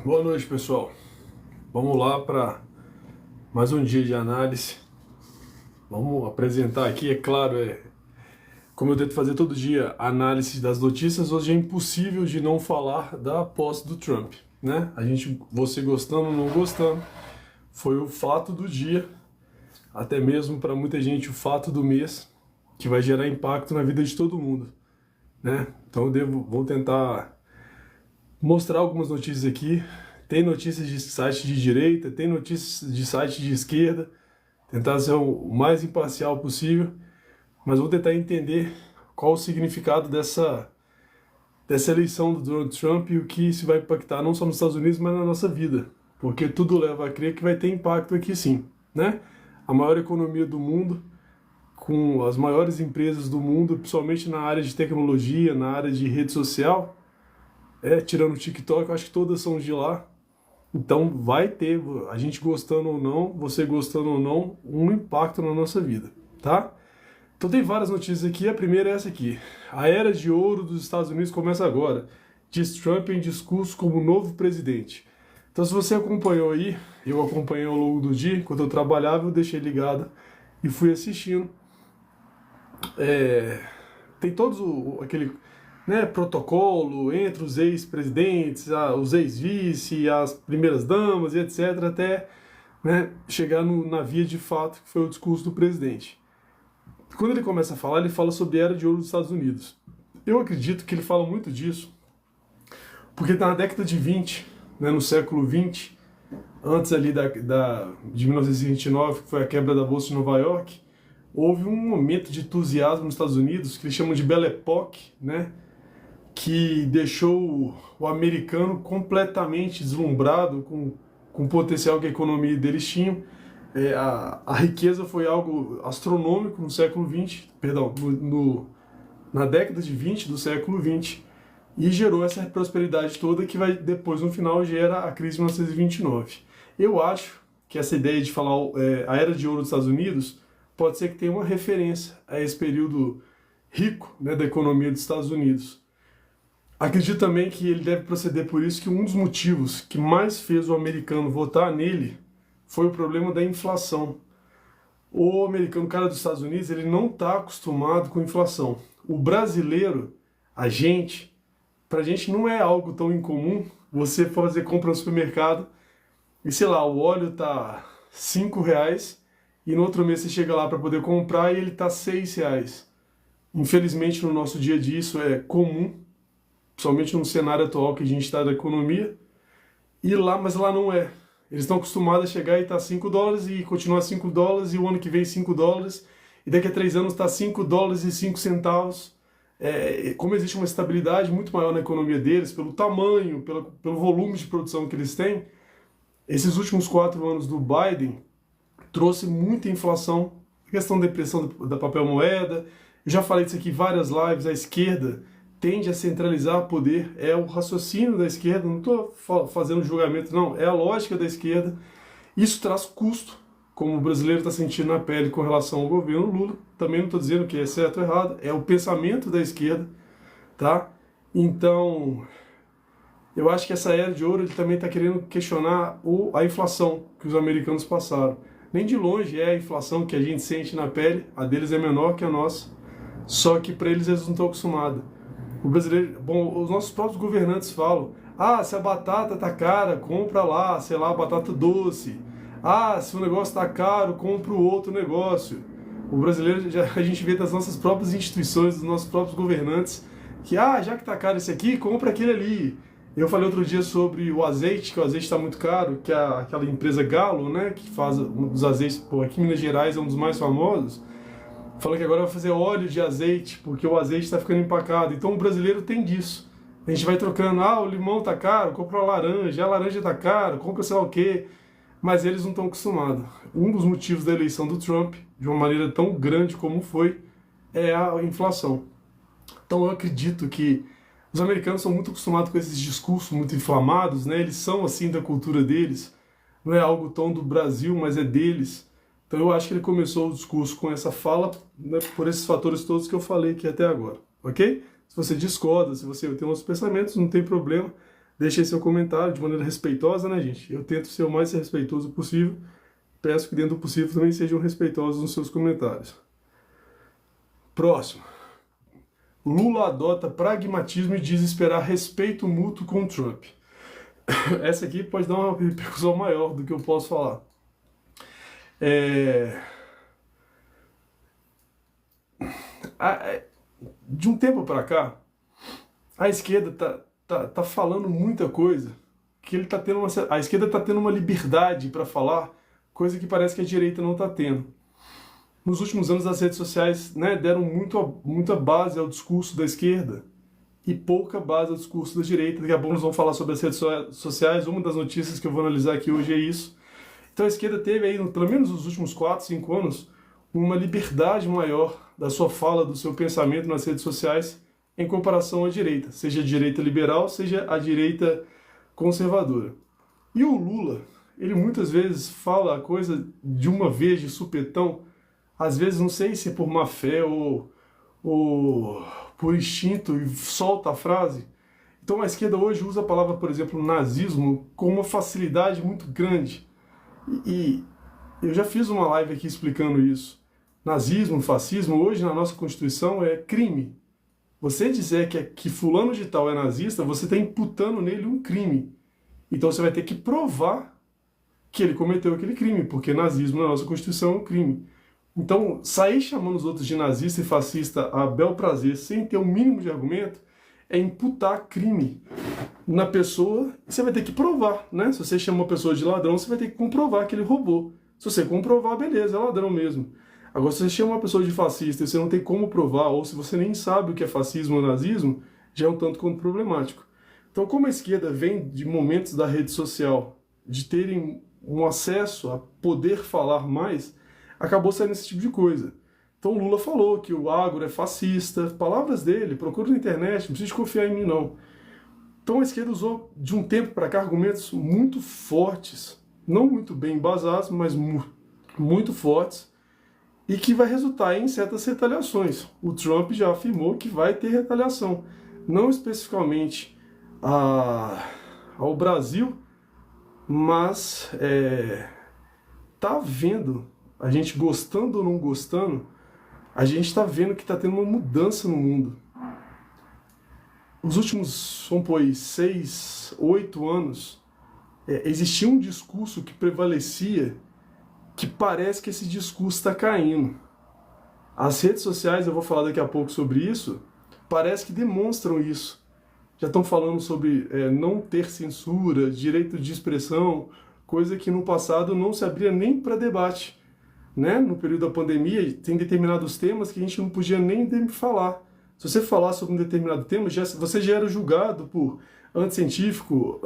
Boa noite, pessoal. Vamos lá para mais um dia de análise. Vamos apresentar aqui, é claro, como eu tento fazer todo dia, análise das notícias. Hoje é impossível de não falar da posse do Trump, né? Você gostando ou não gostando, foi o fato do dia, até mesmo para muita gente o fato do mês, que vai gerar impacto na vida de todo mundo, né? Então vou tentar mostrar algumas notícias aqui. Tem notícias de site de direita, tem notícias de site de esquerda. Tentar ser o mais imparcial possível, mas vou tentar entender qual o significado dessa eleição do Donald Trump e o que isso vai impactar não só nos Estados Unidos, mas na nossa vida. Porque tudo leva a crer que vai ter impacto aqui sim, né? A maior economia do mundo, com as maiores empresas do mundo, principalmente na área de tecnologia, na área de rede social, tirando o TikTok, eu acho que todas são de lá. Então vai ter, a gente gostando ou não, você gostando ou não, um impacto na nossa vida, tá? Então tem várias notícias aqui, a primeira é essa aqui. A era de ouro dos Estados Unidos começa agora, diz Trump em discurso como novo presidente. Então se você acompanhou aí, eu acompanhei ao longo do dia, enquanto eu trabalhava, eu deixei ligado e fui assistindo. Tem todos aquele, né, protocolo entre os ex-presidentes, os ex-vice, as primeiras damas e etc, até, né, chegar na via de fato, que foi o discurso do presidente. Quando ele começa a falar, ele fala sobre a Era de Ouro dos Estados Unidos. Eu acredito que ele fala muito disso, porque está na década de 20, né, no século 20, antes ali de 1929, que foi a quebra da Bolsa de Nova York, houve um momento de entusiasmo nos Estados Unidos, que eles chamam de Belle Époque, né, que deixou o americano completamente deslumbrado com o potencial que a economia deles tinha. A riqueza foi algo astronômico no século XX, perdão, na década de 20 do século 20, e gerou essa prosperidade toda que vai depois, no final, gera a crise de 1929. Eu acho que essa ideia de falar a Era de Ouro dos Estados Unidos pode ser que tenha uma referência a esse período rico, né, da economia dos Estados Unidos. Acredito também que ele deve proceder por isso, que um dos motivos que mais fez o americano votar nele foi o problema da inflação. O americano, cara dos Estados Unidos, ele não está acostumado com inflação. O brasileiro, pra gente não é algo tão incomum você fazer compra no supermercado e, sei lá, o óleo tá R$ 5 e no outro mês você chega lá para poder comprar e ele tá R$ 6. Infelizmente, no nosso dia a dia isso é comum, principalmente no cenário atual que a gente está da economia, mas lá não é. Eles estão acostumados a chegar e tá $5 e continuar $5 e o ano que vem $5 e daqui a 3 anos tá $5,05. Como existe uma estabilidade muito maior na economia deles, pelo tamanho, pelo volume de produção que eles têm, esses últimos 4 anos do Biden trouxe muita inflação, a questão da depressão da papel moeda. Eu já falei disso aqui em várias lives, a esquerda tende a centralizar poder, é o raciocínio da esquerda, não estou fazendo julgamento não, é a lógica da esquerda. Isso traz custo, como o brasileiro está sentindo na pele com relação ao governo Lula. Também não estou dizendo que é certo ou errado, é o pensamento da esquerda, tá? Então, eu acho que essa era de ouro ele também está querendo questionar a inflação que os americanos passaram. Nem de longe é a inflação que a gente sente na pele, a deles é menor que a nossa, só que para eles não estão acostumados. O brasileiro, os nossos próprios governantes falam: se a batata tá cara, compra lá, sei lá, batata doce. Se o negócio tá caro, compra o outro negócio. O brasileiro, a gente vê das nossas próprias instituições, dos nossos próprios governantes, que já que tá caro esse aqui, compra aquele ali. Eu falei outro dia sobre o azeite, que o azeite está muito caro, que é aquela empresa Galo, né, que faz os azeites, aqui em Minas Gerais é um dos mais famosos. Falando que agora vai fazer óleo de azeite, porque o azeite está ficando empacado. Então o brasileiro tem disso. A gente vai trocando, o limão tá caro, compra a laranja tá caro, compra sei lá o quê. Mas eles não estão acostumados. Um dos motivos da eleição do Trump, de uma maneira tão grande como foi, é a inflação. Então eu acredito que os americanos são muito acostumados com esses discursos muito inflamados, né? Eles são assim da cultura deles. Não é algo tão do Brasil, mas é deles. Então eu acho que ele começou o discurso com essa fala, né, por esses fatores todos que eu falei aqui até agora, ok? Se você discorda, se você tem outros pensamentos, não tem problema, Deixe aí seu comentário de maneira respeitosa, né, gente? Eu tento ser o mais respeitoso possível. Peço que dentro do possível também sejam respeitosos nos seus comentários. Próximo. Lula adota pragmatismo e diz esperar respeito mútuo com Trump. Essa aqui pode dar uma repercussão maior do que eu posso falar. De um tempo para cá, a esquerda tá falando muita coisa, que ele tá tendo a esquerda está tendo uma liberdade para falar, coisa que parece que a direita não está tendo. Nos últimos anos, as redes sociais, né, deram muita base ao discurso da esquerda e pouca base ao discurso da direita. Daqui a pouco nós vamos falar sobre as redes sociais. Uma das notícias que eu vou analisar aqui hoje é isso. Então a esquerda teve aí, pelo menos nos últimos 4, 5 anos, uma liberdade maior da sua fala, do seu pensamento nas redes sociais em comparação à direita, seja a direita liberal, seja a direita conservadora. E o Lula, ele muitas vezes fala a coisa de uma vez, de supetão, às vezes não sei se é por má fé ou por instinto e solta a frase. Então a esquerda hoje usa a palavra, por exemplo, nazismo com uma facilidade muito grande. E eu já fiz uma live aqui explicando isso. Nazismo, fascismo, hoje na nossa Constituição é crime. Você dizer que fulano de tal é nazista, você está imputando nele um crime. Então você vai ter que provar que ele cometeu aquele crime, porque nazismo na nossa Constituição é um crime. Então, sair chamando os outros de nazista e fascista a bel prazer, sem ter o mínimo de argumento, é imputar crime na pessoa, e você vai ter que provar, né? Se você chama uma pessoa de ladrão, você vai ter que comprovar que ele roubou. Se você comprovar, beleza, é ladrão mesmo. Agora, se você chama uma pessoa de fascista e você não tem como provar, ou se você nem sabe o que é fascismo ou nazismo, já é um tanto quanto problemático. Então, como a esquerda vem de momentos da rede social, de terem um acesso a poder falar mais, acabou saindo esse tipo de coisa. Então o Lula falou que o agro é fascista, palavras dele, procura na internet, não precisa confiar em mim não. Então a esquerda usou de um tempo para cá argumentos muito fortes, não muito bem embasados, mas muito fortes, e que vai resultar em certas retaliações. O Trump já afirmou que vai ter retaliação, não especificamente ao Brasil, mas tá vendo, a gente gostando ou não gostando, a gente está vendo que está tendo uma mudança no mundo. Os últimos, vamos pôr aí, 6, 8 anos, existia um discurso que prevalecia, que parece que esse discurso está caindo. As redes sociais, eu vou falar daqui a pouco sobre isso, parece que demonstram isso. Já estão falando sobre não ter censura, direito de expressão, coisa que no passado não se abria nem para debate. Né? No período da pandemia, tem determinados temas que a gente não podia nem falar. Se você falar sobre um determinado tema, você já era julgado por anticientífico,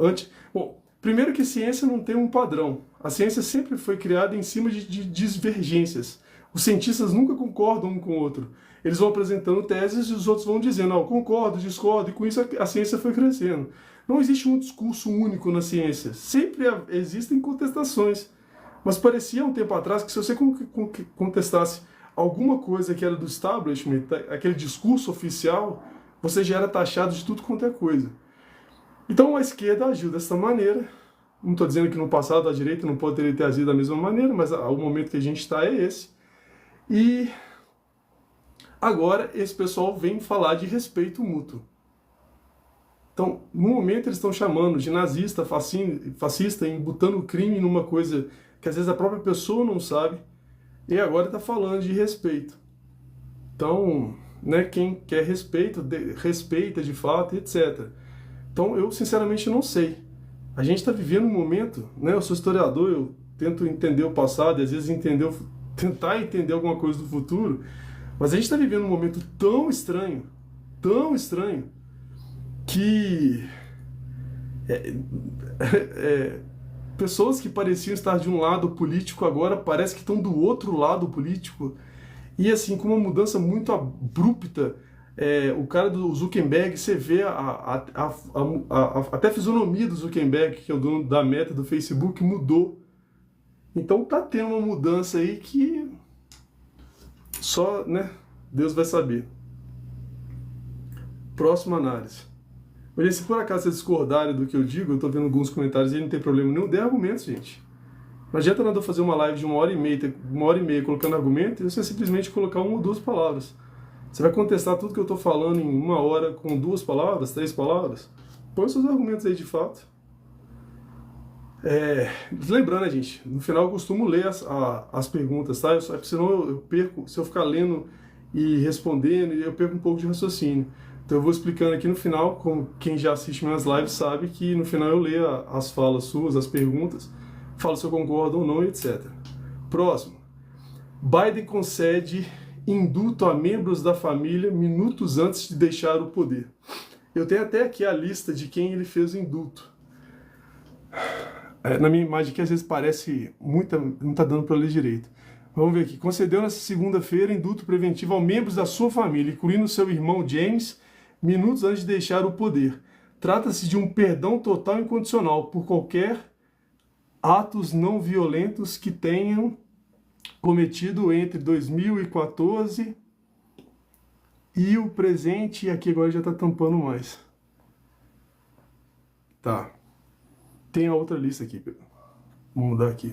Bom, primeiro que ciência não tem um padrão. A ciência sempre foi criada em cima de divergências. Os cientistas nunca concordam um com o outro. Eles vão apresentando teses e os outros vão dizendo, não, concordo, discordo, e com isso a ciência foi crescendo. Não existe um discurso único na ciência. Sempre existem contestações. Mas parecia um tempo atrás que se você contestasse alguma coisa que era do establishment, aquele discurso oficial, você já era taxado de tudo quanto é coisa. Então a esquerda agiu dessa maneira. Não estou dizendo que no passado a direita não poderia ter agido da mesma maneira, mas o momento que a gente está é esse. E agora esse pessoal vem falar de respeito mútuo. Então, no momento eles estão chamando de nazista, fascista, embutando o crime numa coisa que às vezes a própria pessoa não sabe, e agora está falando de respeito. Então, né, quem quer respeito, respeita de fato, etc. Então, eu sinceramente não sei. A gente está vivendo um momento, né, eu sou historiador, eu tento entender o passado, e às vezes tentar entender alguma coisa do futuro, mas a gente está vivendo um momento tão estranho, que pessoas que pareciam estar de um lado político agora parece que estão do outro lado político. E assim, com uma mudança muito abrupta, o cara do Zuckerberg, você vê até a fisionomia do Zuckerberg, que é o dono da Meta, do Facebook, mudou. Então tá tendo uma mudança aí que só, né, Deus vai saber. Próxima análise. Mas se por acaso vocês discordarem do que eu digo, eu tô vendo alguns comentários e não tem problema nenhum, dê argumentos, gente. Não adianta nada eu fazer uma live de uma hora e meia colocando argumento, e você simplesmente colocar uma ou duas palavras. Você vai contestar tudo que eu tô falando em uma hora com 2 palavras, 3 palavras? Põe seus argumentos aí de fato. Lembrando, né, gente, no final eu costumo ler as perguntas, tá? Senão eu perco, se eu ficar lendo e respondendo, eu perco um pouco de raciocínio. Então eu vou explicando aqui no final, como quem já assiste minhas lives sabe que no final eu leio as falas suas, as perguntas, falo se eu concordo ou não, etc. Próximo. Biden concede indulto a membros da família minutos antes de deixar o poder. Eu tenho até aqui a lista de quem ele fez o indulto. Na minha imagem que às vezes parece muita, não está dando para ler direito. Vamos ver aqui. Concedeu nesta segunda-feira indulto preventivo a membros da sua família, incluindo seu irmão James, minutos antes de deixar o poder. Trata-se de um perdão total e incondicional por qualquer atos não violentos que tenham cometido entre 2014 e o presente, e aqui agora já está tampando mais. Tá. Tem a outra lista aqui. Vou mudar aqui.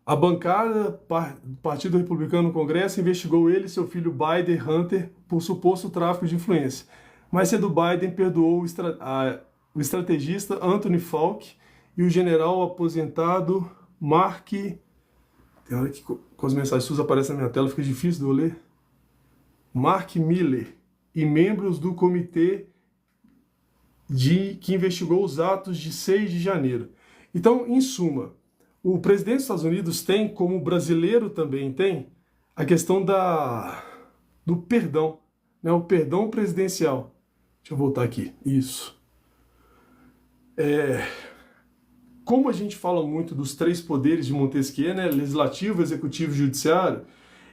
A bancada do Partido Republicano no Congresso investigou ele e seu filho Biden Hunter por suposto tráfico de influência. Mais cedo, Biden perdoou o estrategista Anthony Fauci e o general aposentado Mark... Tem hora que com as mensagens suas aparecem na minha tela, fica difícil de eu ler. Mark Miller e membros do comitê que investigou os atos de 6 de janeiro. Então, em suma, o presidente dos Estados Unidos tem, como o brasileiro também tem, a questão do perdão, né? O perdão presidencial. Deixa eu voltar aqui. Isso. Como a gente fala muito dos 3 poderes de Montesquieu, né? Legislativo, executivo e judiciário,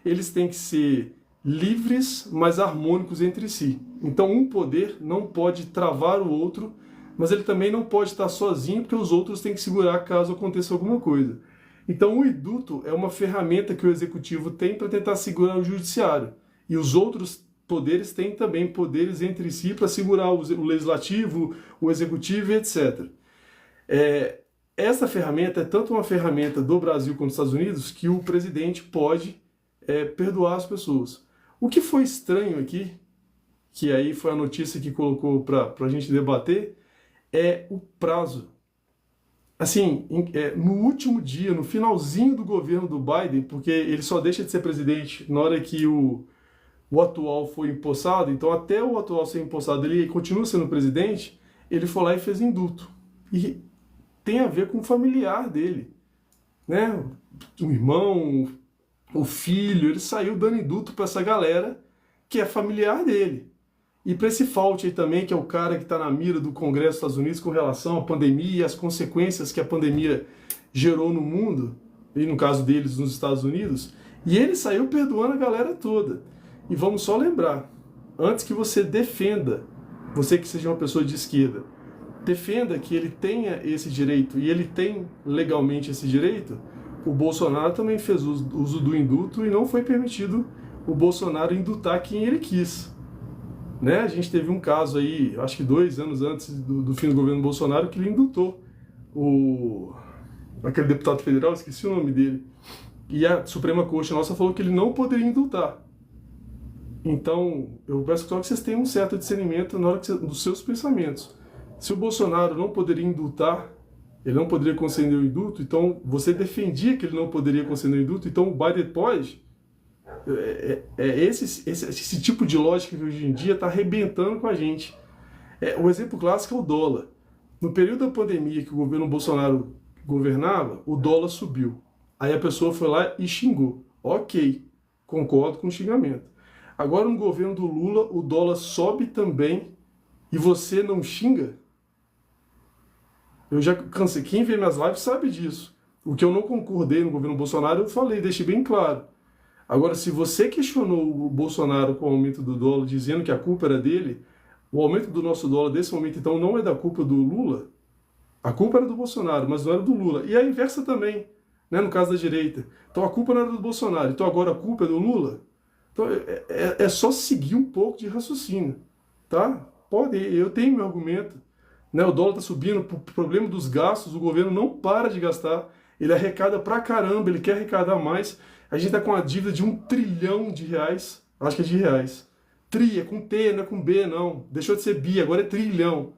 eles têm que ser livres, mas harmônicos entre si. Então um poder não pode travar o outro, mas ele também não pode estar sozinho, porque os outros têm que segurar caso aconteça alguma coisa. Então o indulto é uma ferramenta que o executivo tem para tentar segurar o judiciário. E os outros poderes têm também poderes entre si para segurar o legislativo, o executivo e etc. Essa ferramenta é tanto uma ferramenta do Brasil quanto dos Estados Unidos que o presidente pode perdoar as pessoas. O que foi estranho aqui, que aí foi a notícia que colocou para a gente debater, é o prazo. Assim, no último dia, no finalzinho do governo do Biden, porque ele só deixa de ser presidente na hora que o atual foi empossado, então até o atual ser empossado ele continua sendo presidente, ele foi lá e fez indulto. E tem a ver com o familiar dele, né? O irmão, o filho, ele saiu dando indulto para essa galera que é familiar dele. E para esse Fauci aí também, que é o cara que está na mira do Congresso dos Estados Unidos com relação à pandemia e as consequências que a pandemia gerou no mundo, e no caso deles nos Estados Unidos, e ele saiu perdoando a galera toda. E vamos só lembrar, antes que você defenda, você que seja uma pessoa de esquerda, defenda que ele tenha esse direito, e ele tem legalmente esse direito, o Bolsonaro também fez uso do indulto e não foi permitido o Bolsonaro indultar quem ele quis. Né? A gente teve um caso aí, acho que 2 anos antes do fim do governo Bolsonaro, que ele indultou aquele deputado federal, esqueci o nome dele, e a Suprema Corte nossa falou que ele não poderia indultar. Então, eu peço só que vocês tenham um certo discernimento na hora dos seus pensamentos. Se o Bolsonaro não poderia indultar, ele não poderia conceder o indulto, então você defendia que ele não poderia conceder o indulto, então o Biden pode. Esse tipo de lógica que hoje em dia está arrebentando com a gente. O exemplo clássico é o dólar. No período da pandemia que o governo Bolsonaro governava, o dólar subiu. Aí a pessoa foi lá e xingou. Ok, concordo com o xingamento. Agora no governo do Lula, o dólar sobe também e você não xinga? Eu já cansei. Quem vê minhas lives sabe disso. O que eu não concordei no governo Bolsonaro, eu falei, deixei bem claro. Agora, se você questionou o Bolsonaro com o aumento do dólar, dizendo que a culpa era dele, o aumento do nosso dólar desse momento, então, não é da culpa do Lula. A culpa era do Bolsonaro, mas não era do Lula. E a inversa também, né, no caso da direita. Então, a culpa não era do Bolsonaro. Então, agora a culpa é do Lula? Então é só seguir um pouco de raciocínio, tá? Pode, eu tenho meu argumento, né? O dólar está subindo, o problema dos gastos, o governo não para de gastar, ele arrecada pra caramba, ele quer arrecadar mais. A gente está com uma dívida de R$ 1 trilhão, acho que é de reais. Tri, é com T, não é com B, não. Deixou de ser bi, agora é trilhão.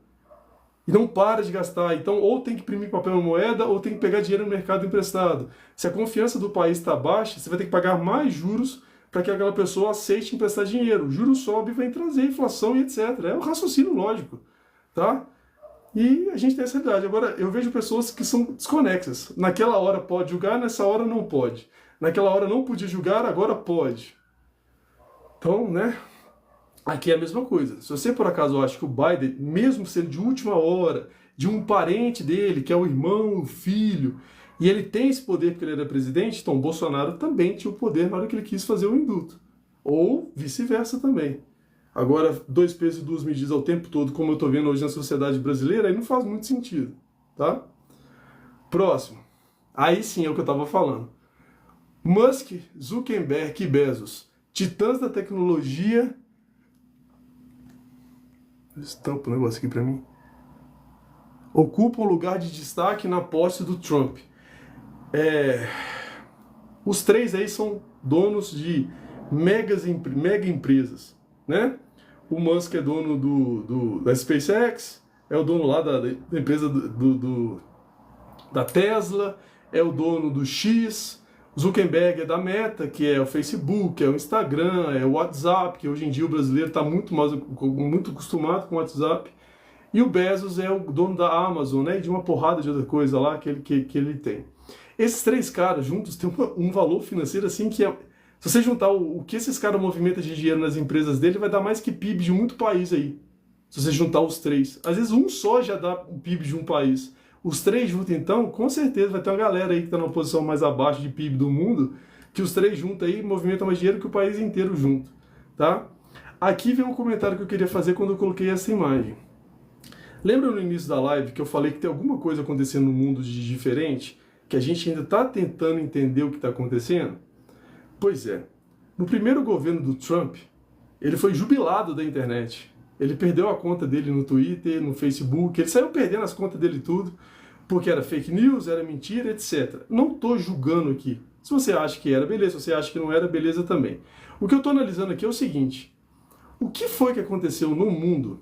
E não para de gastar. Então, ou tem que imprimir papel e moeda, ou tem que pegar dinheiro no mercado emprestado. Se a confiança do país está baixa, você vai ter que pagar mais juros para que aquela pessoa aceite emprestar dinheiro. O juro sobe e vai trazer inflação e etc. É um raciocínio lógico, tá? E a gente tem essa realidade. Agora, eu vejo pessoas que são desconexas. Naquela hora pode julgar, nessa hora não pode. Naquela hora não podia julgar, agora pode. Então, né? Aqui é a mesma coisa. Se você por acaso acha que o Biden, mesmo sendo de última hora, de um parente dele, que é o irmão, o filho, e ele tem esse poder porque ele era presidente, então o Bolsonaro também tinha o poder na hora que ele quis fazer o indulto. Ou vice-versa também. Agora, 2 pesos e 2 medidas ao tempo todo, como eu estou vendo hoje na sociedade brasileira, aí não faz muito sentido, tá? Próximo. Aí sim é o que eu estava falando. Musk, Zuckerberg e Bezos, titãs da tecnologia. Estampa o negócio aqui pra mim. Ocupam lugar de destaque na posse do Trump. Os 3 aí são donos de mega empresas, né? O Musk é dono da SpaceX, é o dono lá da empresa da Tesla, é o dono do X. Zuckerberg é da Meta, que é o Facebook, é o Instagram, é o WhatsApp, que hoje em dia o brasileiro está muito acostumado com o WhatsApp. E o Bezos é o dono da Amazon, né? E de uma porrada de outra coisa lá que ele tem. Esses 3 caras juntos têm um valor financeiro assim que é... Se você juntar o que esses caras movimentam de dinheiro nas empresas dele, vai dar mais que PIB de muito país aí. Se você juntar os 3. Às vezes um só já dá o PIB de um país. Os 3 juntos, então, com certeza vai ter uma galera aí que está numa posição mais abaixo de PIB do mundo, que os 3 juntos aí movimentam mais dinheiro que o país inteiro junto, tá? Aqui vem um comentário que eu queria fazer quando eu coloquei essa imagem. Lembra no início da live que eu falei que tem alguma coisa acontecendo no mundo de diferente, que a gente ainda está tentando entender o que está acontecendo? Pois é, no primeiro governo do Trump, ele foi jubilado da internet. Ele perdeu a conta dele no Twitter, no Facebook, ele saiu perdendo as contas dele tudo, porque era fake news, era mentira, etc. Não estou julgando aqui. Se você acha que era, beleza. Se você acha que não era, beleza também. O que eu estou analisando aqui é o seguinte. O que foi que aconteceu no mundo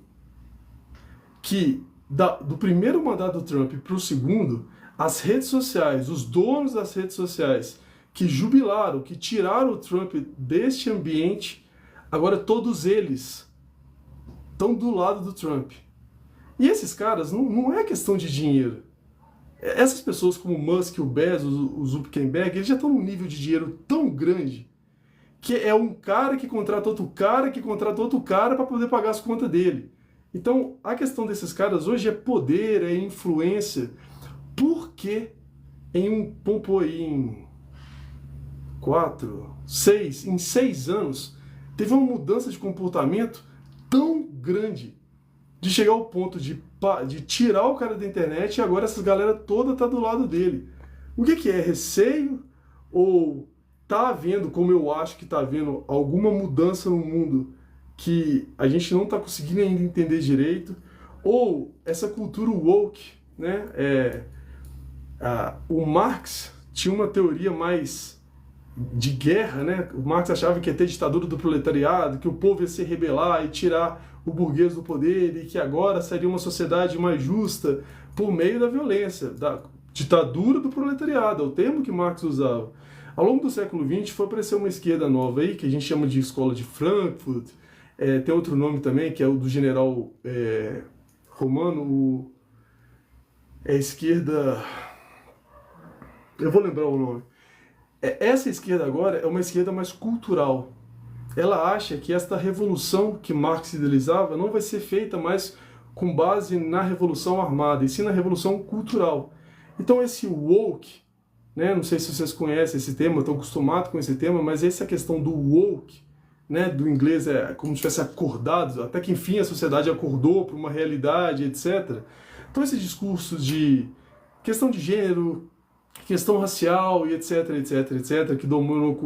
que, do primeiro mandato do Trump para o segundo, as redes sociais, os donos das redes sociais, que jubilaram, que tiraram o Trump deste ambiente, agora todos eles estão do lado do Trump. E esses caras, não é questão de dinheiro. Essas pessoas como o Musk, o Bezos, o Zuckerberg, eles já estão num nível de dinheiro tão grande que é um cara que contrata outro cara, que contrata outro cara para poder pagar as contas dele. Então, a questão desses caras hoje é poder, é influência. Porque vamos pôr aí em 6 anos, teve uma mudança de comportamento tão grande de chegar ao ponto de tirar o cara da internet e agora essa galera toda tá do lado dele. O que é? Receio? Ou tá havendo, como eu acho que tá havendo, alguma mudança no mundo que a gente não tá conseguindo ainda entender direito? Ou essa cultura woke, né? O Marx tinha uma teoria mais de guerra, né? O Marx achava que ia ter ditadura do proletariado, que o povo ia se rebelar e tirar o burguês do poder e que agora seria uma sociedade mais justa por meio da violência, da ditadura do proletariado, é o termo que Marx usava. Ao longo do século XX foi aparecer uma esquerda nova aí, que a gente chama de Escola de Frankfurt, tem outro nome também, que é o do general romano, a esquerda... Eu vou lembrar o nome. Essa esquerda agora é uma esquerda mais cultural. Ela acha que esta revolução que Marx idealizava não vai ser feita mais com base na revolução armada, e sim na revolução cultural. Então esse woke, né, não sei se vocês conhecem esse tema, estão acostumados com esse tema, mas essa questão do woke, né, do inglês é como se tivesse acordado, até que enfim a sociedade acordou para uma realidade, etc. Então esse discurso de questão de gênero, questão racial e etc, etc, etc, que dominou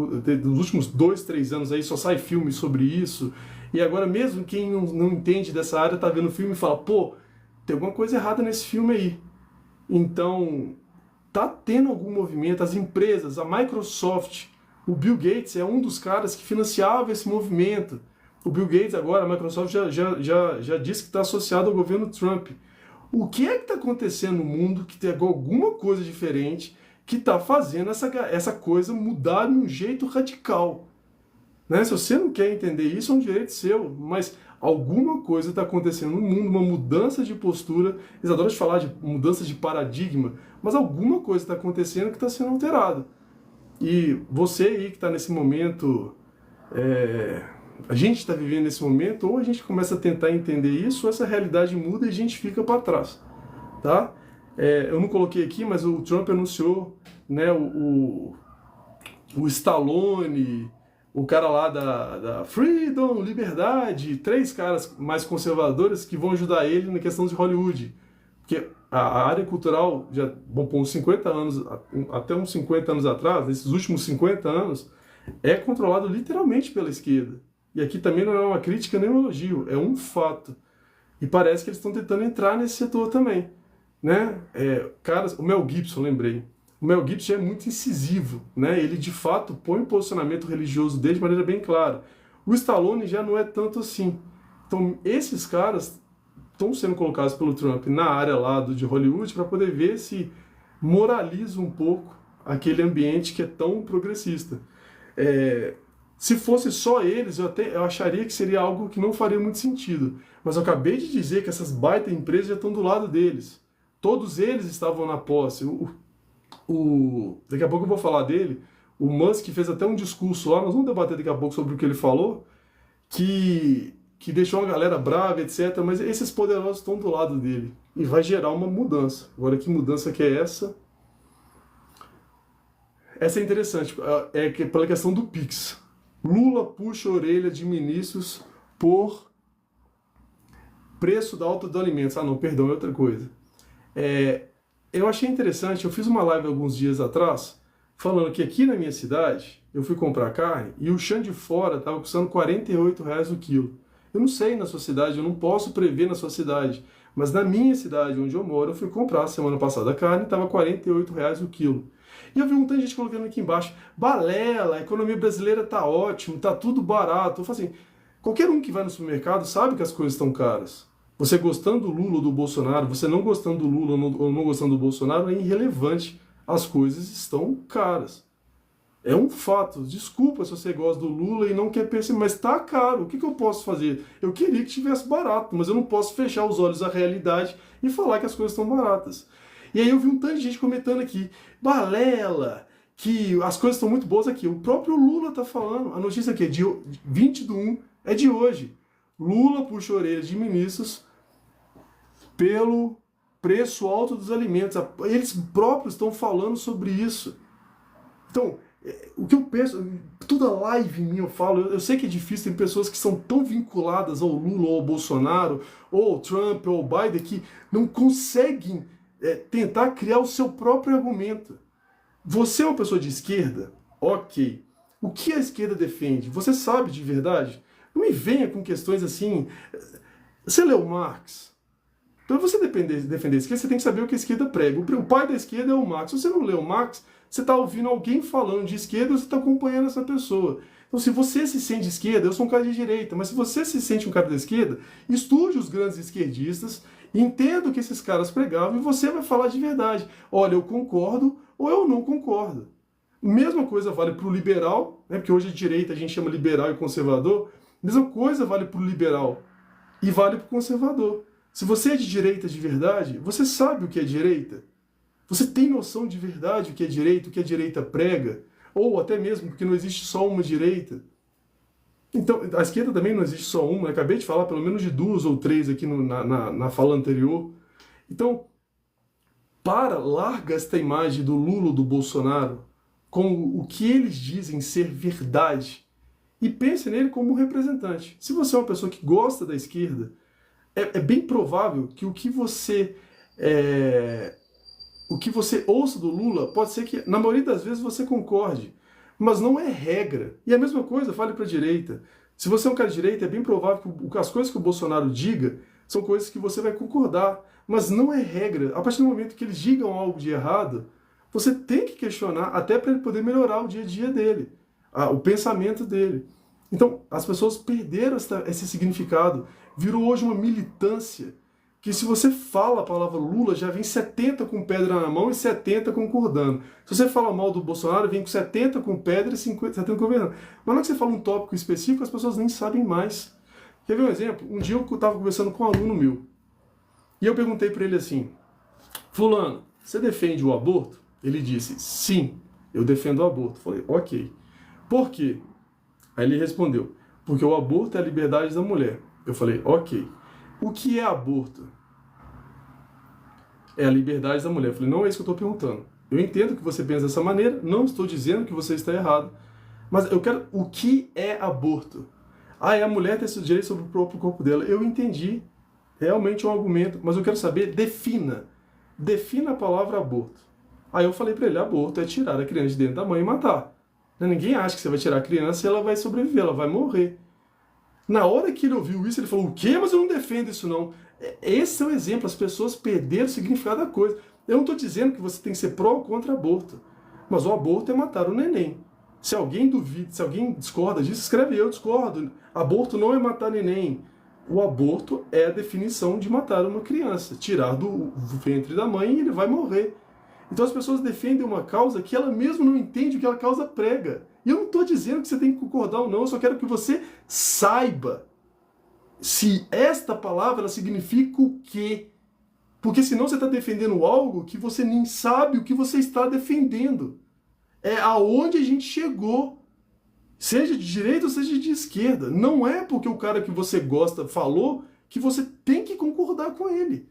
nos últimos 2, 3 anos aí, só sai filme sobre isso. E agora mesmo quem não entende dessa área tá vendo o filme e fala, pô, tem alguma coisa errada nesse filme aí. Então, tá tendo algum movimento, as empresas, a Microsoft, o Bill Gates é um dos caras que financiava esse movimento. O Bill Gates agora, a Microsoft já disse que está associado ao governo Trump. O que é que está acontecendo no mundo que tem alguma coisa diferente que está fazendo essa coisa mudar de um jeito radical? Né? Se você não quer entender isso, é um direito seu, mas alguma coisa está acontecendo no mundo, uma mudança de postura. Eles adoram falar de mudança de paradigma, mas alguma coisa está acontecendo que está sendo alterada. E você aí que está nesse momento, a gente está vivendo nesse momento, ou a gente começa a tentar entender isso, ou essa realidade muda e a gente fica para trás. Tá? Eu não coloquei aqui, mas o Trump anunciou, né, o Stallone, o cara lá da Freedom, Liberdade, 3 caras mais conservadores que vão ajudar ele na questão de Hollywood. Porque a área cultural, já, bom, por uns 50 anos, até uns 50 anos atrás, nesses últimos 50 anos, é controlado literalmente pela esquerda. E aqui também não é uma crítica nem um elogio, é um fato. E parece que eles estão tentando entrar nesse setor também. Né? Caras, o Mel Gibson, lembrei. O Mel Gibson é muito incisivo, né? Ele de fato põe o posicionamento religioso dele de maneira bem clara. O Stallone já não é tanto assim. Então esses caras estão sendo colocados pelo Trump na área lá de Hollywood para poder ver se moraliza um pouco aquele ambiente que é tão progressista. Se fosse só eles, eu acharia que seria algo que não faria muito sentido. Mas eu acabei de dizer que essas baita empresas já estão do lado deles. Todos eles estavam na posse. Daqui a pouco eu vou falar dele. O Musk fez até um discurso lá, nós vamos debater daqui a pouco sobre o que ele falou, que deixou a galera brava, etc. Mas esses poderosos estão do lado dele. E vai gerar uma mudança. Agora, que mudança que é essa? Essa é interessante, pela questão do Pix. Lula puxa a orelha de ministros por preço da alta dos alimentos. Ah, não, perdão, é outra coisa. Eu achei interessante, eu fiz uma live alguns dias atrás, falando que aqui na minha cidade, eu fui comprar carne e o chão de fora estava custando R$ 48 o quilo. Eu não sei na sua cidade, eu não posso prever na sua cidade, mas na minha cidade, onde eu moro, eu fui comprar semana passada a carne e estava R$ 48 o quilo. E eu vi um tanto de gente colocando aqui embaixo, balela, a economia brasileira tá ótimo, tá tudo barato. Eu falo assim, qualquer um que vai no supermercado sabe que as coisas estão caras. Você gostando do Lula ou do Bolsonaro, você não gostando do Lula ou não gostando do Bolsonaro, é irrelevante. As coisas estão caras. É um fato. Desculpa se você gosta do Lula e não quer perceber, mas tá caro. O que eu posso fazer? Eu queria que tivesse barato, mas eu não posso fechar os olhos à realidade e falar que as coisas estão baratas. E aí eu vi um tanto de gente comentando aqui, balela, que as coisas estão muito boas aqui. O próprio Lula tá falando. A notícia aqui é de 20/1, é de hoje. Lula puxa a orelha de ministros pelo preço alto dos alimentos. Eles próprios estão falando sobre isso. Então, o que eu penso, toda live minha eu falo, eu sei que é difícil, tem pessoas que são tão vinculadas ao Lula, ou ao Bolsonaro, ou ao Trump, ou ao Biden, que não conseguem tentar criar o seu próprio argumento. Você é uma pessoa de esquerda? Ok. O que a esquerda defende? Você sabe de verdade? Não me venha com questões assim. Você leu Marx? Para você defender a esquerda, você tem que saber o que a esquerda prega. O pai da esquerda é o Marx. Se você não leu Marx, você está ouvindo alguém falando de esquerda e você está acompanhando essa pessoa. Então, se você se sente de esquerda, eu sou um cara de direita, mas se você se sente um cara da esquerda, estude os grandes esquerdistas, entenda o que esses caras pregavam e você vai falar de verdade. Olha, eu concordo ou eu não concordo. Mesma coisa vale para o liberal, né, porque hoje a direita a gente chama liberal e conservador. Mesma coisa vale para o liberal e vale para o conservador. Se você é de direita de verdade, você sabe o que é direita. Você tem noção de verdade o que é direita, o que a direita prega, ou até mesmo porque não existe só uma direita. Então, a esquerda também não existe só uma, eu acabei de falar pelo menos de 2 ou 3 aqui na fala anterior. Então, larga esta imagem do Lula ou do Bolsonaro com o que eles dizem ser verdade e pense nele como um representante. Se você é uma pessoa que gosta da esquerda, é bem provável que o que você o que você ouça do Lula pode ser que, na maioria das vezes, você concorde, mas não é regra. E a mesma coisa vale para a direita. Se você é um cara de direita, é bem provável que as coisas que o Bolsonaro diga são coisas que você vai concordar, mas não é regra. A partir do momento que eles digam algo de errado, você tem que questionar até para ele poder melhorar o dia a dia dele, o pensamento dele. Então, as pessoas perderam esse significado. Virou hoje uma militância que, se você fala a palavra Lula, já vem 70 com pedra na mão e 70 concordando. Se você fala mal do Bolsonaro, vem com 70 com pedra e 70 concordando. Mas na hora que você fala um tópico específico, as pessoas nem sabem mais. Quer ver um exemplo? Um dia eu estava conversando com um aluno meu. E eu perguntei para ele assim: fulano, você defende o aborto? Ele disse: sim, eu defendo o aborto. Falei: ok. Por quê? Aí ele respondeu: porque o aborto é a liberdade da mulher. Eu falei: ok. O que é aborto? É a liberdade da mulher. Eu falei: não é isso que eu estou perguntando. Eu entendo que você pensa dessa maneira, não estou dizendo que você está errado, mas eu quero: o que é aborto? Ah, é a mulher ter esse direito sobre o próprio corpo dela. Eu entendi. Realmente é um argumento, mas eu quero saber: defina. Defina a palavra aborto. Aí eu falei para ele: aborto é tirar a criança de dentro da mãe e matar. Ninguém acha que você vai tirar a criança e ela vai sobreviver, ela vai morrer. Na hora que ele ouviu isso, ele falou: o quê? Mas eu não defendo isso não. Esse é o exemplo, as pessoas perderam o significado da coisa. Eu não estou dizendo que você tem que ser pró ou contra aborto, mas o aborto é matar o neném. Se alguém duvida, se alguém discorda disso, escreve: eu discordo. Aborto não é matar neném. O aborto é a definição de matar uma criança, tirar do ventre da mãe e ele vai morrer. Então as pessoas defendem uma causa que ela mesma não entende o que a causa prega. E eu não estou dizendo que você tem que concordar ou não, eu só quero que você saiba se esta palavra ela significa o quê. Porque senão você está defendendo algo que você nem sabe o que você está defendendo. É aonde a gente chegou. Seja de direita ou seja de esquerda. Não é porque o cara que você gosta falou que você tem que concordar com ele.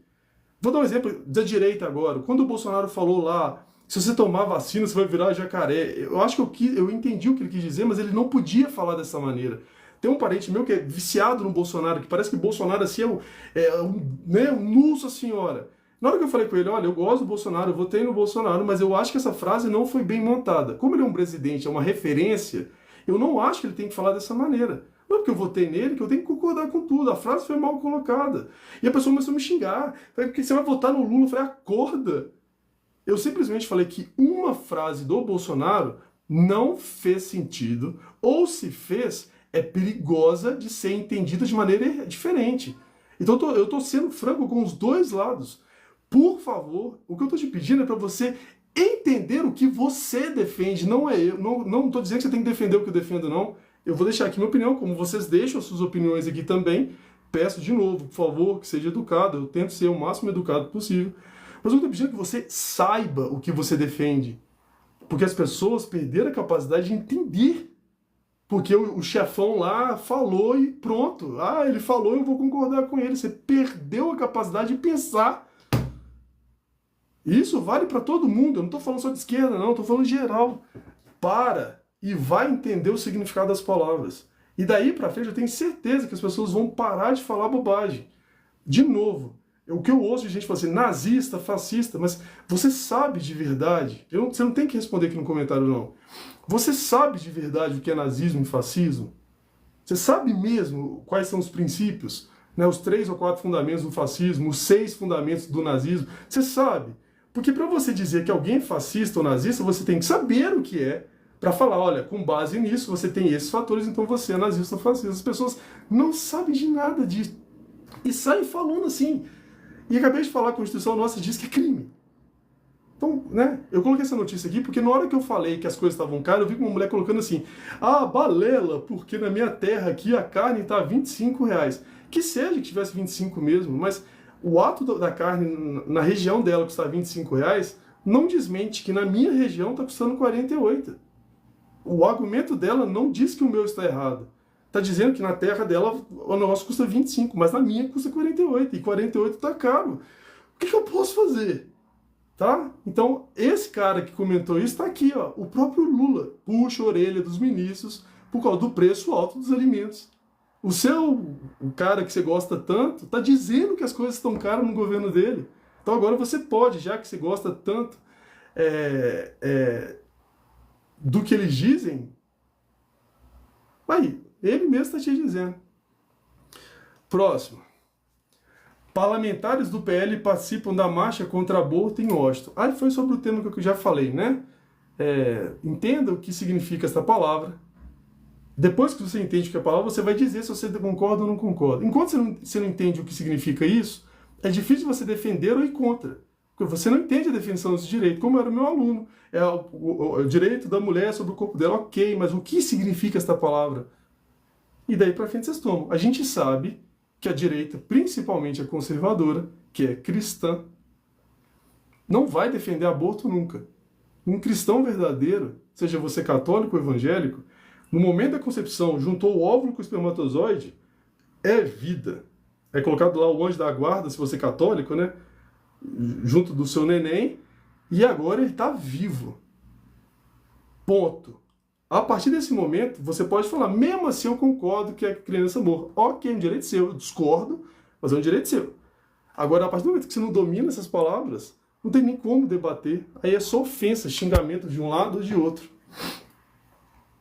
Vou dar um exemplo da direita agora. Quando o Bolsonaro falou lá: se você tomar vacina, você vai virar jacaré. Eu acho que eu entendi o que ele quis dizer, mas ele não podia falar dessa maneira. Tem um parente meu que é viciado no Bolsonaro, que parece que o Bolsonaro assim Nossa Senhora. Na hora que eu falei com ele: olha, eu gosto do Bolsonaro, eu votei no Bolsonaro, mas eu acho que essa frase não foi bem montada. Como ele é um presidente, é uma referência, eu não acho que ele tem que falar dessa maneira. Não é porque eu votei nele que eu tenho que concordar com tudo. A frase foi mal colocada. E a pessoa começou a me xingar. Falei: porque você vai votar no Lula? Eu falei: acorda. Eu simplesmente falei que uma frase do Bolsonaro não fez sentido, ou se fez, é perigosa de ser entendida de maneira diferente. Então eu estou sendo franco com os dois lados. Por favor, o que eu estou te pedindo é para você entender o que você defende, não é eu. Não estou dizendo que você tem que defender o que eu defendo, não. Eu vou deixar aqui minha opinião, como vocês deixam as suas opiniões aqui também. Peço de novo, por favor, que seja educado. Eu tento ser o máximo educado possível. Mas eu estou pedindo que você saiba o que você defende. Porque as pessoas perderam a capacidade de entender. Porque o chefão lá falou e pronto. Ah, ele falou, eu vou concordar com ele. Você perdeu a capacidade de pensar. Isso vale para todo mundo. Eu não estou falando só de esquerda, não. Estou falando geral. Para e vai entender o significado das palavras. E daí para frente eu tenho certeza que as pessoas vão parar de falar bobagem. De novo, o que eu ouço de gente falar assim: nazista, fascista, mas você sabe de verdade? Você não tem que responder aqui no comentário, não. Você sabe de verdade o que é nazismo e fascismo? Você sabe mesmo quais são os princípios? Né, os 3 ou 4 fundamentos do fascismo, os 6 fundamentos do nazismo? Você sabe? Porque para você dizer que alguém é fascista ou nazista, você tem que saber o que é, para falar: olha, com base nisso, você tem esses fatores, então você é nazista ou fascista. As pessoas não sabem de nada disso. E saem falando assim. E acabei de falar: a Constituição nossa diz que é crime. Então, né, eu coloquei essa notícia aqui porque na hora que eu falei que as coisas estavam caras, eu vi uma mulher colocando assim: ah, balela, porque na minha terra aqui a carne está R$25. Que seja que tivesse 25 mesmo, mas o ato da carne na região dela custar R$25 não desmente que na minha região está custando 48. O argumento dela não diz que o meu está errado. Está dizendo que na terra dela o negócio custa 25, mas na minha custa 48. E 48 está caro. O que eu posso fazer? Tá? Então, esse cara que comentou isso está aqui, ó. O próprio Lula puxa a orelha dos ministros por causa do preço alto dos alimentos. O cara que você gosta tanto está dizendo que as coisas estão caras no governo dele. Então agora você pode, já que você gosta tanto do que eles dizem, aí, ele mesmo está te dizendo. Próximo. Parlamentares do PL participam da marcha contra aborto em Washington. Ah, foi sobre o tema que eu já falei, né? Entenda o que significa essa palavra. Depois que você entende o que é a palavra, você vai dizer se você concorda ou não concorda. Enquanto você não entende o que significa isso, é difícil você defender ou ir contra. Porque você não entende a definição desse direito, como era o meu aluno. É o direito da mulher sobre o corpo dela, ok, mas o que significa esta palavra? E daí para frente vocês tomam. A gente sabe que a direita, principalmente a conservadora, que é cristã, não vai defender aborto nunca. Um cristão verdadeiro, seja você católico ou evangélico, no momento da concepção, juntou o óvulo com o espermatozoide, é vida. É colocado lá o anjo da guarda, se você é católico, né? Junto do seu neném, e agora ele está vivo. Ponto. A partir desse momento, você pode falar, mesmo assim eu concordo que a criança morra. Ok, é um direito seu, eu discordo, mas é um direito seu. Agora, a partir do momento que você não domina essas palavras, não tem nem como debater. Aí é só ofensa, xingamento de um lado ou de outro.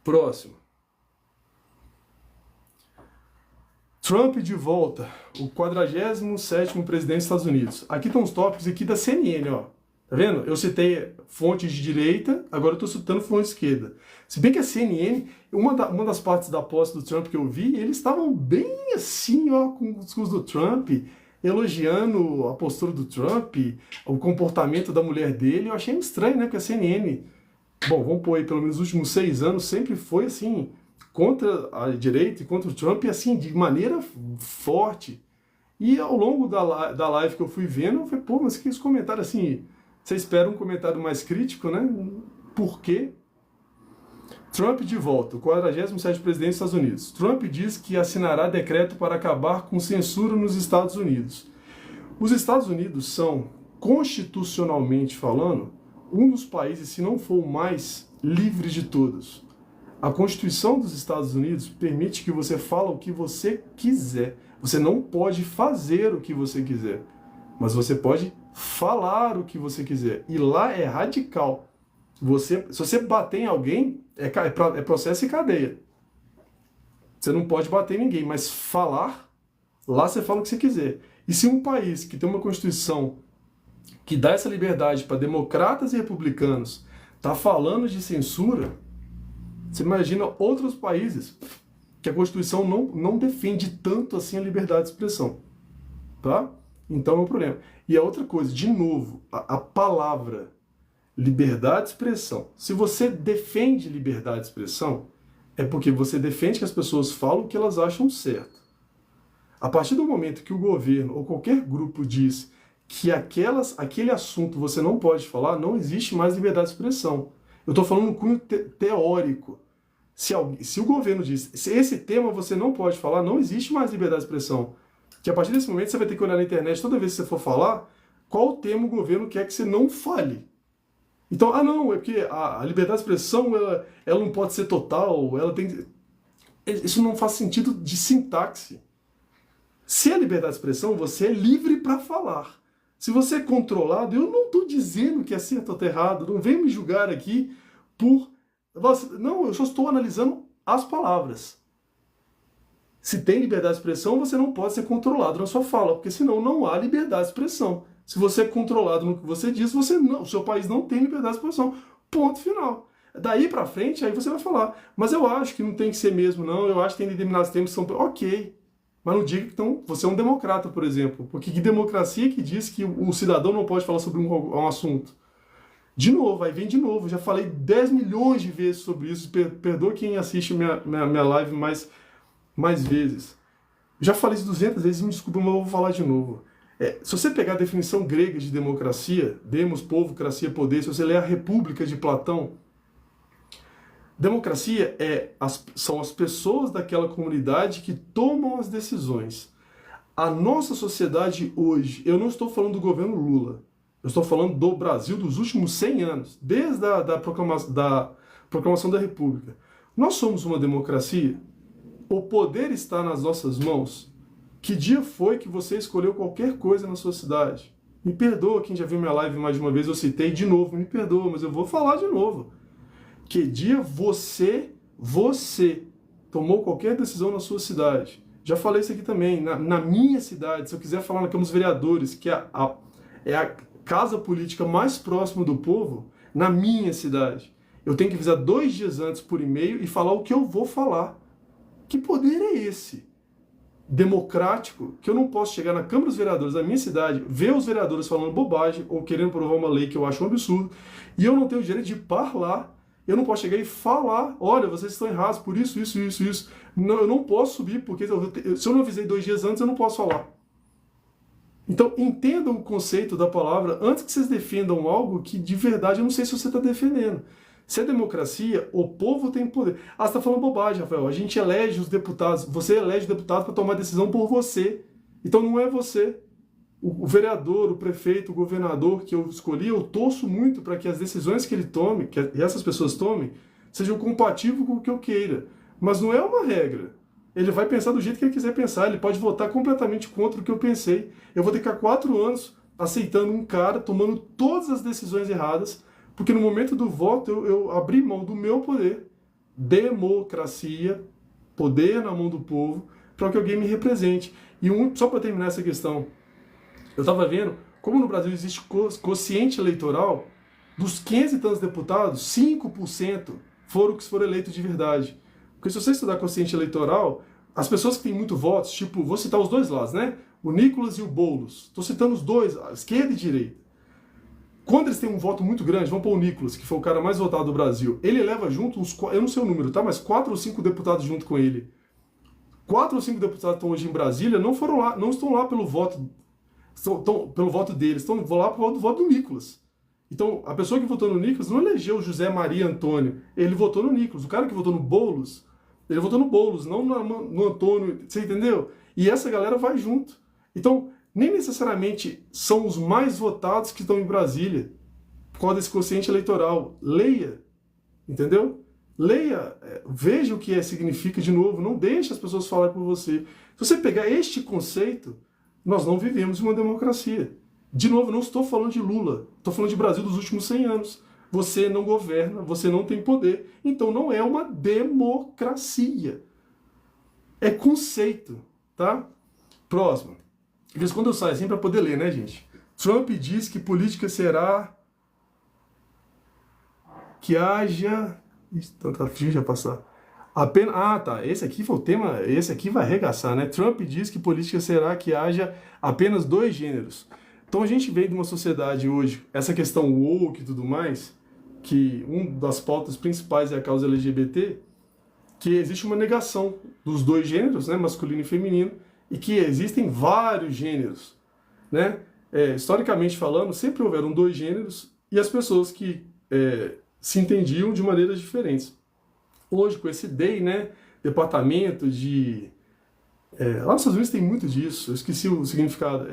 Próximo. Trump de volta, o 47º presidente dos Estados Unidos. Aqui estão os tópicos aqui da CNN, ó. Tá vendo? Eu citei fontes de direita, agora eu estou citando fontes de esquerda. Se bem que a CNN, uma das partes da posse do Trump que eu vi, eles estavam bem assim, ó, com o discurso do Trump, elogiando a postura do Trump, o comportamento da mulher dele. Eu achei estranho, né? Porque a CNN, bom, vamos pôr aí, pelo menos nos últimos 6 anos, sempre foi assim, contra a direita e contra o Trump, e assim, de maneira forte. E ao longo da live que eu fui vendo, eu falei, pô, mas que esse comentário assim, você espera um comentário mais crítico, né? Por quê? Trump de volta, o 47º presidente dos Estados Unidos. Trump diz que assinará decreto para acabar com censura nos Estados Unidos. Os Estados Unidos são, constitucionalmente falando, um dos países, se não for o mais, livres de todos. A Constituição dos Estados Unidos permite que você fale o que você quiser. Você não pode fazer o que você quiser, mas você pode falar o que você quiser. E lá é radical. Se você bater em alguém, é processo e cadeia. Você não pode bater em ninguém, mas falar, lá você fala o que você quiser. E se um país que tem uma Constituição que dá essa liberdade para democratas e republicanos tá falando de censura, você imagina outros países que a Constituição não defende tanto assim a liberdade de expressão. Tá? Então é um problema. E a outra coisa, de novo, a palavra liberdade de expressão. Se você defende liberdade de expressão, é porque você defende que as pessoas falam o que elas acham certo. A partir do momento que o governo ou qualquer grupo diz que aquele assunto você não pode falar, não existe mais liberdade de expressão. Eu estou falando no cunho teórico. Se o governo diz, se esse tema você não pode falar, não existe mais liberdade de expressão. Que a partir desse momento você vai ter que olhar na internet toda vez que você for falar, qual tema o governo quer que você não fale. Então, não, é porque a liberdade de expressão ela não pode ser total, ela tem. Isso não faz sentido de sintaxe. Se é liberdade de expressão, você é livre para falar. Se você é controlado, eu não estou dizendo que é certo ou errado, não vem me julgar aqui por. Não, eu só estou analisando as palavras. Se tem liberdade de expressão, você não pode ser controlado na sua fala, porque senão não há liberdade de expressão. Se você é controlado no que você diz, o seu país não tem liberdade de expressão. Ponto final. Daí pra frente, aí você vai falar, mas eu acho que não tem que ser mesmo, não, eu acho que tem determinados tempos que são... Ok, mas não diga que então, você é um democrata, por exemplo, porque que democracia que diz que o cidadão não pode falar sobre um assunto? De novo, aí vem de novo, já falei 10 milhões de vezes sobre isso, perdoa quem assiste minha live mais vezes. Já falei isso 200 vezes, me desculpa, mas eu vou falar de novo. Se você pegar a definição grega de democracia, demos, povo, cracia, poder, se você ler a República de Platão, democracia são as pessoas daquela comunidade que tomam as decisões. A nossa sociedade hoje, eu não estou falando do governo Lula, eu estou falando do Brasil dos últimos 100 anos, desde a proclamação da República. Nós somos uma democracia? O poder está nas nossas mãos? Que dia foi que você escolheu qualquer coisa na sua cidade? Me perdoa, quem já viu minha live mais de uma vez, eu citei de novo, me perdoa, mas eu vou falar de novo. Que dia você tomou qualquer decisão na sua cidade? Já falei isso aqui também, na minha cidade, se eu quiser falar na Câmara dos Vereadores, que é a casa política mais próxima do povo, na minha cidade, eu tenho que avisar 2 dias antes por e-mail e falar o que eu vou falar. Que poder é esse? Democrático, que eu não posso chegar na Câmara dos Vereadores da minha cidade, ver os vereadores falando bobagem ou querendo provar uma lei que eu acho um absurdo, e eu não tenho o direito de falar. Eu não posso chegar e falar, olha, vocês estão errados por isso, isso, isso, isso. Não, eu não posso subir, porque se eu não avisei 2 dias antes, eu não posso falar. Então, entendam o conceito da palavra antes que vocês defendam algo que, de verdade, eu não sei se você está defendendo. Se é democracia, o povo tem poder. Ah, você está falando bobagem, Rafael. A gente elege os deputados. Você elege deputados para tomar decisão por você. Então, não é você. O vereador, o prefeito, o governador que eu escolhi, eu torço muito para que as decisões que ele tome, que essas pessoas tomem, sejam compatíveis com o que eu queira. Mas não é uma regra. Ele vai pensar do jeito que ele quiser pensar, ele pode votar completamente contra o que eu pensei. Eu vou ter que ficar 4 anos aceitando um cara, tomando todas as decisões erradas, porque no momento do voto eu abri mão do meu poder. Democracia, poder na mão do povo, para que alguém me represente. E só para terminar essa questão, eu estava vendo como no Brasil existe quociente eleitoral, dos 500 e tantos deputados, 5% foram os que foram eleitos de verdade. Porque se você estudar quociente eleitoral, as pessoas que têm muito votos, tipo, vou citar os dois lados, né? O Nicolas e o Boulos. Estou citando os dois, a esquerda e a direita. Quando eles têm um voto muito grande, vamos pôr o Nicolas, que foi o cara mais votado do Brasil, ele leva junto uns, eu não sei o número, tá? Mas 4 ou 5 deputados junto com ele. 4 ou 5 deputados que estão hoje em Brasília não foram lá, não estão lá pelo voto, pelo voto deles, estão lá pelo voto do Nicolas. Então, a pessoa que votou no Nicolas não elegeu José Maria Antônio, ele votou no Nicolas. O cara que votou no Boulos, ele votou no Boulos, não no Antônio, você entendeu? E essa galera vai junto. Então, nem necessariamente são os mais votados que estão em Brasília, por causa desse quociente eleitoral. Leia, entendeu? Leia, veja o que significa de novo, não deixe as pessoas falarem por você. Se você pegar este conceito, nós não vivemos uma democracia. De novo, não estou falando de Lula, estou falando de Brasil dos últimos 100 anos. Você não governa, você não tem poder, então não é uma democracia. É conceito, tá? Próximo. Porque quando eu saio assim para poder ler, né, gente? Trump diz que política será que haja... Tanta difícil já passar. Apenas... Ah, tá. Esse aqui foi o tema. Esse aqui vai arregaçar, né? Trump diz que política será que haja apenas 2 gêneros. Então a gente vem de uma sociedade hoje, essa questão woke e tudo mais, que uma das pautas principais é a causa LGBT, que existe uma negação dos 2 gêneros, né, masculino e feminino, e que existem vários gêneros, né? Historicamente falando, sempre houveram 2 gêneros e as pessoas que se entendiam de maneiras diferentes. Hoje, com esse DEI, né, departamento de... lá nos Estados Unidos tem muito disso, eu esqueci o significado,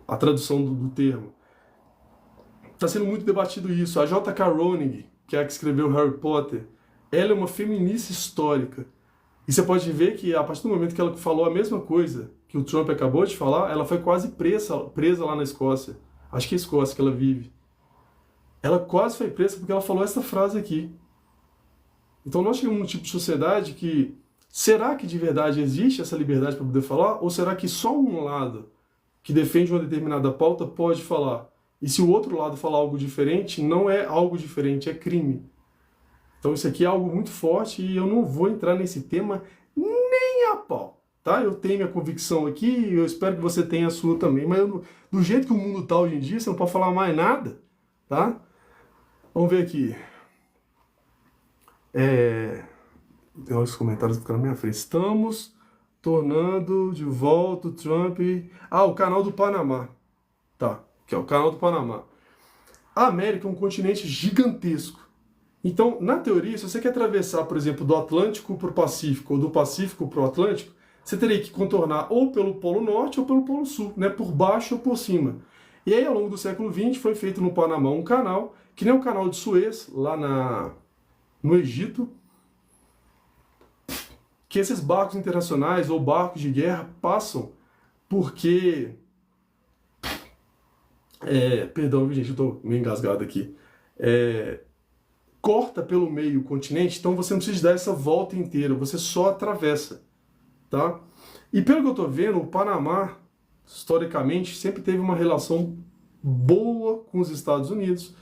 a tradução do termo. Está sendo muito debatido isso. A J.K. Rowling, que é a que escreveu Harry Potter, ela é uma feminista histórica. E você pode ver que a partir do momento que ela falou a mesma coisa que o Trump acabou de falar, ela foi quase presa lá na Escócia. Acho que é a Escócia que ela vive. Ela quase foi presa porque ela falou essa frase aqui. Então nós chegamos num tipo de sociedade que... Será que de verdade existe essa liberdade para poder falar? Ou será que só um lado que defende uma determinada pauta pode falar? E se o outro lado falar algo diferente, não é algo diferente, é crime. Então isso aqui é algo muito forte e eu não vou entrar nesse tema nem a pau. Tá? Eu tenho minha convicção aqui e eu espero que você tenha a sua também. Mas do jeito que o mundo está hoje em dia, você não pode falar mais nada. Tá? Vamos ver aqui. Tem os comentários que ficam na minha frente. Estamos tornando de volta o Trump... o canal do Panamá. Tá, que é o canal do Panamá. A América é um continente gigantesco. Então, na teoria, se você quer atravessar, por exemplo, do Atlântico para o Pacífico, ou do Pacífico para o Atlântico, você teria que contornar ou pelo Polo Norte ou pelo Polo Sul, né? Por baixo ou por cima. E aí, ao longo do século XX, foi feito no Panamá um canal, que nem o canal de Suez, lá no Egito, que esses barcos internacionais ou barcos de guerra passam porque Perdão, gente, eu tô meio engasgado aqui. É, corta pelo meio o continente, então você não precisa dar essa volta inteira, você só atravessa, tá? E pelo que eu tô vendo, o Panamá, historicamente, sempre teve uma relação boa com os Estados Unidos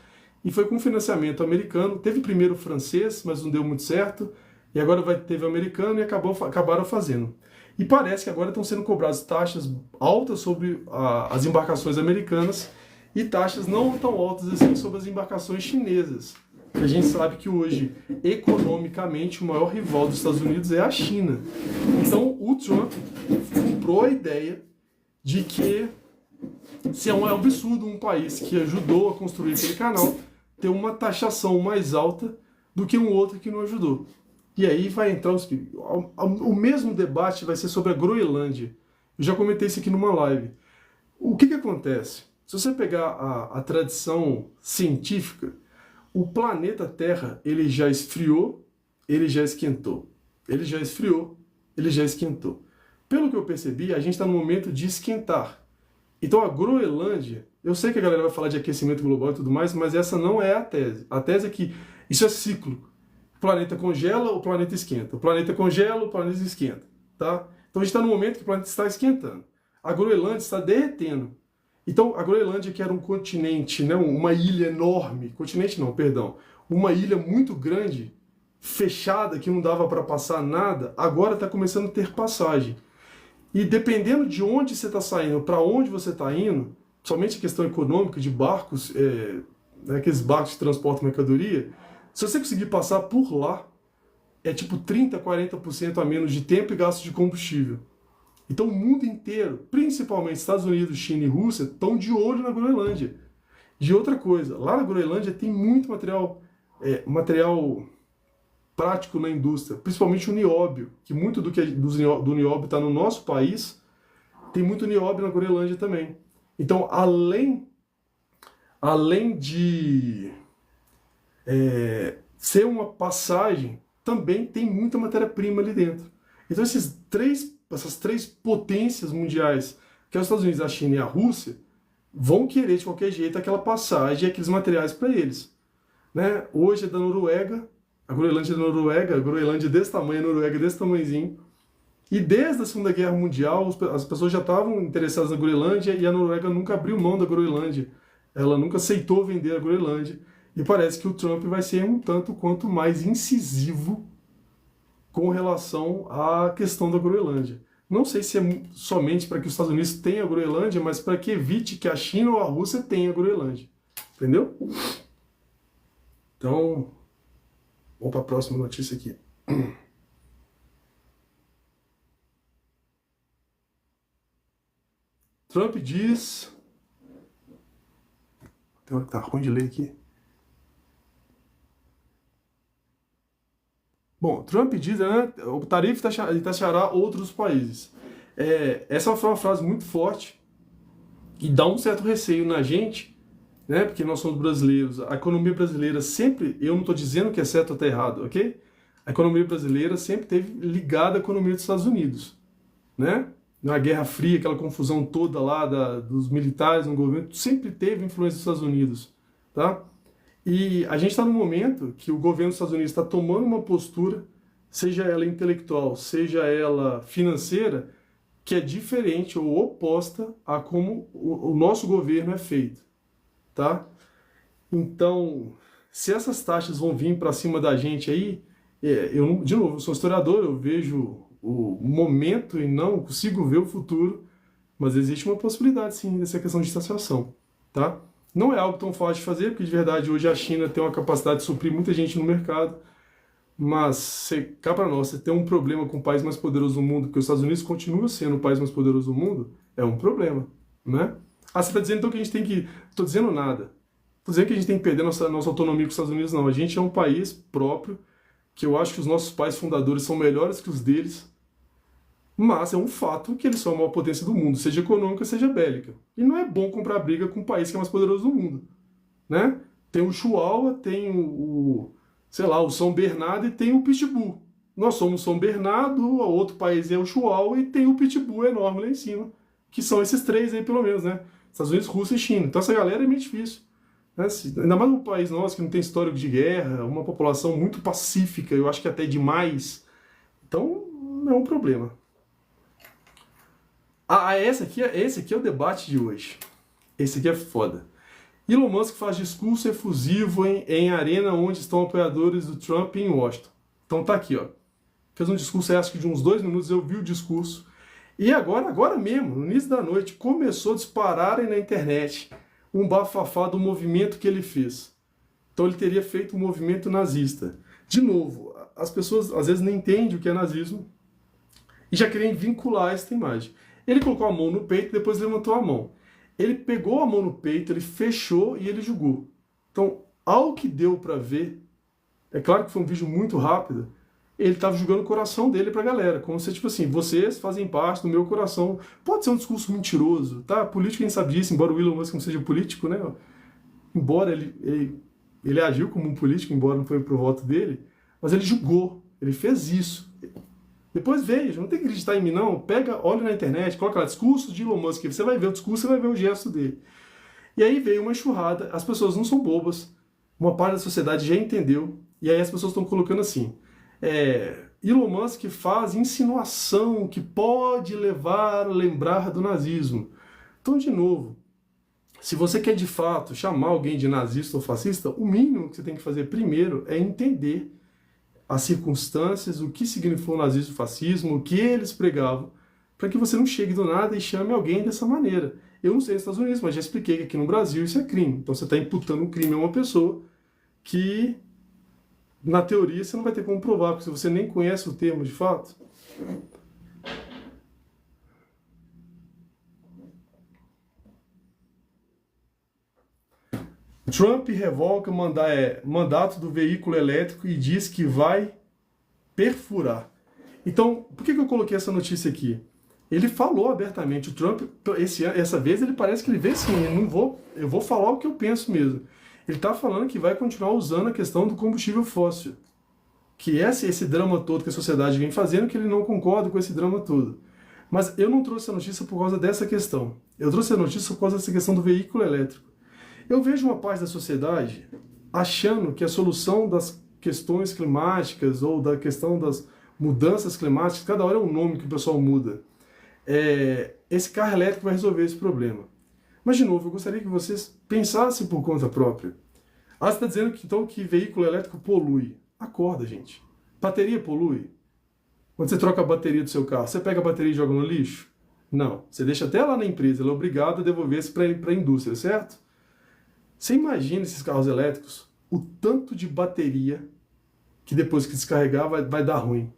e foi com financiamento americano. Teve primeiro o francês, mas não deu muito certo, e agora teve o americano e acabaram fazendo. E parece que agora estão sendo cobradas taxas altas sobre as embarcações americanas e taxas não tão altas assim sobre as embarcações chinesas. A gente sabe que hoje, economicamente, o maior rival dos Estados Unidos é a China. Então, o Trump comprou a ideia de que se é um absurdo um país que ajudou a construir aquele canal ter uma taxação mais alta do que um outro que não ajudou. E aí vai entrar o mesmo debate vai ser sobre a Groenlândia. Eu já comentei isso aqui numa live. O que acontece? Se você pegar a tradição científica, o planeta Terra, ele já esfriou, ele já esquentou. Ele já esfriou, ele já esquentou. Pelo que eu percebi, a gente está no momento de esquentar. Então a Groenlândia, eu sei que a galera vai falar de aquecimento global e tudo mais, mas essa não é a tese. A tese é que isso é ciclo. O planeta congela, o planeta esquenta. O planeta congela, o planeta esquenta. Tá? Então a gente está no momento que o planeta está esquentando. A Groenlândia está derretendo. Então, a Groenlândia, que era um continente, né, uma ilha enorme, continente não, perdão, uma ilha muito grande, fechada, que não dava para passar nada, agora está começando a ter passagem. E dependendo de onde você está saindo, para onde você está indo, somente a questão econômica de barcos, aqueles barcos que transportam mercadoria, se você conseguir passar por lá, é tipo 30%, 40% a menos de tempo e gasto de combustível. Então o mundo inteiro, principalmente Estados Unidos, China e Rússia, estão de olho na Groenlândia. De outra coisa, lá na Groenlândia tem muito material prático na indústria, principalmente o nióbio, que muito do nióbio está no nosso país, tem muito nióbio na Groenlândia também. Então, além de ser uma passagem, também tem muita matéria-prima ali dentro. Então essas três potências mundiais, que é os Estados Unidos, a China e a Rússia, vão querer de qualquer jeito aquela passagem e aqueles materiais para eles. Né? Hoje é da Noruega, a Groenlândia é da Noruega, a Groenlândia é desse tamanho, a Noruega é desse tamanhozinho. E desde a Segunda Guerra Mundial, as pessoas já estavam interessadas na Groenlândia e a Noruega nunca abriu mão da Groenlândia. Ela nunca aceitou vender a Groenlândia. E parece que o Trump vai ser um tanto quanto mais incisivo com relação à questão da Groenlândia. Não sei se é somente para que os Estados Unidos tenham a Groenlândia, mas para que evite que a China ou a Rússia tenham a Groenlândia. Entendeu? Então, vamos para a próxima notícia aqui. Trump diz... Tem hora que tá ruim de ler aqui. Bom, Trump diz, né, o tarifa taxará outros países. Essa foi uma frase muito forte e dá um certo receio na gente, né, porque nós somos brasileiros. A economia brasileira sempre, eu não estou dizendo que é certo ou está errado, ok? A economia brasileira sempre teve ligada à economia dos Estados Unidos, né? Na Guerra Fria, aquela confusão toda lá dos militares no governo, sempre teve influência dos Estados Unidos, tá? E a gente está num momento que o governo dos Estados Unidos está tomando uma postura, seja ela intelectual, seja ela financeira, que é diferente ou oposta a como o nosso governo é feito, tá? Então, se essas taxas vão vir para cima da gente aí, de novo, eu sou historiador, eu vejo o momento e não consigo ver o futuro, mas existe uma possibilidade sim dessa questão de taxação, tá? Não é algo tão fácil de fazer, porque de verdade hoje a China tem uma capacidade de suprir muita gente no mercado, mas cá para nós, você tem um problema com o país mais poderoso do mundo, porque os Estados Unidos continua sendo o país mais poderoso do mundo, é um problema, né? Ah, você está dizendo então que a gente tem que... Estou dizendo nada. Estou dizendo que a gente tem que perder nossa autonomia com os Estados Unidos, não. A gente é um país próprio, que eu acho que os nossos pais fundadores são melhores que os deles, mas é um fato que eles são a maior potência do mundo, seja econômica, seja bélica. E não é bom comprar briga com um país que é mais poderoso do mundo, né? Tem o Chihuahua, tem sei lá, o São Bernardo e tem o Pitbull. Nós somos São Bernardo, o outro país é o Chihuahua e tem o Pitbull enorme lá em cima, que são esses três aí pelo menos, né? Estados Unidos, Rússia e China. Então essa galera é meio difícil. Né? Ainda mais num país nosso que não tem histórico de guerra, uma população muito pacífica, eu acho que até demais. Então, não é um problema. Esse aqui é o debate de hoje. Esse aqui é foda. Elon Musk faz discurso efusivo em arena onde estão apoiadores do Trump em Washington. Então tá aqui, ó. Fez um discurso, acho que de uns 2 minutos, eu vi o discurso. E agora mesmo, no início da noite, começou a dispararem na internet um bafafá do movimento que ele fez. Então ele teria feito um movimento nazista. De novo, as pessoas às vezes não entendem o que é nazismo e já querem vincular essa imagem. Ele colocou a mão no peito, depois levantou a mão. Ele pegou a mão no peito, ele fechou e ele julgou. Então, ao que deu para ver, é claro que foi um vídeo muito rápido, ele estava julgando o coração dele pra galera, como se, tipo assim, vocês fazem parte do meu coração. Pode ser um discurso mentiroso, tá? Político, a gente sabe disso, embora o Elon Musk não seja político, né? Embora ele agiu como um político, embora não foi pro voto dele, mas ele julgou, ele fez isso. Depois veja, não tem que acreditar em mim não, pega, olha na internet, coloca lá, discurso de Elon Musk, você vai ver o discurso, você vai ver o gesto dele. E aí veio uma enxurrada, as pessoas não são bobas, uma parte da sociedade já entendeu, e aí as pessoas estão colocando assim, Elon Musk faz insinuação que pode levar a lembrar do nazismo. Então, de novo, se você quer de fato chamar alguém de nazista ou fascista, o mínimo que você tem que fazer primeiro é entender as circunstâncias, o que significou o nazismo e o fascismo, o que eles pregavam, para que você não chegue do nada e chame alguém dessa maneira. Eu não sei nos Estados Unidos, mas já expliquei que aqui no Brasil isso é crime. Então você está imputando um crime a uma pessoa que, na teoria, você não vai ter como provar, porque se você nem conhece o termo de fato. Trump revoga mandato do veículo elétrico e diz que vai perfurar. Então, por que eu coloquei essa notícia aqui? Ele falou abertamente, o Trump, essa vez ele parece que ele vê assim, eu vou falar o que eu penso mesmo. Ele está falando que vai continuar usando a questão do combustível fóssil. Que esse drama todo que a sociedade vem fazendo, que ele não concorda com esse drama todo. Mas eu não trouxe a notícia por causa dessa questão. Eu trouxe a notícia por causa dessa questão do veículo elétrico. Eu vejo uma parte da sociedade achando que a solução das questões climáticas ou da questão das mudanças climáticas, cada hora é um nome que o pessoal muda, esse carro elétrico vai resolver esse problema. Mas, de novo, eu gostaria que vocês pensassem por conta própria. Você está dizendo que, então, que veículo elétrico polui. Acorda, gente. Bateria polui? Quando você troca a bateria do seu carro, você pega a bateria e joga no lixo? Não. Você deixa até lá na empresa, ela é obrigada a devolver isso para a indústria, certo? Você imagina esses carros elétricos, o tanto de bateria que depois que descarregar vai dar ruim.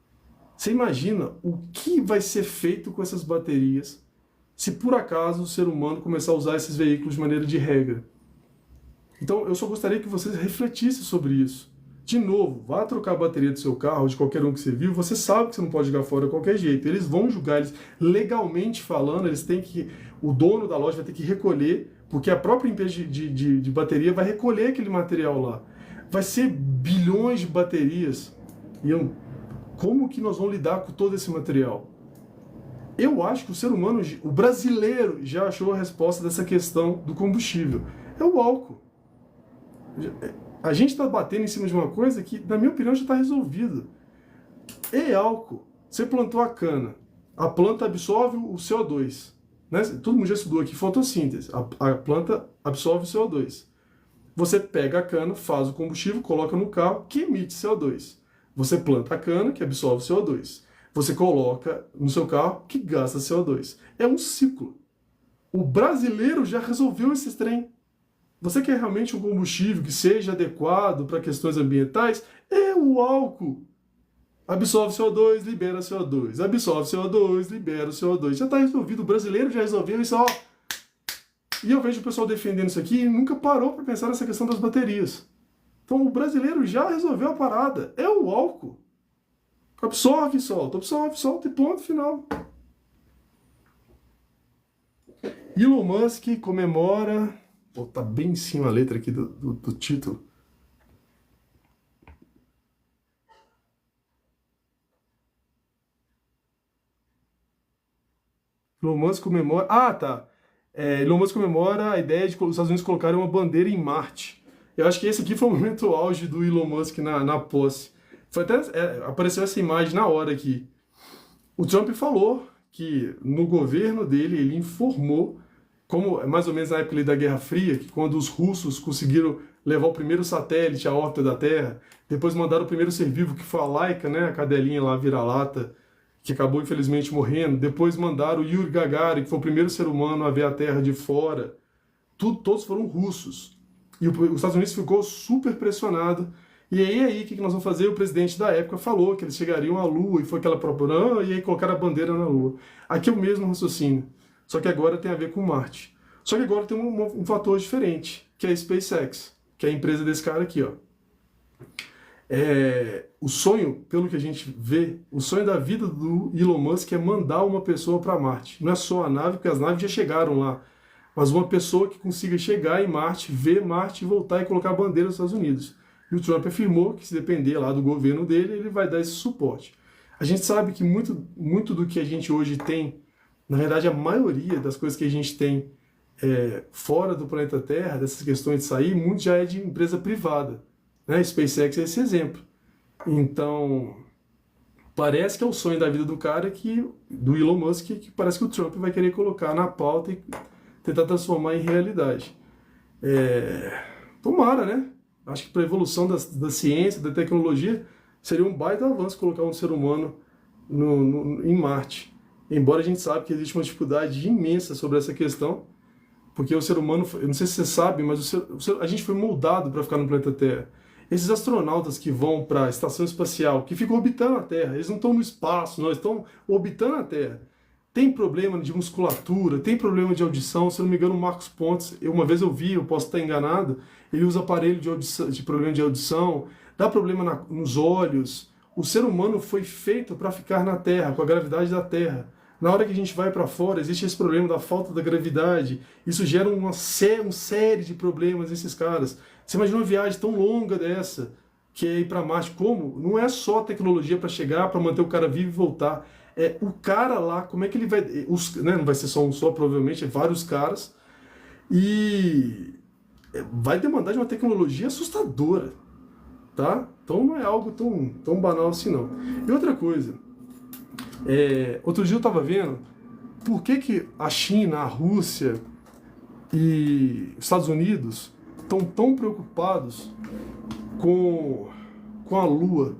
Você imagina o que vai ser feito com essas baterias se por acaso o ser humano começar a usar esses veículos de maneira de regra. Então eu só gostaria que vocês refletissem sobre isso. De novo, vá trocar a bateria do seu carro, de qualquer um que você viu, você sabe que você não pode jogar fora de qualquer jeito. Eles vão julgar, eles legalmente falando, o dono da loja vai ter que recolher, porque a própria empresa de bateria vai recolher aquele material lá. Vai ser bilhões de baterias. Como que nós vamos lidar com todo esse material? Eu acho que o ser humano, o brasileiro, já achou a resposta dessa questão do combustível. É o álcool. A gente está batendo em cima de uma coisa que, na minha opinião, já está resolvido. É álcool. Você plantou a cana. A planta absorve o CO2. Né? Todo mundo já estudou aqui fotossíntese. A planta absorve o CO2. Você pega a cana, faz o combustível, coloca no carro, que emite CO2. Você planta a cana, que absorve CO2. Você coloca no seu carro, que gasta CO2. É um ciclo. O brasileiro já resolveu esse trem. Você quer realmente um combustível que seja adequado para questões ambientais? É o álcool. Absorve CO2, libera CO2. Absorve CO2, libera CO2. Já está resolvido. O brasileiro já resolveu isso, ó. E eu vejo o pessoal defendendo isso aqui e nunca parou para pensar nessa questão das baterias. Então o brasileiro já resolveu a parada. É o álcool. Absorve, solta e ponto final. Elon Musk comemora... Pô, tá bem em cima a letra aqui do título. Elon Musk comemora... Ah, tá. Elon Musk comemora a ideia de os Estados Unidos colocarem uma bandeira em Marte. Eu acho que esse aqui foi o momento auge do Elon Musk na posse. Foi até, apareceu essa imagem na hora aqui. O Trump falou que no governo dele ele informou, como mais ou menos na época ali da Guerra Fria, que quando os russos conseguiram levar o primeiro satélite à órbita da Terra, depois mandaram o primeiro ser vivo, que foi a Laika, né, a cadelinha lá vira-lata, que acabou infelizmente morrendo. Depois mandaram o Yuri Gagarin, que foi o primeiro ser humano a ver a Terra de fora. Todos foram russos. E os Estados Unidos ficou super pressionado. E aí, o que nós vamos fazer? O presidente da época falou que eles chegariam à Lua, e foi aquela propaganda, e aí colocaram a bandeira na Lua. Aqui é o mesmo raciocínio, só que agora tem a ver com Marte. Só que agora tem um fator diferente, que é a SpaceX, que é a empresa desse cara aqui, ó. O sonho, pelo que a gente vê, o sonho da vida do Elon Musk é mandar uma pessoa para Marte. Não é só a nave, porque as naves já chegaram lá, mas uma pessoa que consiga chegar em Marte, ver Marte e voltar e colocar a bandeira dos Estados Unidos. E o Trump afirmou que se depender lá do governo dele, ele vai dar esse suporte. A gente sabe que muito do que a gente hoje tem, na verdade a maioria das coisas que a gente tem fora do planeta Terra, dessas questões de sair, muito já é de empresa privada. Né? SpaceX é esse exemplo. Então, parece que é o sonho da vida do cara, do Elon Musk, que parece que o Trump vai querer colocar na pauta e tentar transformar em realidade. Tomara, né? Acho que para a evolução da ciência, da tecnologia, seria um baita avanço colocar um ser humano em Marte. Embora a gente saiba que existe uma dificuldade imensa sobre essa questão, porque o ser humano, eu não sei se você sabe, mas a gente foi moldado para ficar no planeta Terra. Esses astronautas que vão para a estação espacial, que ficam orbitando a Terra, eles não estão no espaço, não, eles estão orbitando a Terra. Tem problema de musculatura, tem problema de audição. Se eu não me engano, o Marcos Pontes, uma vez eu vi, eu posso estar enganado, ele usa aparelho de problema de audição, dá problema nos olhos. O ser humano foi feito para ficar na Terra, com a gravidade da Terra. Na hora que a gente vai para fora, existe esse problema da falta da gravidade. Isso gera uma série de problemas nesses caras. Você imagina uma viagem tão longa dessa, que é ir para Marte. Como? Não é só tecnologia para chegar, para manter o cara vivo e voltar. O cara lá, como é que ele vai... né, não vai ser só um só, provavelmente, vários caras. E vai demandar de uma tecnologia assustadora. Tá? Então não é algo tão banal assim, não. E outra coisa... outro dia eu estava vendo por que a China, a Rússia e os Estados Unidos estão tão preocupados com a Lua.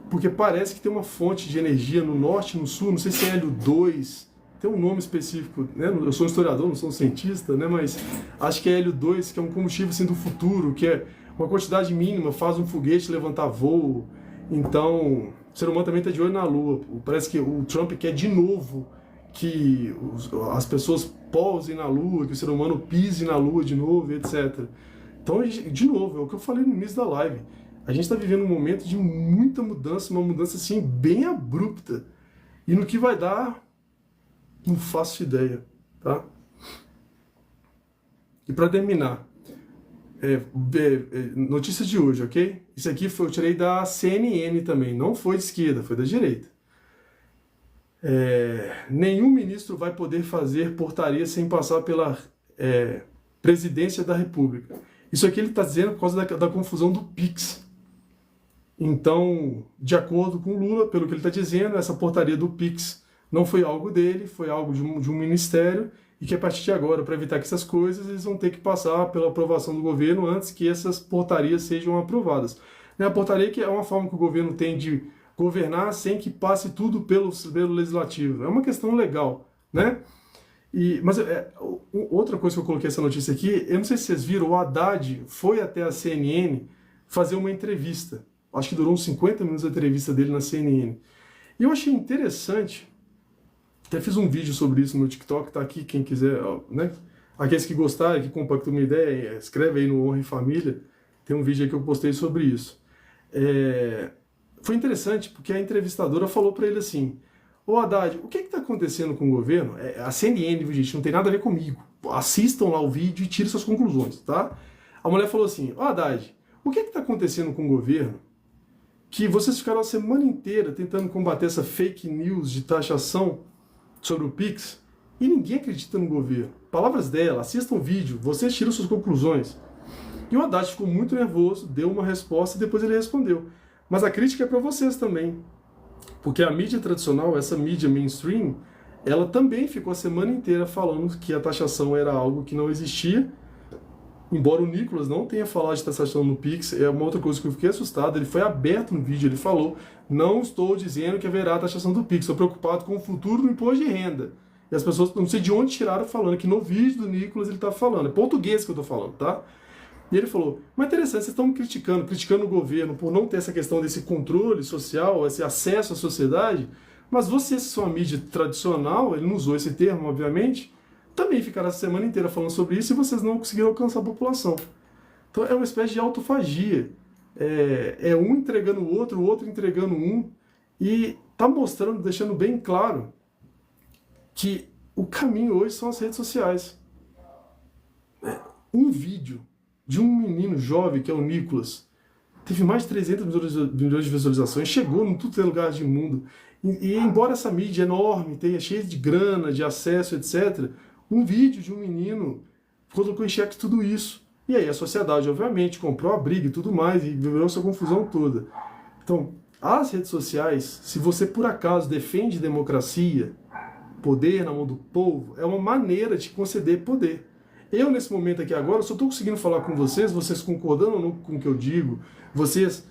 Porque parece que tem uma fonte de energia no norte e no sul, não sei se é hélio 2, tem um nome específico, né? Eu sou um historiador, não sou um cientista, né? Mas acho que é hélio 2, que é um combustível assim, do futuro, que é uma quantidade mínima, faz um foguete levantar voo. Então, o ser humano também está de olho na Lua. Parece que o Trump quer de novo que as pessoas pousem na Lua, que o ser humano pise na Lua de novo, etc. Então, de novo, é o que eu falei no início da live. A gente está vivendo um momento de muita mudança, uma mudança assim bem abrupta. E no que vai dar, não faço ideia, tá? E para terminar, notícias de hoje, ok? Isso aqui eu tirei da CNN também, não foi de esquerda, foi da direita. Nenhum ministro vai poder fazer portaria sem passar pela presidência da República. Isso aqui ele está dizendo por causa da confusão do Pix. Então, de acordo com o Lula, pelo que ele está dizendo, essa portaria do Pix não foi algo dele, foi algo de um ministério, e que a partir de agora, para evitar que essas coisas, eles vão ter que passar pela aprovação do governo antes que essas portarias sejam aprovadas. A portaria que é uma forma que o governo tem de governar sem que passe tudo pelo legislativo. É uma questão legal, né? Mas outra coisa que eu coloquei essa notícia aqui, eu não sei se vocês viram, o Haddad foi até a CNN fazer uma entrevista. Acho que durou uns 50 minutos a entrevista dele na CNN. E eu achei interessante, até fiz um vídeo sobre isso no TikTok, tá aqui, quem quiser, né? Aqueles que gostarem, que compactam uma ideia, escreve aí no Honra e Família, tem um vídeo aí que eu postei sobre isso. Foi interessante porque a entrevistadora falou para ele assim: ô Haddad, o que está acontecendo com o governo? A CNN, gente, não tem nada a ver comigo. Assistam lá o vídeo e tirem suas conclusões, tá? A mulher falou assim: ô Haddad, o que está acontecendo com o governo que vocês ficaram a semana inteira tentando combater essa fake news de taxação sobre o Pix E ninguém acredita no governo. Palavras dela, assistam o vídeo, vocês tiram suas conclusões. E o Haddad ficou muito nervoso, deu uma resposta e depois ele respondeu. Mas a crítica é para vocês também. Porque a mídia tradicional, essa mídia mainstream, ela também ficou a semana inteira falando que a taxação era algo que não existia. Embora o Nicolas não tenha falado de taxação no Pix, é uma outra coisa que eu fiquei assustado. Ele foi aberto no vídeo, ele falou: não estou dizendo que haverá taxação do Pix, estou preocupado com o futuro do imposto de renda. E as pessoas, não sei de onde tiraram falando, que no vídeo do Nicolas ele está falando, é português que eu estou falando, tá? E ele falou: mas interessante, vocês estão me criticando o governo por não ter essa questão desse controle social, esse acesso à sociedade, mas vocês que são a mídia tradicional, ele não usou esse termo, obviamente, também ficaram a semana inteira falando sobre isso e vocês não conseguiram alcançar a população. Então é uma espécie de autofagia. É um entregando o outro entregando um, e tá mostrando, deixando bem claro que o caminho hoje são as redes sociais. Um vídeo de um menino jovem, que é o Nicolas, teve mais de 300 milhões de visualizações, chegou em tudo que é lugar do mundo. E embora essa mídia enorme, tenha cheia de grana, de acesso, etc., um vídeo de um menino colocou em xeque tudo isso. E aí a sociedade, obviamente, comprou a briga e tudo mais, e virou essa confusão toda. Então, as redes sociais, se você por acaso defende democracia, poder na mão do povo, é uma maneira de conceder poder. Eu, nesse momento aqui agora, só estou conseguindo falar com vocês, vocês concordando ou não com o que eu digo, vocês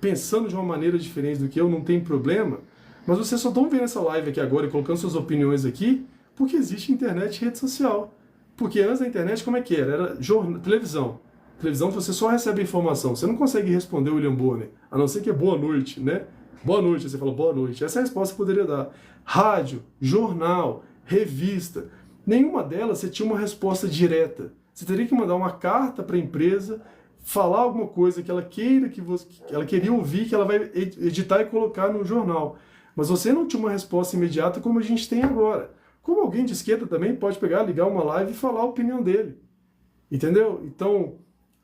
pensando de uma maneira diferente do que eu, não tem problema, mas vocês só estão vendo essa live aqui agora e colocando suas opiniões aqui, porque existe internet e rede social. Porque antes da internet, como é que era? Era televisão. Televisão, você só recebe informação. Você não consegue responder o William Bonner, a não ser que é boa noite, né? Boa noite, você fala boa noite. Essa é a resposta que eu poderia dar. Rádio, jornal, revista, nenhuma delas você tinha uma resposta direta. Você teria que mandar uma carta para a empresa, falar alguma coisa que ela queira, que ela queria ouvir, que ela vai editar e colocar no jornal. Mas você não tinha uma resposta imediata como a gente tem agora. Como alguém de esquerda também pode pegar, ligar uma live e falar a opinião dele. Entendeu? Então,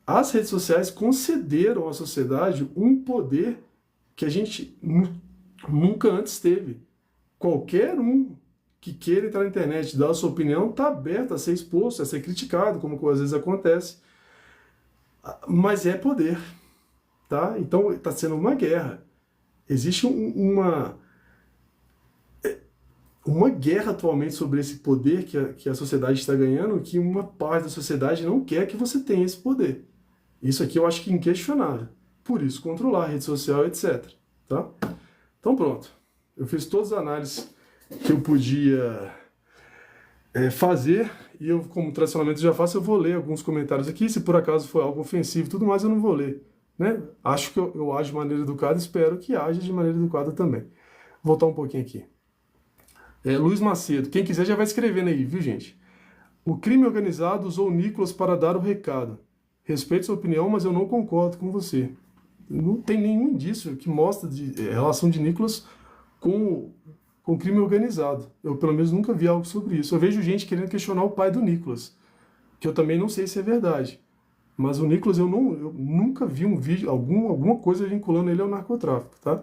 as redes sociais concederam à sociedade um poder que a gente nunca antes teve. Qualquer um que queira entrar na internet e dar a sua opinião está aberto a ser exposto, a ser criticado, como às vezes acontece. Mas é poder. Tá? Então, está sendo uma guerra. Existe uma guerra atualmente sobre esse poder que a sociedade está ganhando, que uma parte da sociedade não quer que você tenha esse poder. Isso aqui eu acho que é inquestionável. Por isso, controlar a rede social, etc. Tá? Então pronto. Eu fiz todas as análises que eu podia fazer, e eu, como tradicionalmente já faço, eu vou ler alguns comentários aqui. Se por acaso for algo ofensivo e tudo mais, eu não vou ler. Né? Acho que eu ajo de maneira educada, espero que haja de maneira educada também. Vou voltar um pouquinho aqui. Luiz Macedo, quem quiser já vai escrevendo aí, viu, gente? O crime organizado usou o Nicolas para dar o recado. Respeito sua opinião, mas eu não concordo com você. Não tem nenhum indício que mostra relação de Nicolas com o crime organizado. Eu, pelo menos, nunca vi algo sobre isso. Eu vejo gente querendo questionar o pai do Nicolas, que eu também não sei se é verdade. Mas o Nicolas, eu nunca vi um vídeo, alguma coisa vinculando ele ao narcotráfico, tá?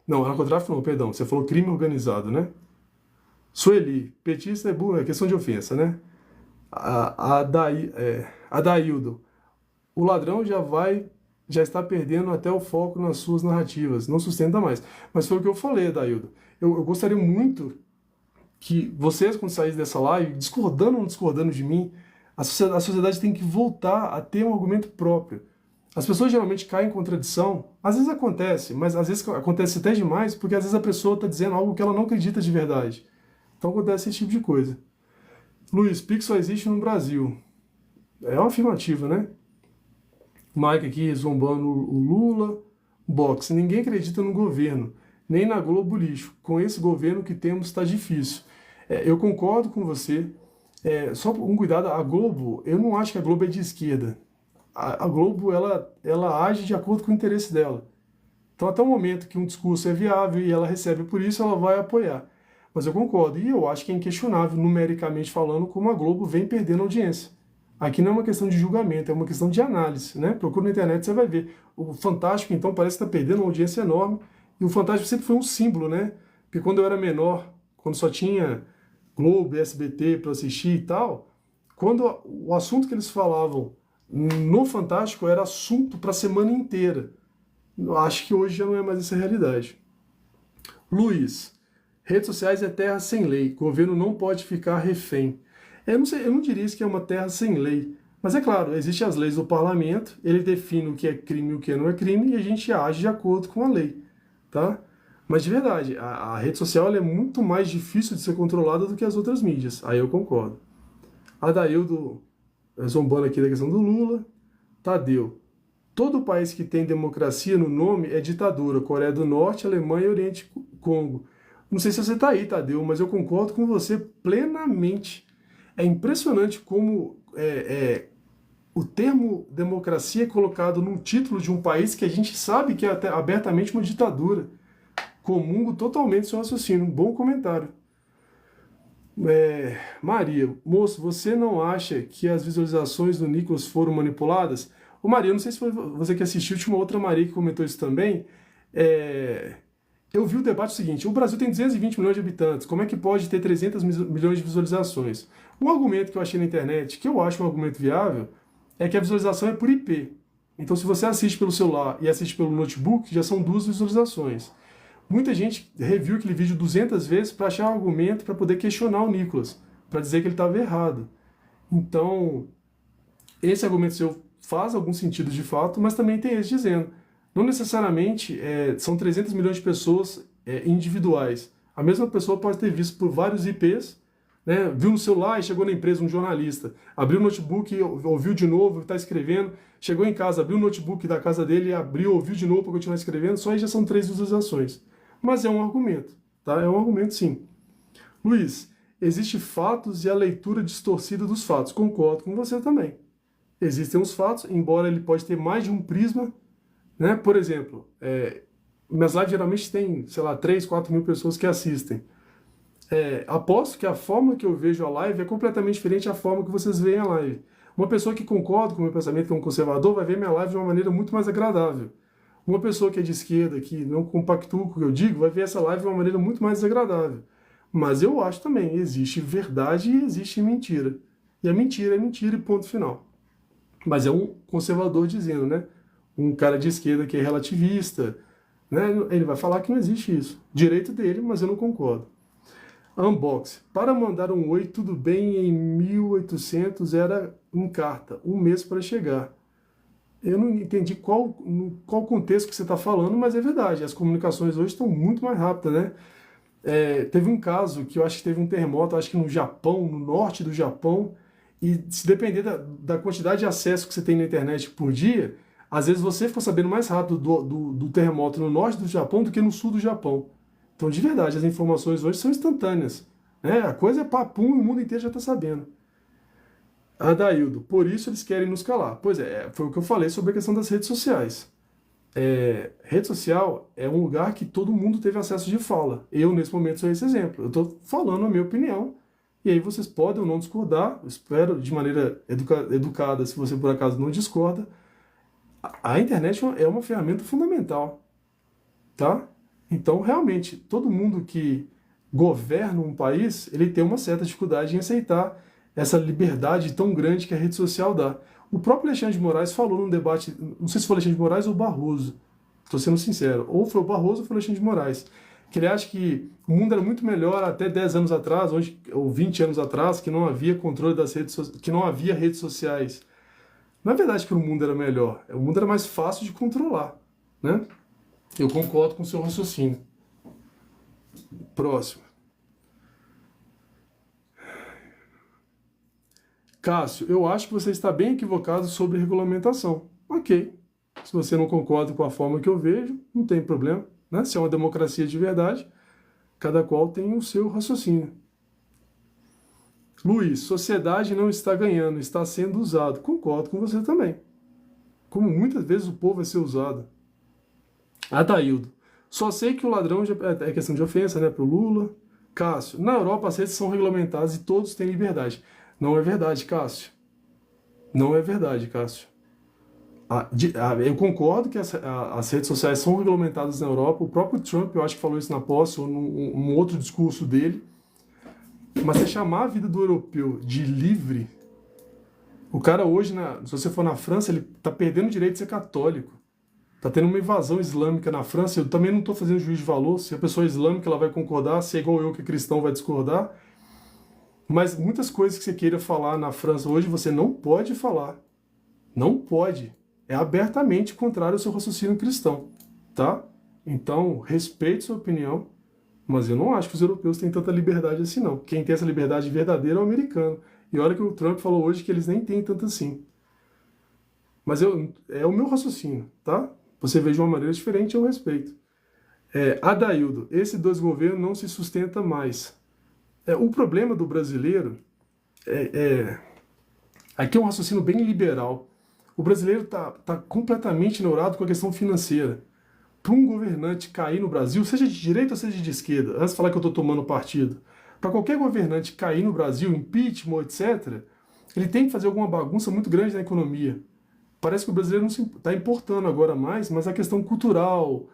Não, narcotráfico não, perdão. Você falou crime organizado, né? Sueli, petista é burro, é questão de ofensa, né? Adaildo, o ladrão já está perdendo até o foco nas suas narrativas, não sustenta mais. Mas foi o que eu falei, Adaildo. Eu gostaria muito que vocês, quando saírem dessa live, discordando ou não discordando de mim, a sociedade tem que voltar a ter um argumento próprio. As pessoas geralmente caem em contradição, às vezes acontece, mas às vezes acontece até demais, porque às vezes a pessoa está dizendo algo que ela não acredita de verdade. Então acontece esse tipo de coisa. Luiz, Pix só existe no Brasil. É uma afirmativa, né? Mike aqui zombando o Lula. Box, ninguém acredita no governo, nem na Globo lixo. Com esse governo que temos está difícil. Eu concordo com você. Só um cuidado, a Globo, eu não acho que a Globo é de esquerda. A Globo, ela age de acordo com o interesse dela. Então, até o momento que um discurso é viável e ela recebe por isso, ela vai apoiar. Mas eu concordo, e eu acho que é inquestionável, numericamente falando, como a Globo vem perdendo audiência. Aqui não é uma questão de julgamento, é uma questão de análise, né? Procura na internet, você vai ver. O Fantástico, então, parece que está perdendo uma audiência enorme, e o Fantástico sempre foi um símbolo, né? Porque quando eu era menor, quando só tinha Globo, SBT para assistir e tal, quando o assunto que eles falavam no Fantástico era assunto para a semana inteira. Eu acho que hoje já não é mais essa a realidade. Luiz, redes sociais é terra sem lei. Governo não pode ficar refém. Eu não sei, eu não diria isso que é uma terra sem lei. Mas é claro, existem as leis do parlamento, ele define o que é crime e o que não é crime, e a gente age de acordo com a lei, tá? Mas de verdade, a rede social ela é muito mais difícil de ser controlada do que as outras mídias. Aí eu concordo. Adaildo zombando aqui da questão do Lula. Tadeu. Todo país que tem democracia no nome é ditadura. Coreia do Norte, Alemanha e Oriente Congo. Não sei se você está aí, Tadeu, mas eu concordo com você plenamente. É impressionante como o termo democracia é colocado num título de um país que a gente sabe que é até abertamente uma ditadura. Comungo totalmente seu raciocínio. Um bom comentário. Maria, moço, você não acha que as visualizações do Nicolas foram manipuladas? Ô Maria, eu não sei se foi você que assistiu, tinha uma outra Maria que comentou isso também. Eu vi o debate seguinte: o Brasil tem 220 milhões de habitantes, como é que pode ter 300 milhões de visualizações? Um argumento que eu achei na internet, que eu acho um argumento viável, é que a visualização é por IP. Então, se você assiste pelo celular e assiste pelo notebook, já são duas visualizações. Muita gente reviu aquele vídeo 200 vezes para achar um argumento para poder questionar o Nicolas, para dizer que ele estava errado. Então, esse argumento seu faz algum sentido de fato, mas também tem esse dizendo. Não necessariamente são 300 milhões de pessoas individuais. A mesma pessoa pode ter visto por vários IPs, né, viu no celular e chegou na empresa um jornalista, abriu o notebook, ouviu de novo, está escrevendo, chegou em casa, abriu o notebook da casa dele, abriu, ouviu de novo para continuar escrevendo, só aí já são 3 visualizações. Mas é um argumento, tá? É um argumento sim. Luiz, existe fatos e a leitura distorcida dos fatos. Concordo com você também. Existem os fatos, embora ele pode ter mais de um prisma, né? Por exemplo, minhas lives geralmente tem, sei lá, 3, 4 mil pessoas que assistem. Aposto que a forma que eu vejo a live é completamente diferente da forma que vocês veem a live. Uma pessoa que concorda com o meu pensamento, que é um conservador, vai ver minha live de uma maneira muito mais agradável. Uma pessoa que é de esquerda, que não compactua com o que eu digo, vai ver essa live de uma maneira muito mais desagradável. Mas eu acho também, existe verdade e existe mentira. E a mentira é mentira e ponto final. Mas é um conservador dizendo, né? Um cara de esquerda que é relativista, né? Ele vai falar que não existe isso. Direito dele, mas eu não concordo. Unbox. Para mandar um oi, tudo bem, em 1800 era em carta, um mês para chegar. Eu não entendi qual contexto que você está falando, mas é verdade, as comunicações hoje estão muito mais rápidas, né? Teve um caso que eu acho que teve um terremoto, acho que no Japão, no norte do Japão, e se depender da quantidade de acesso que você tem na internet por dia, às vezes você ficou sabendo mais rápido do terremoto no norte do Japão do que no sul do Japão. Então, de verdade, as informações hoje são instantâneas, né? A coisa é papum e o mundo inteiro já está sabendo. Adaildo, por isso eles querem nos calar. Pois foi o que eu falei sobre a questão das redes sociais. Rede social é um lugar que todo mundo teve acesso de fala. Eu, nesse momento, sou esse exemplo. Eu estou falando a minha opinião, e aí vocês podem ou não discordar, eu espero de maneira educada, se você por acaso não discorda. A internet é uma ferramenta fundamental, tá? Então, realmente, todo mundo que governa um país, ele tem uma certa dificuldade em aceitar essa liberdade tão grande que a rede social dá. O próprio Alexandre de Moraes falou num debate, não sei se foi o Alexandre de Moraes ou o Barroso, estou sendo sincero, ou foi o Barroso ou foi o Alexandre de Moraes, que ele acha que o mundo era muito melhor até 10 anos atrás, ou 20 anos atrás, que não havia controle das redes sociais, que não havia redes sociais. Não é verdade que o mundo era melhor, o mundo era mais fácil de controlar, né? Eu concordo com o seu raciocínio. Próximo. Cássio, eu acho que você está bem equivocado sobre regulamentação. Ok. Se você não concorda com a forma que eu vejo, não tem problema, né? Se é uma democracia de verdade, cada qual tem o seu raciocínio. Luiz, sociedade não está ganhando, está sendo usado. Concordo com você também. Como muitas vezes o povo vai ser usado. Adaildo, só sei que o ladrão é questão de ofensa, né, para o Lula. Cássio, na Europa as redes são regulamentadas e todos têm liberdade. Não é verdade, Cássio. Não é verdade, Cássio. Eu concordo que as redes sociais são regulamentadas na Europa. O próprio Trump, eu acho que falou isso na posse ou num outro discurso dele. Mas você chamar a vida do europeu de livre, o cara hoje, se você for na França, ele está perdendo o direito de ser católico. Está tendo uma invasão islâmica na França. Eu também não estou fazendo juízo de valor. Se a pessoa é islâmica, ela vai concordar. Se é igual eu, que é cristão, vai discordar. Mas muitas coisas que você queira falar na França hoje, você não pode falar. Não pode. É abertamente contrário ao seu raciocínio cristão, tá? Então, respeite sua opinião, mas eu não acho que os europeus têm tanta liberdade assim, não. Quem tem essa liberdade verdadeira é o americano. E olha que o Trump falou hoje que eles nem têm tanto assim. Mas é o meu raciocínio, tá? Você vê de uma maneira diferente, eu respeito. Adaildo, esse dois governos não se sustenta mais. O problema do brasileiro aqui é um raciocínio bem liberal. O brasileiro tá completamente neurado com a questão financeira. Para um governante cair no Brasil, seja de direita ou seja de esquerda, antes de falar que eu estou tomando partido, para qualquer governante cair no Brasil, impeachment, etc., ele tem que fazer alguma bagunça muito grande na economia. Parece que o brasileiro não está importando agora mais, mas a questão cultural,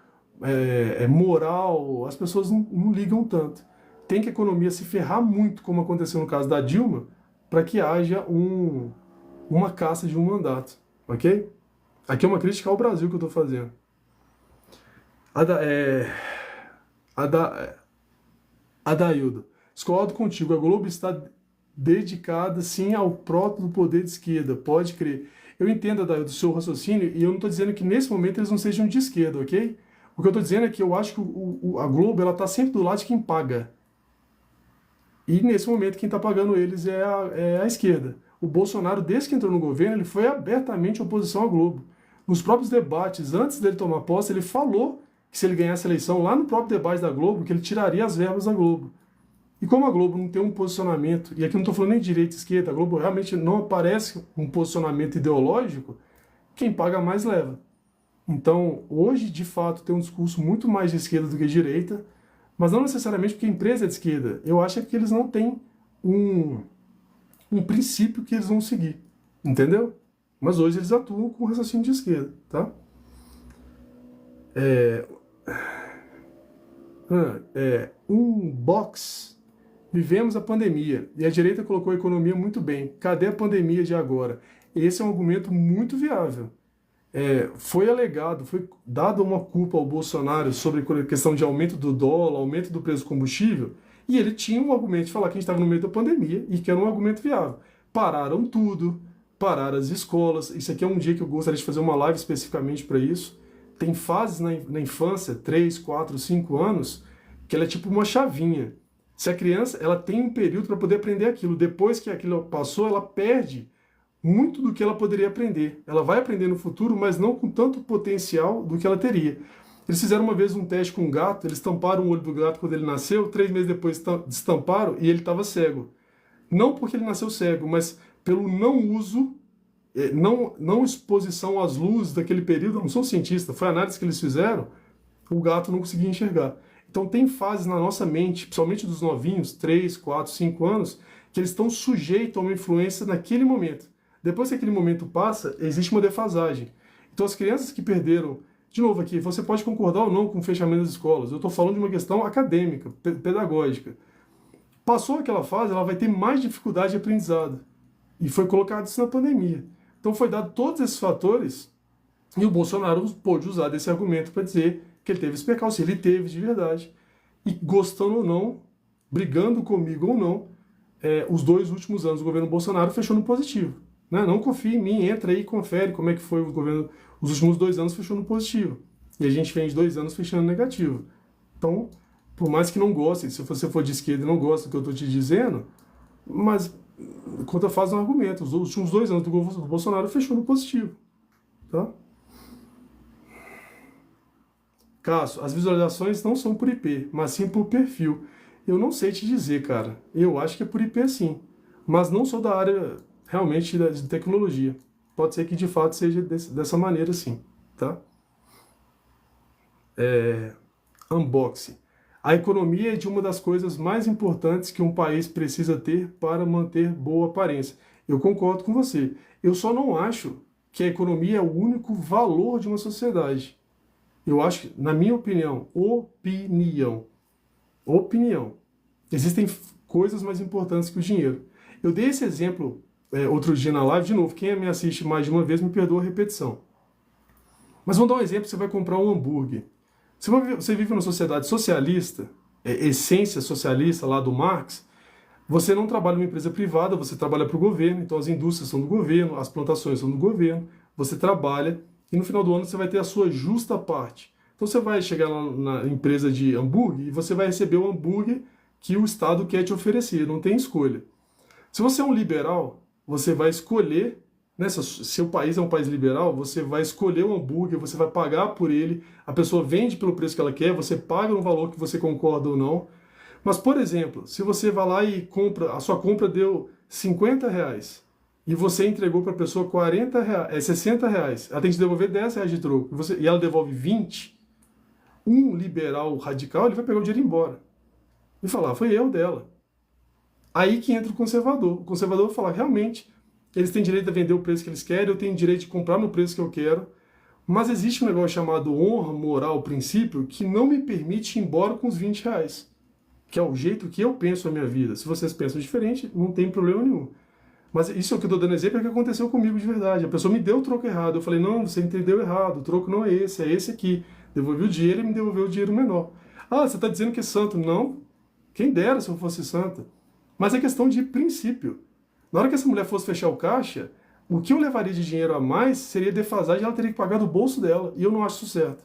moral, as pessoas não ligam tanto. Tem que a economia se ferrar muito, como aconteceu no caso da Dilma, para que haja uma caça de um mandato, ok? Aqui é uma crítica ao Brasil que eu estou fazendo. Adaildo, discordo contigo, a Globo está dedicada sim ao próprio poder de esquerda, pode crer. Eu entendo, Adaildo, o seu raciocínio, e eu não estou dizendo que nesse momento eles não sejam de esquerda, ok? O que eu estou dizendo é que eu acho que a Globo está sempre do lado de quem paga. E nesse momento quem está pagando eles é a esquerda. O Bolsonaro, desde que entrou no governo, ele foi abertamente oposição à Globo. Nos próprios debates, antes dele tomar posse, ele falou que se ele ganhasse a eleição, lá no próprio debate da Globo, que ele tiraria as verbas da Globo. E como a Globo não tem um posicionamento, e aqui não estou falando nem de direita e esquerda, a Globo realmente não aparece um posicionamento ideológico, quem paga mais leva. Então, hoje, de fato, tem um discurso muito mais de esquerda do que de direita, mas não necessariamente porque a empresa é de esquerda. Eu acho que eles não têm um princípio que eles vão seguir, entendeu? Mas hoje eles atuam com raciocínio de esquerda, tá? Um box. Vivemos a pandemia e a direita colocou a economia muito bem. Cadê a pandemia de agora? Esse é um argumento muito viável. Foi alegado, foi dada uma culpa ao Bolsonaro sobre a questão de aumento do dólar, aumento do preço do combustível, e ele tinha um argumento de falar que a gente estava no meio da pandemia e que era um argumento viável. Pararam tudo, pararam as escolas. Isso aqui é um dia que eu gostaria de fazer uma live especificamente para isso. Tem fases na infância, 3, 4, 5 anos, que ela é tipo uma chavinha. Se a criança ela tem um período para poder aprender aquilo, depois que aquilo passou, ela perde muito do que ela poderia aprender. Ela vai aprender no futuro, mas não com tanto potencial do que ela teria. Eles fizeram uma vez um teste com um gato, eles tamparam o olho do gato quando ele nasceu, 3 meses depois destamparam e ele estava cego. Não porque ele nasceu cego, mas pelo não uso, não exposição às luzes daquele período. Eu não sou cientista, foi a análise que eles fizeram, o gato não conseguia enxergar. Então tem fases na nossa mente, principalmente dos novinhos, 3, 4, 5 anos, que eles estão sujeitos a uma influência naquele momento. Depois que aquele momento passa, existe uma defasagem. Então as crianças que perderam, de novo aqui, você pode concordar ou não com o fechamento das escolas, eu estou falando de uma questão acadêmica, pedagógica. Passou aquela fase, ela vai ter mais dificuldade de aprendizado. E foi colocado isso na pandemia. Então foi dado todos esses fatores e o Bolsonaro pôde usar desse argumento para dizer que ele teve esse percalço, ele teve de verdade. E gostando ou não, brigando comigo ou não, os 2 últimos anos do governo Bolsonaro fechou no positivo. Né? Não confie em mim, entra aí e confere como é que foi o governo. Os últimos 2 anos fechou no positivo. E a gente vem de 2 anos fechando no negativo. Então, por mais que não goste, se você for de esquerda e não gosta do que eu estou te dizendo, mas conta faz um argumento. Os últimos 2 anos do governo do Bolsonaro fechou no positivo. Tá? Cássio, as visualizações não são por IP, mas sim por perfil. Eu não sei te dizer, cara. Eu acho que é por IP sim. Mas não sou da área realmente de tecnologia. Pode ser que de fato seja dessa maneira sim. Tá? Unboxing. A economia é de uma das coisas mais importantes que um país precisa ter para manter boa aparência. Eu concordo com você. Eu só não acho que a economia é o único valor de uma sociedade. Eu acho que, na minha opinião, existem coisas mais importantes que o dinheiro. Eu dei esse exemplo outro dia na live, de novo, quem me assiste mais de uma vez me perdoa a repetição. Mas vamos dar um exemplo, você vai comprar um hambúrguer. Se você vive numa sociedade socialista, essência socialista lá do Marx, você não trabalha numa empresa privada, você trabalha para o governo, então as indústrias são do governo, as plantações são do governo, você trabalha e no final do ano você vai ter a sua justa parte. Então você vai chegar lá na empresa de hambúrguer e você vai receber o hambúrguer que o Estado quer te oferecer, não tem escolha. Se você é um liberal, você vai escolher, né, se seu país é um país liberal, você vai escolher o hambúrguer, você vai pagar por ele, a pessoa vende pelo preço que ela quer, você paga no valor que você concorda ou não. Mas, por exemplo, se você vai lá e compra, a sua compra deu R$ 50 e você entregou para a pessoa R$ 60, ela tem que te devolver R$ 10 de troco e ela devolve 20, um liberal radical ele vai pegar o dinheiro e ir embora e falar, foi erro dela. Aí que entra o conservador. O conservador vai falar, realmente, eles têm direito a vender o preço que eles querem, eu tenho direito de comprar no preço que eu quero, mas existe um negócio chamado honra, moral, princípio, que não me permite ir embora com os R$ 20, que é o jeito que eu penso a minha vida. Se vocês pensam diferente, não tem problema nenhum. Mas isso é o que eu estou dando exemplo, é o que aconteceu comigo de verdade. A pessoa me deu o troco errado, eu falei, não, você entendeu errado, o troco não é esse aqui. Devolvi o dinheiro e me devolveu o dinheiro menor. Ah, você está dizendo que é santo. Não, quem dera se eu fosse santa. Mas é questão de princípio. Na hora que essa mulher fosse fechar o caixa, o que eu levaria de dinheiro a mais seria defasagem, ela teria que pagar do bolso dela. E eu não acho isso certo.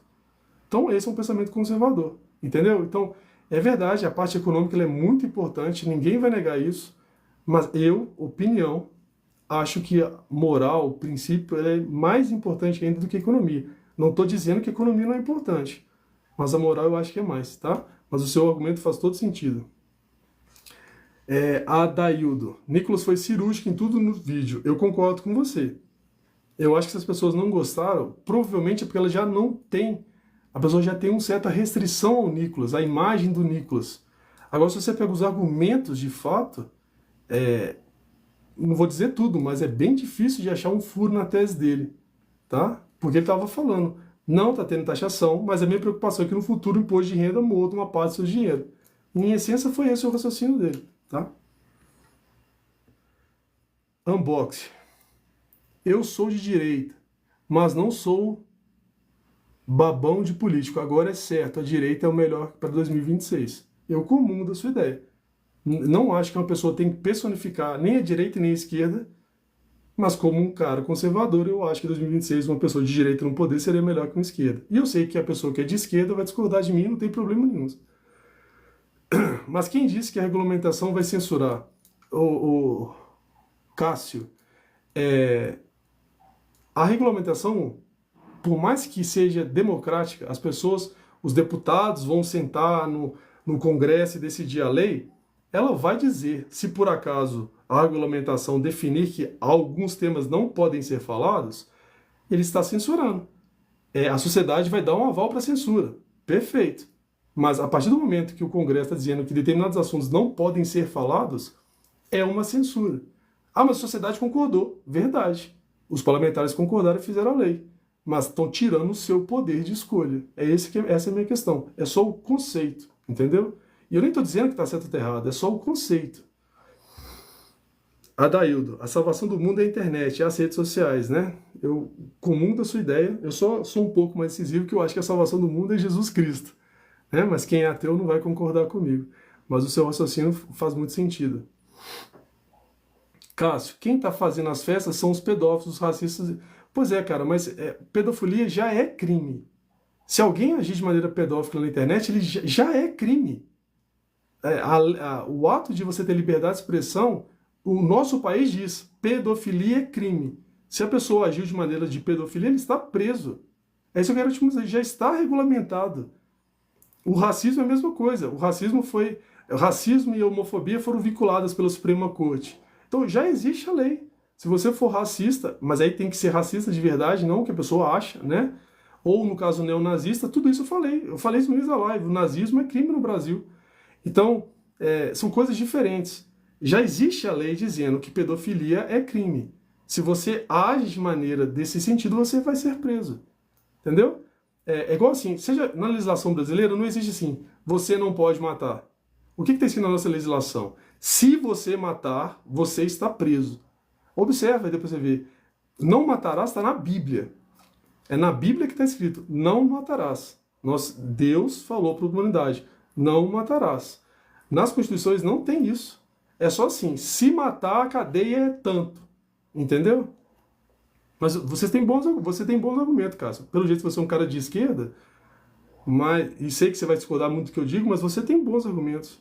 Então esse é um pensamento conservador. Entendeu? Então, é verdade, a parte econômica ela é muito importante, ninguém vai negar isso. Mas eu, opinião, acho que a moral, o princípio, ela é mais importante ainda do que a economia. Não estou dizendo que a economia não é importante. Mas a moral eu acho que é mais, tá? Mas o seu argumento faz todo sentido. Adaildo. Nicolas foi cirúrgico em tudo no vídeo. Eu concordo com você. Eu acho que se as pessoas não gostaram, provavelmente é porque elas já não têm. A pessoa já tem uma certa restrição ao Nicolas, à imagem do Nicolas. Agora, se você pega os argumentos de fato, não vou dizer tudo, mas é bem difícil de achar um furo na tese dele, tá? Porque ele estava falando, não está tendo taxação, mas a minha preocupação é que no futuro o imposto de renda muda uma parte do seu dinheiro. Em essência, foi esse o raciocínio dele, tá? Unboxing. Eu sou de direita, mas não sou babão de político. Agora é certo, a direita é o melhor para 2026. Eu comungo da sua ideia. Não acho que uma pessoa tem que personificar nem a direita nem a esquerda, mas como um cara conservador, eu acho que em 2026 uma pessoa de direita no poder seria melhor que uma esquerda. E eu sei que a pessoa que é de esquerda vai discordar de mim, não tem problema nenhum. Mas quem disse que a regulamentação vai censurar? O Cássio, a regulamentação, por mais que seja democrática, as pessoas, os deputados vão sentar no Congresso e decidir a lei, ela vai dizer, se por acaso a regulamentação definir que alguns temas não podem ser falados, ele está censurando. A sociedade vai dar um aval para a censura. Perfeito. Mas a partir do momento que o Congresso está dizendo que determinados assuntos não podem ser falados, é uma censura. Ah, mas a sociedade concordou. Verdade. Os parlamentares concordaram e fizeram a lei. Mas estão tirando o seu poder de escolha. Essa é a minha questão. É só o conceito, entendeu? E eu nem estou dizendo que está certo ou está errado, é só o conceito. Adaildo, a salvação do mundo é a internet, é as redes sociais, né? Eu comungo da sua ideia, eu só sou um pouco mais decisivo que eu acho que a salvação do mundo é Jesus Cristo. Né? Mas quem é ateu não vai concordar comigo. Mas o seu raciocínio faz muito sentido. Cássio, quem está fazendo as festas são os pedófilos, os racistas. Pois é, cara, mas pedofilia já é crime. Se alguém agir de maneira pedófila na internet, ele já é crime. O ato de você ter liberdade de expressão, o nosso país diz, pedofilia é crime. Se a pessoa agiu de maneira de pedofilia, ele está preso. É isso que eu quero te dizer, já está regulamentado. O racismo é a mesma coisa. O racismo e a homofobia foram vinculadas pela Suprema Corte. Então já existe a lei. Se você for racista, mas aí tem que ser racista de verdade, não o que a pessoa acha, né? Ou no caso neonazista, tudo isso eu falei. Eu falei isso no início da live. O nazismo é crime no Brasil. Então, são coisas diferentes. Já existe a lei dizendo que pedofilia é crime. Se você age de maneira desse sentido, você vai ser preso. Entendeu? É igual assim, seja na legislação brasileira, não existe assim, você não pode matar. O que está escrito na nossa legislação? Se você matar, você está preso. Observa e depois você vê. Não matarás está na Bíblia. É na Bíblia que está escrito, não matarás. Deus falou para a humanidade, não matarás. Nas Constituições não tem isso. É só assim, se matar, a cadeia é tanto. Entendeu? Mas você tem bons argumentos, Cássio. Pelo jeito você é um cara de esquerda, e sei que você vai discordar muito do que eu digo, mas você tem bons argumentos.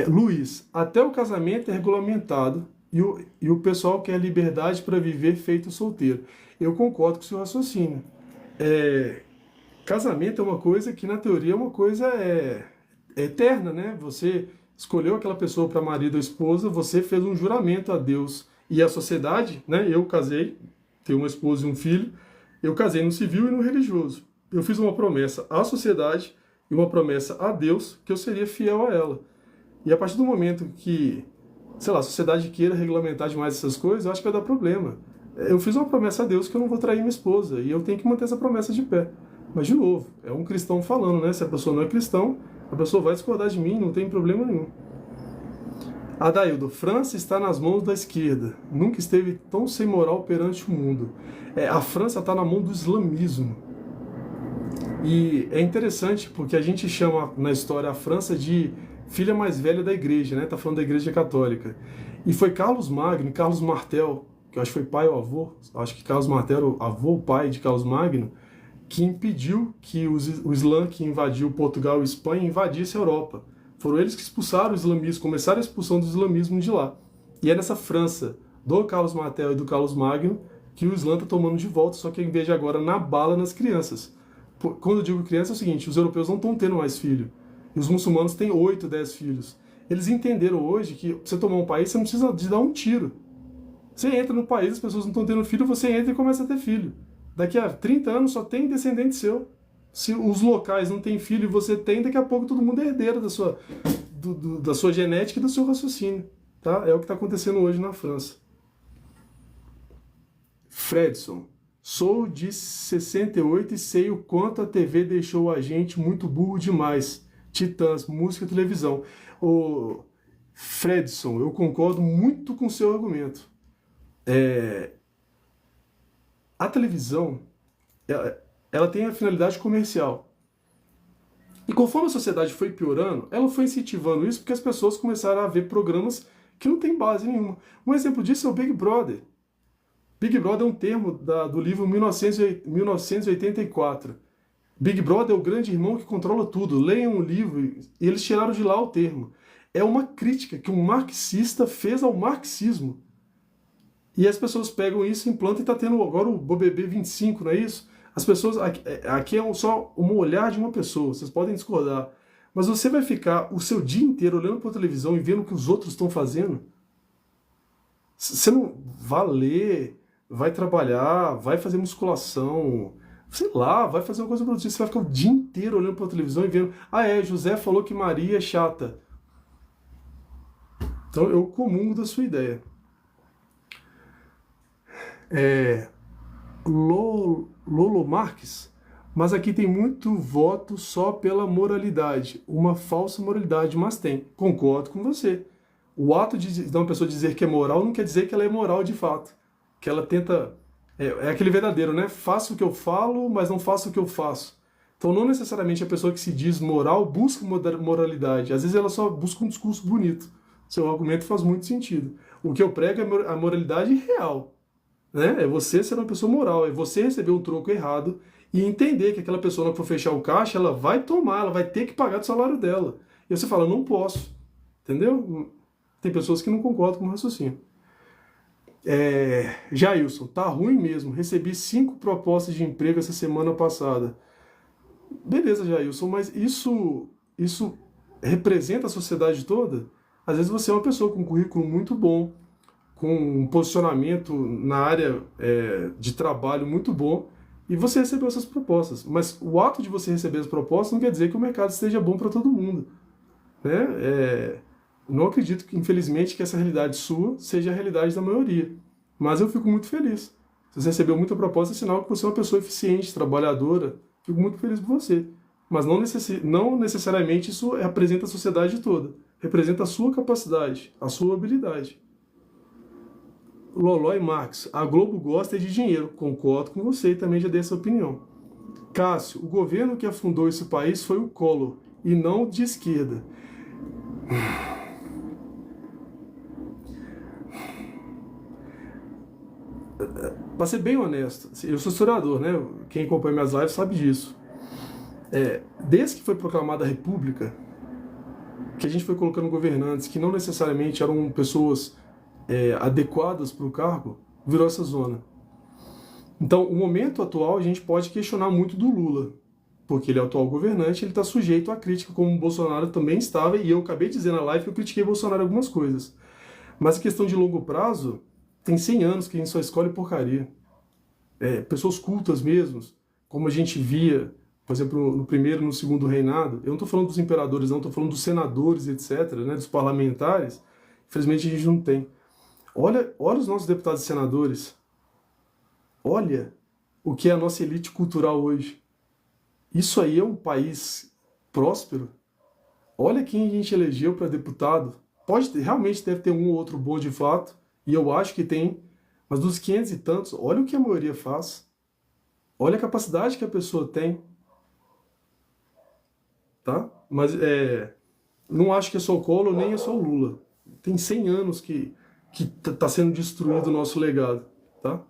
Luiz, até o casamento é regulamentado e o pessoal quer liberdade para viver feito solteiro. Eu concordo com o seu raciocínio. Casamento é uma coisa que, na teoria, é uma coisa eterna, né? Você escolheu aquela pessoa para marido ou esposa, você fez um juramento a Deus e à sociedade, né? Eu casei, tenho uma esposa e um filho, eu casei no civil e no religioso. Eu fiz uma promessa à sociedade e uma promessa a Deus que eu seria fiel a ela. E a partir do momento que, sei lá, a sociedade queira regulamentar demais essas coisas, eu acho que vai dar problema. Eu fiz uma promessa a Deus que eu não vou trair minha esposa, e eu tenho que manter essa promessa de pé. Mas, de novo, é um cristão falando, né? Se a pessoa não é cristão, a pessoa vai discordar de mim, não tem problema nenhum. Adaildo, França está nas mãos da esquerda. Nunca esteve tão sem moral perante o mundo. A França está na mão do islamismo. E é interessante porque a gente chama na história a França de filha mais velha da igreja, né? Tá falando da igreja católica. E foi Carlos Magno, Carlos Martel, que eu acho que foi pai ou avô, acho que Carlos Martel era o avô, o pai de Carlos Magno, que impediu que o Islã que invadiu Portugal e Espanha invadisse a Europa. Foram eles que expulsaram o islamismo, começaram a expulsão do islamismo de lá. E é nessa França, do Carlos Martel e do Carlos Magno, que o Islã está tomando de volta, só que em vez de agora na bala nas crianças. Quando eu digo criança é o seguinte, os europeus não estão tendo mais filho. E os muçulmanos têm 8, 10 filhos. Eles entenderam hoje que pra você tomar um país, você não precisa de dar um tiro. Você entra no país, as pessoas não estão tendo filho, você entra e começa a ter filho. Daqui a 30 anos só tem descendente seu. Se os locais não têm filho e você tem, daqui a pouco todo mundo é herdeiro da sua genética e do seu raciocínio. Tá? É o que está acontecendo hoje na França. Fredson, sou de 68 e sei o quanto a TV deixou a gente muito burro demais. Titãs, música e televisão. Ô, Fredson, eu concordo muito com o seu argumento. A televisão, ela tem a finalidade comercial. E conforme a sociedade foi piorando, ela foi incentivando isso porque as pessoas começaram a ver programas que não têm base nenhuma. Um exemplo disso é o Big Brother. Big Brother é um termo do livro 1984. Big Brother é o grande irmão que controla tudo. Leiam o livro e eles tiraram de lá o termo. É uma crítica que um marxista fez ao marxismo. E as pessoas pegam isso, implantam e está tendo agora o BBB 25, não é isso? As pessoas, aqui é só um olhar de uma pessoa, vocês podem discordar. Mas você vai ficar o seu dia inteiro olhando para a televisão e vendo o que os outros estão fazendo? Você não vai ler, vai trabalhar, vai fazer musculação, sei lá, vai fazer uma coisa produtiva. Você vai ficar o dia inteiro olhando para a televisão e vendo, José falou que Maria é chata. Então eu comungo da sua ideia. Lolo Marques, mas aqui tem muito voto só pela moralidade, uma falsa moralidade, mas tem. Concordo com você. O ato de uma pessoa dizer que é moral não quer dizer que ela é moral de fato. Que ela tenta... É aquele verdadeiro, né? Faço o que eu falo, mas não faço o que eu faço. Então não necessariamente a pessoa que se diz moral busca moralidade. Às vezes ela só busca um discurso bonito. Seu argumento faz muito sentido. O que eu prego é a moralidade real. Né? É você ser uma pessoa moral, é você receber um troco errado e entender que aquela pessoa, que for fechar o caixa, ela vai tomar, ela vai ter que pagar do salário dela. E você fala, não posso. Entendeu? Tem pessoas que não concordam com o raciocínio. Jailson, tá ruim mesmo. Recebi 5 propostas de emprego essa semana passada. Beleza, Jailson, mas isso representa a sociedade toda? Às vezes você é uma pessoa com um currículo muito bom, com um posicionamento na área de trabalho muito bom, e você recebeu essas propostas. Mas o ato de você receber as propostas não quer dizer que o mercado esteja bom para todo mundo. Né? Não acredito, que, infelizmente, que essa realidade sua seja a realidade da maioria. Mas eu fico muito feliz. Se você recebeu muita proposta, é sinal que você é uma pessoa eficiente, trabalhadora. Fico muito feliz por você. Mas não necessariamente isso representa a sociedade toda. Representa a sua capacidade, a sua habilidade. Loló e Marx, a Globo gosta de dinheiro. Concordo com você e também já dei essa opinião. Cássio, o governo que afundou esse país foi o Collor, e não o de esquerda. Para ser bem honesto, eu sou historiador, né? Quem acompanha minhas lives sabe disso. Desde que foi proclamada a República, que a gente foi colocando governantes que não necessariamente eram pessoas adequadas para o cargo, virou essa zona. Então, o momento atual, a gente pode questionar muito do Lula, porque ele é o atual governante, ele está sujeito à crítica, como o Bolsonaro também estava, e eu acabei de dizer na live que eu critiquei o Bolsonaro em algumas coisas. Mas a questão de longo prazo, tem 100 anos que a gente só escolhe porcaria. Pessoas cultas mesmo, como a gente via, por exemplo, no primeiro e no segundo reinado. Eu não estou falando dos imperadores, não, estou falando dos senadores, etc., né, dos parlamentares. Infelizmente a gente não tem. Olha os nossos deputados e senadores. Olha o que é a nossa elite cultural hoje. Isso aí é um país próspero? Olha quem a gente elegeu para deputado. Realmente deve ter um ou outro bom de fato, e eu acho que tem, mas dos 500 e tantos, olha o que a maioria faz. Olha a capacidade que a pessoa tem. Tá? Mas não acho que é só o Collor, nem é só o Lula. Tem 100 anos que está sendo destruído o nosso legado. Tá?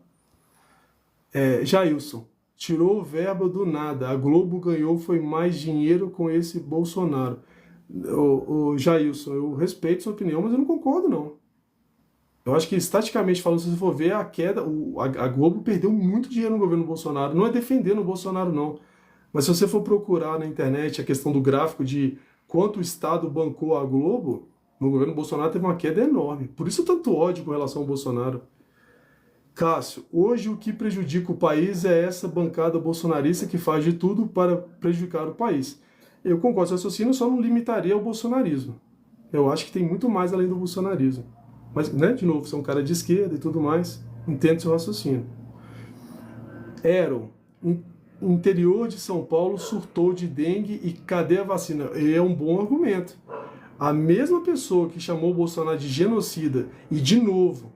Jailson, tirou verba do nada. A Globo ganhou foi mais dinheiro com esse Bolsonaro. O Jailson, eu respeito sua opinião, mas eu não concordo, não. Eu acho que, estaticamente falando, se você for ver a queda, a Globo perdeu muito dinheiro no governo Bolsonaro. Não é defendendo o Bolsonaro, não. Mas se você for procurar na internet a questão do gráfico de quanto o Estado bancou a Globo, no governo Bolsonaro teve uma queda enorme. Por isso tanto ódio com relação ao Bolsonaro. Cássio, hoje o que prejudica o país é essa bancada bolsonarista que faz de tudo para prejudicar o país. Eu concordo com esse raciocínio, só não limitaria ao bolsonarismo. Eu acho que tem muito mais além do bolsonarismo. Mas, né, de novo, você é um cara de esquerda e tudo mais, entende seu raciocínio. Aaron, interior de São Paulo surtou de dengue e cadê a vacina? É um bom argumento. A mesma pessoa que chamou o Bolsonaro de genocida, e de novo,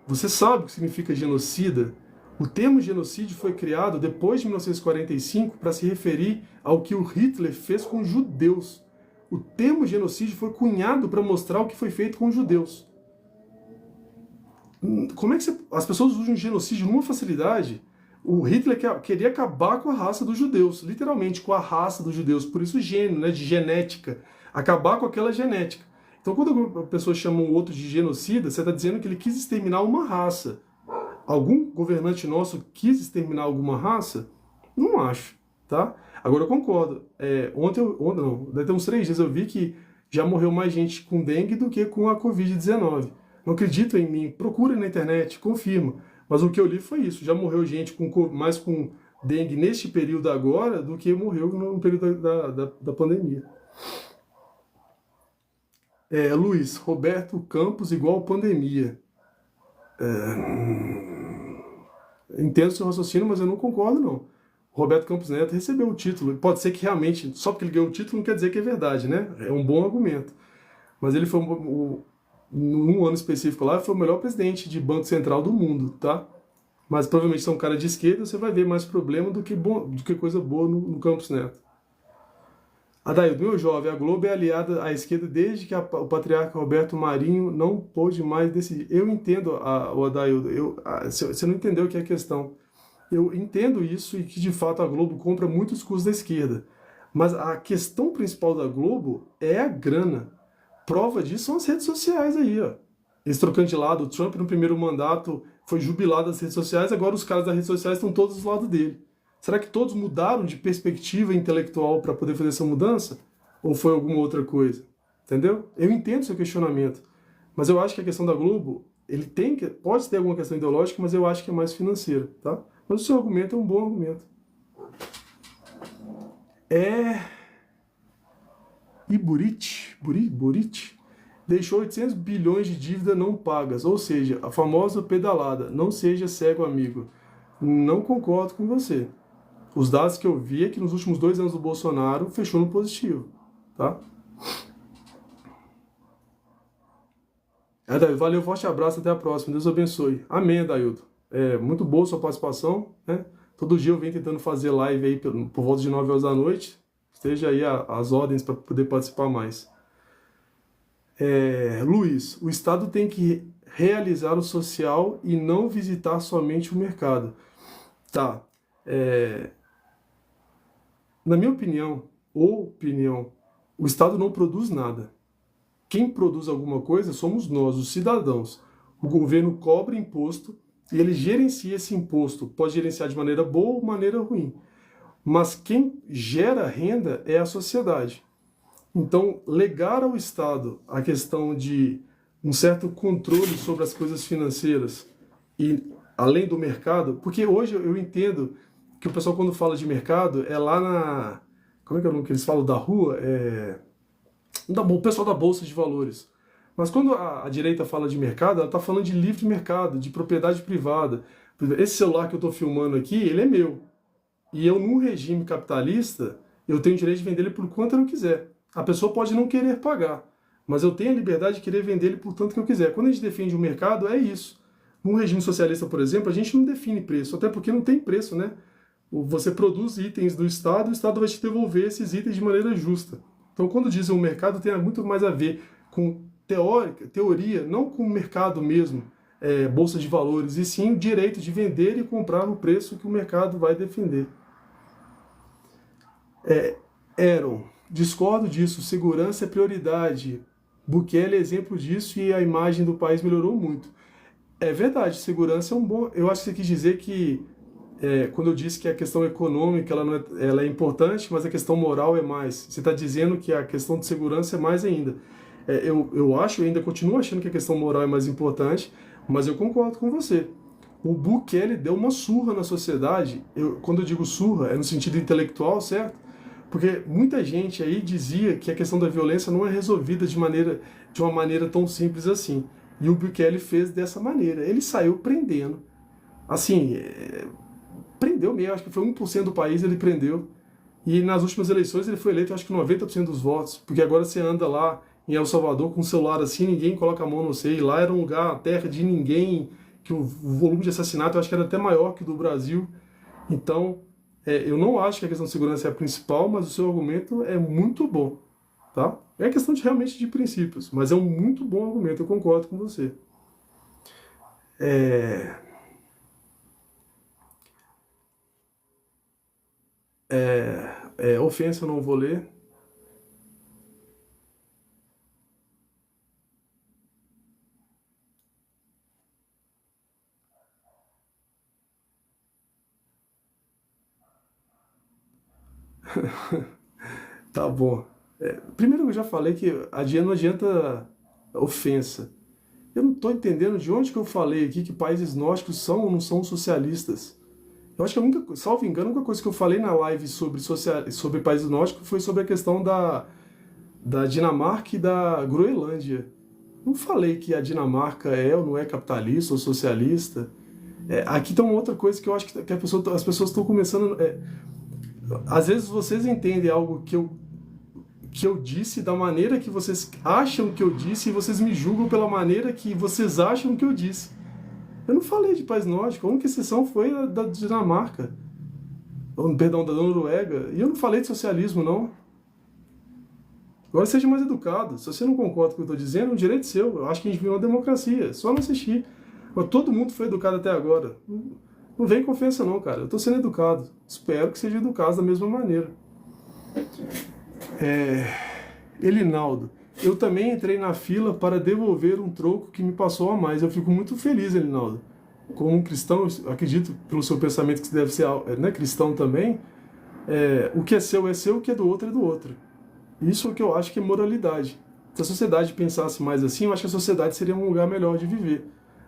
você sabe o que significa genocida? O termo genocídio foi criado depois de 1945 para se referir ao que o Hitler fez com os judeus. O termo genocídio foi cunhado para mostrar o que foi feito com os judeus. Como é que as pessoas usam genocídio numa facilidade? O Hitler queria acabar com a raça dos judeus, literalmente com a raça dos judeus, por isso gênio, né, de genética, acabar com aquela genética. Então quando a pessoa chama um outro de genocida, você está dizendo que ele quis exterminar uma raça. Algum governante nosso quis exterminar alguma raça? Não acho, tá? Agora eu concordo. Ontem não, deve ter uns 3 dias eu vi que já morreu mais gente com dengue do que com a Covid-19. Não acredito em mim, procura na internet, confirma. Mas o que eu li foi isso, já morreu gente mais com dengue neste período agora do que morreu no período da pandemia. Luiz, Roberto Campos igual pandemia. Entendo seu raciocínio, mas eu não concordo, não. Roberto Campos Neto recebeu o título. Pode ser que realmente, só porque ele ganhou o título, não quer dizer que é verdade, né? É um bom argumento. Mas ele foi, num ano específico lá, foi o melhor presidente de Banco Central do mundo, tá? Mas provavelmente, se é um cara de esquerda, você vai ver mais problema do que coisa boa no Campos Neto. Adaildo, meu jovem, a Globo é aliada à esquerda desde que o patriarca Roberto Marinho não pôde mais decidir. Eu entendo, o Adaildo, você não entendeu o que é a questão. Eu entendo isso e que, de fato, a Globo compra muitos cursos da esquerda. Mas a questão principal da Globo é a grana. Prova disso são as redes sociais aí, ó. Eles trocando de lado, o Trump no primeiro mandato foi jubilado das redes sociais, agora os caras das redes sociais estão todos do lado dele. Será que todos mudaram de perspectiva intelectual para poder fazer essa mudança? Ou foi alguma outra coisa? Entendeu? Eu entendo seu questionamento, mas eu acho que a questão da Globo, pode ter alguma questão ideológica, mas eu acho que é mais financeira, tá? Mas o seu argumento é um bom argumento. Burit? deixou 800 bilhões de dívida não pagas, ou seja, a famosa pedalada. Não seja cego, amigo. Não concordo com você. Os dados que eu vi é que nos últimos 2 anos do Bolsonaro fechou no positivo, tá? Dailton, valeu, forte abraço, até a próxima. Deus abençoe. Amém, Dailton. Muito boa sua participação, né? Todo dia eu venho tentando fazer live aí por volta de 9 horas da noite. Esteja aí as ordens para poder participar mais. Luiz, o Estado tem que realizar o social e não visitar somente o mercado. Tá. Na minha opinião, o Estado não produz nada. Quem produz alguma coisa somos nós, os cidadãos. O governo cobra imposto e ele gerencia esse imposto. Pode gerenciar de maneira boa ou maneira ruim. Mas quem gera renda é a sociedade. Então, legar ao Estado a questão de um certo controle sobre as coisas financeiras e além do mercado, porque hoje eu entendo que o pessoal quando fala de mercado é lá na... Como é que é o nome que eles falam da rua? O pessoal da Bolsa de Valores. Mas quando a direita fala de mercado, ela está falando de livre mercado, de propriedade privada. Esse celular que eu estou filmando aqui, ele é meu. E eu, num regime capitalista, eu tenho o direito de vender ele por quanto eu quiser. A pessoa pode não querer pagar, mas eu tenho a liberdade de querer vender ele por tanto que eu quiser. Quando a gente defende o mercado, é isso. Num regime socialista, por exemplo, a gente não define preço, até porque não tem preço, né? Você produz itens do Estado, o Estado vai te devolver esses itens de maneira justa. Então, quando dizem o mercado, tem muito mais a ver com teoria, não com o mercado mesmo, bolsa de valores, e sim o direito de vender e comprar no preço que o mercado vai defender. Aaron, discordo disso, segurança é prioridade. Bukele é exemplo disso e a imagem do país melhorou muito. É verdade, segurança é um bom... Eu acho que você quis dizer que, quando eu disse que a questão econômica ela é importante, mas a questão moral é mais. Você está dizendo que a questão de segurança é mais ainda. Eu ainda continuo achando que a questão moral é mais importante, mas eu concordo com você. O Bukele deu uma surra na sociedade. Quando eu digo surra, é no sentido intelectual, certo? Porque muita gente aí dizia que a questão da violência não é resolvida de uma maneira tão simples assim. E o Bukele fez dessa maneira. Ele saiu prendendo. Assim, prendeu mesmo, acho que foi 1% do país ele prendeu. E nas últimas eleições ele foi eleito, acho que 90% dos votos. Porque agora você anda lá em El Salvador com um celular assim, ninguém coloca a mão no sei. E lá era um lugar, a terra de ninguém, que o volume de assassinato eu acho que era até maior que o do Brasil. Então... eu não acho que a questão de segurança é a principal, mas o seu argumento é muito bom, tá? É questão realmente de princípios, mas é um muito bom argumento, eu concordo com você. Ofensa eu não vou ler. Tá bom. Primeiro eu já falei que não adianta ofensa. Eu não estou entendendo de onde que eu falei aqui que países nórdicos são ou não são socialistas. Eu acho que a única, salvo engano, a única coisa que eu falei na live sobre países nórdicos foi sobre a questão da Dinamarca e da Groenlândia. Não falei que a Dinamarca é ou não é capitalista ou socialista. Aqui tem uma outra coisa que eu acho que as pessoas estão começando... às vezes vocês entendem algo que eu disse da maneira que vocês acham que eu disse e vocês me julgam pela maneira que vocês acham que eu disse. Eu não falei de país nórdico, a única exceção foi a da Dinamarca. Perdão, da Noruega. E eu não falei de socialismo, não. Agora seja mais educado. Se você não concorda com o que eu estou dizendo, é um direito seu. Eu acho que a gente vive uma democracia. Só não assistir. Mas todo mundo foi educado até agora. Não vem com ofensa não, cara. Eu estou sendo educado. Espero que seja educado da mesma maneira. Elinaldo. Eu também entrei na fila para devolver um troco que me passou a mais. Eu fico muito feliz, Elinaldo. Como um cristão, acredito pelo seu pensamento que você deve ser cristão também. O que é seu, o que é do outro é do outro. Isso é o que eu acho que é moralidade. Se a sociedade pensasse mais assim, eu acho que a sociedade seria um lugar melhor de viver.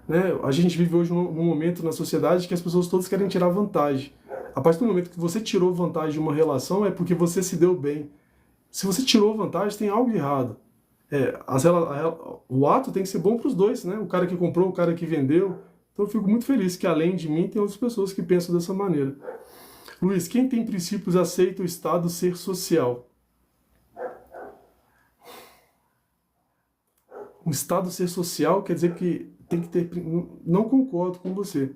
Né? A gente vive hoje num momento na sociedade que as pessoas todas querem tirar vantagem. A partir do momento que você tirou vantagem de uma relação é porque você se deu bem. Se você tirou vantagem, tem algo errado. o ato tem que ser bom para os dois, né? O cara que comprou, o cara que vendeu. Então eu fico muito feliz que além de mim tem outras pessoas que pensam dessa maneira. Luiz, quem tem princípios aceita o Estado ser social? O Estado ser social quer dizer que tem que ter... Não concordo com você.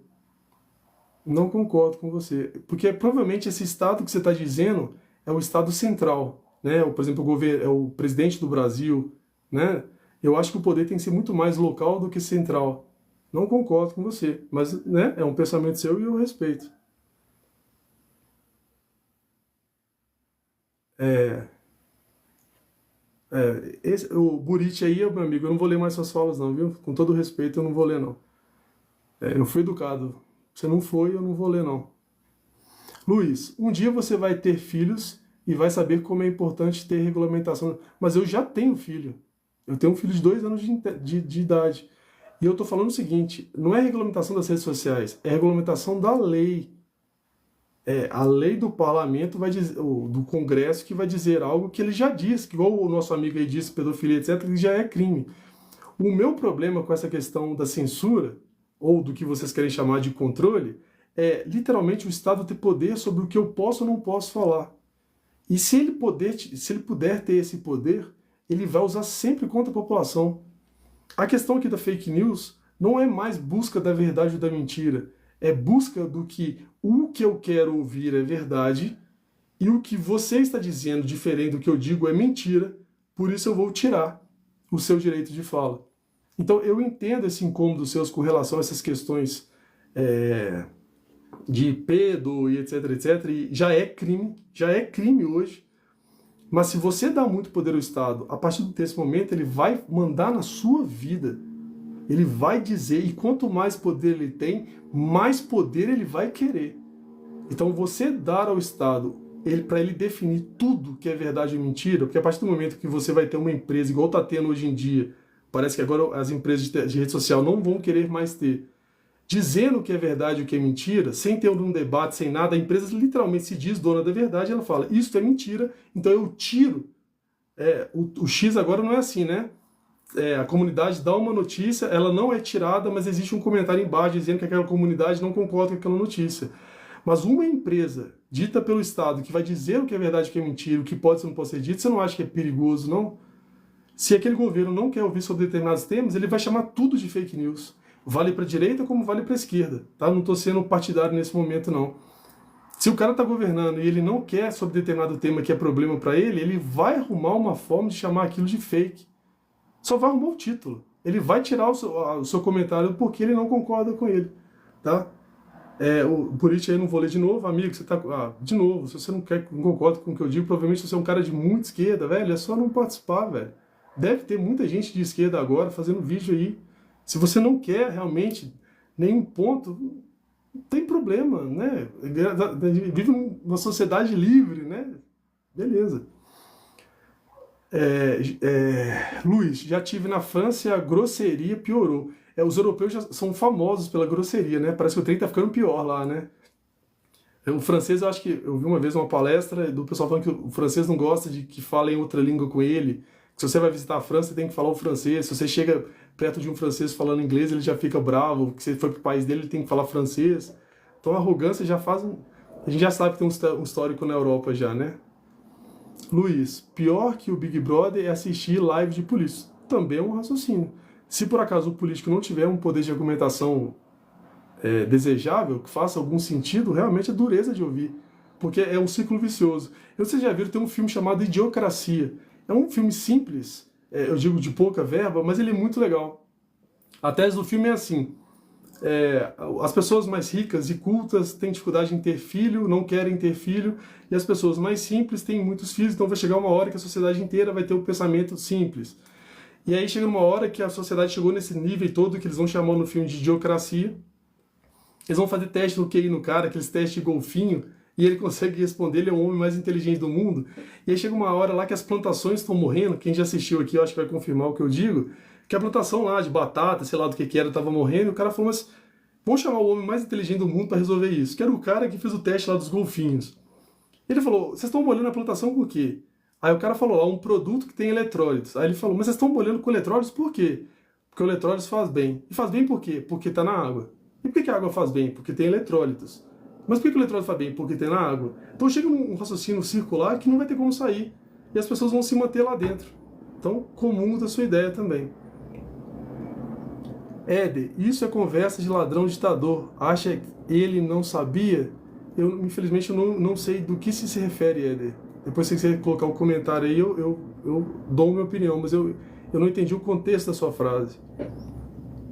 Não concordo com você. Porque provavelmente esse Estado que você está dizendo é o Estado central, né? Por exemplo, é o presidente do Brasil, né? Eu acho que o poder tem que ser muito mais local do que central. Não concordo com você, mas, né, é um pensamento seu e eu respeito. É, o Buriti aí, meu amigo, eu não vou ler mais suas falas não, viu? Com todo respeito, eu não vou ler não. Eu fui educado. Você não foi, eu não vou ler não. Luiz, um dia você vai ter filhos e vai saber como é importante ter regulamentação. Mas eu já tenho filho. Eu tenho um filho de 2 anos de idade. E eu estou falando o seguinte, não é regulamentação das redes sociais, é regulamentação da lei. A lei do parlamento vai dizer, do Congresso, que vai dizer algo que ele já disse, que igual o nosso amigo aí disse, pedofilia, etc., que já é crime. O meu problema com essa questão da censura, ou do que vocês querem chamar de controle, é literalmente o Estado ter poder sobre o que eu posso ou não posso falar. E se ele puder ter esse poder, ele vai usar sempre contra a população. A questão aqui da fake news não é mais busca da verdade ou da mentira, é busca do que o que eu quero ouvir é verdade e o que você está dizendo diferente do que eu digo é mentira, por isso eu vou tirar o seu direito de fala. Então eu entendo esse incômodo seus com relação a essas questões de pedo e etc, etc, e já é crime hoje. Mas se você dá muito poder ao Estado, a partir desse momento ele vai mandar na sua vida. Ele vai dizer, e quanto mais poder ele tem, mais poder ele vai querer. Então você dar ao Estado, para ele definir tudo que é verdade e mentira, porque a partir do momento que você vai ter uma empresa, igual está tendo hoje em dia, parece que agora as empresas de rede social não vão querer mais ter, dizendo o que é verdade e o que é mentira, sem ter um debate, sem nada, a empresa literalmente se diz dona da verdade, ela fala, isso é mentira, então eu tiro. O X agora não é assim, né? A comunidade dá uma notícia, ela não é tirada, mas existe um comentário embaixo dizendo que aquela comunidade não concorda com aquela notícia. Mas uma empresa dita pelo Estado que vai dizer o que é verdade e o que é mentira, o que pode ou não pode ser dito, você não acha que é perigoso, não? Se aquele governo não quer ouvir sobre determinados temas, ele vai chamar tudo de fake news. Vale para a direita como vale para a esquerda. Tá? Não estou sendo partidário nesse momento, não. Se o cara está governando e ele não quer sobre determinado tema que é problema para ele, ele vai arrumar uma forma de chamar aquilo de fake. Só vai arrumar o título. Ele vai tirar o seu comentário porque ele não concorda com ele. Tá? Por isso aí não vou ler de novo, amigo, você tá. De novo, se você não concorda com o que eu digo, provavelmente você é um cara de muita esquerda, velho, é só não participar, velho. Deve ter muita gente de esquerda agora fazendo vídeo aí. Se você não quer realmente nenhum ponto, não tem problema, né? Vive numa sociedade livre, né? Beleza. Luiz, já tive na França e a grosseria piorou. Os europeus já são famosos pela grosseria, né? Parece que o trem tá ficando pior lá, né? O francês, eu acho que eu vi uma vez uma palestra do pessoal falando que o francês não gosta de que falem outra língua com ele. Que se você vai visitar a França, você tem que falar o francês. Se você chega perto de um francês falando inglês, ele já fica bravo. Que você foi pro país dele, ele tem que falar francês. Então a arrogância já faz A gente já sabe que tem um histórico na Europa já, né? Luiz, pior que o Big Brother é assistir live de polícia. Também é um raciocínio. Se por acaso o político não tiver um poder de argumentação desejável, que faça algum sentido, realmente é dureza de ouvir. Porque é um ciclo vicioso. Vocês já viram, tem um filme chamado Idiocracia. É um filme simples, eu digo de pouca verba, mas ele é muito legal. A tese do filme é assim: as pessoas mais ricas e cultas têm dificuldade em ter filho, não querem ter filho, e as pessoas mais simples têm muitos filhos, então vai chegar uma hora que a sociedade inteira vai ter um pensamento simples. E aí chega uma hora que a sociedade chegou nesse nível todo que eles vão chamar no filme de idiocracia. Eles vão fazer teste no QI no cara, aqueles testes de golfinho, e ele consegue responder, ele é o homem mais inteligente do mundo. E aí chega uma hora lá que as plantações estão morrendo, quem já assistiu aqui eu acho que vai confirmar o que eu digo, que a plantação lá de batata, sei lá do que era, estava morrendo, e o cara falou, mas vamos chamar o homem mais inteligente do mundo para resolver isso, que era o cara que fez o teste lá dos golfinhos. Ele falou, vocês estão molhando a plantação com o quê? Aí o cara falou, um produto que tem eletrólitos. Aí ele falou, mas vocês estão molhando com eletrólitos por quê? Porque o eletrólitos faz bem. E faz bem por quê? Porque está na água. E por que a água faz bem? Porque tem eletrólitos. Mas por que o eletrólito faz bem? Porque tem na água. Então chega um raciocínio circular que não vai ter como sair. E as pessoas vão se manter lá dentro. Então comunga da sua ideia também. Éder, isso é conversa de ladrão ditador. Acha que ele não sabia? Eu, infelizmente, não sei do que se refere, Éder. Depois, se você colocar um comentário aí, eu dou minha opinião, mas eu não entendi o contexto da sua frase.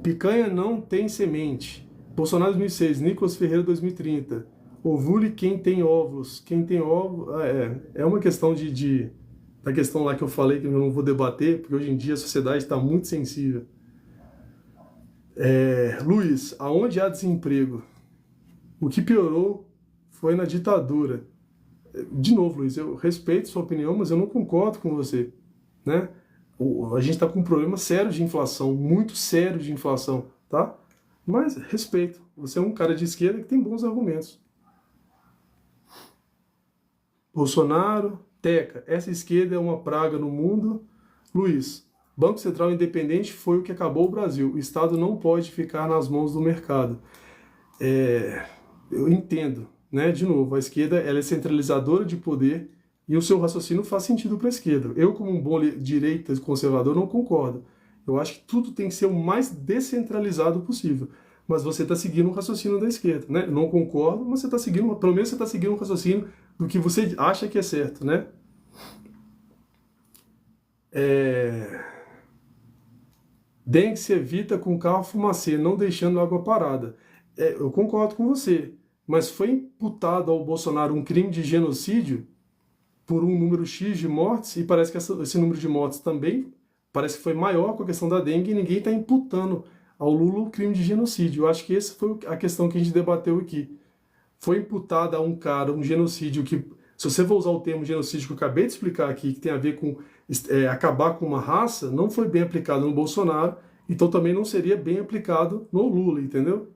Picanha não tem semente. Bolsonaro 2006, Nicolas Ferreira 2030. Ovule quem tem óvulos. Quem tem óvulos... é uma questão da questão lá que eu falei, que eu não vou debater, porque hoje em dia a sociedade está muito sensível. Luiz, aonde há desemprego? O que piorou foi na ditadura. De novo, Luiz, eu respeito sua opinião, mas eu não concordo com você, né? A gente está com um problema sério de inflação, muito sério de inflação, tá? Mas respeito. Você é um cara de esquerda que tem bons argumentos. Bolsonaro, Teca, essa esquerda é uma praga no mundo. Luiz, Banco Central Independente foi o que acabou o Brasil. O Estado não pode ficar nas mãos do mercado. Eu entendo, né? De novo, a esquerda ela é centralizadora de poder e o seu raciocínio faz sentido para a esquerda. Eu, como um bom direita conservador, não concordo. Eu acho que tudo tem que ser o mais descentralizado possível. Mas você está seguindo o raciocínio da esquerda, né? Eu não concordo, mas você está seguindo, pelo menos você está seguindo o raciocínio do que você acha que é certo, né? Dengue se evita com carro fumacê, não deixando água parada. Eu concordo com você, mas foi imputado ao Bolsonaro um crime de genocídio por um número X de mortes, e parece que esse número de mortes também parece que foi maior com a questão da dengue, e ninguém está imputando ao Lula o crime de genocídio. Eu acho que essa foi a questão que a gente debateu aqui. Foi imputado a um cara um genocídio que, se você for usar o termo genocídio que eu acabei de explicar aqui, que tem a ver com acabar com uma raça, não foi bem aplicado no Bolsonaro, então também não seria bem aplicado no Lula, entendeu?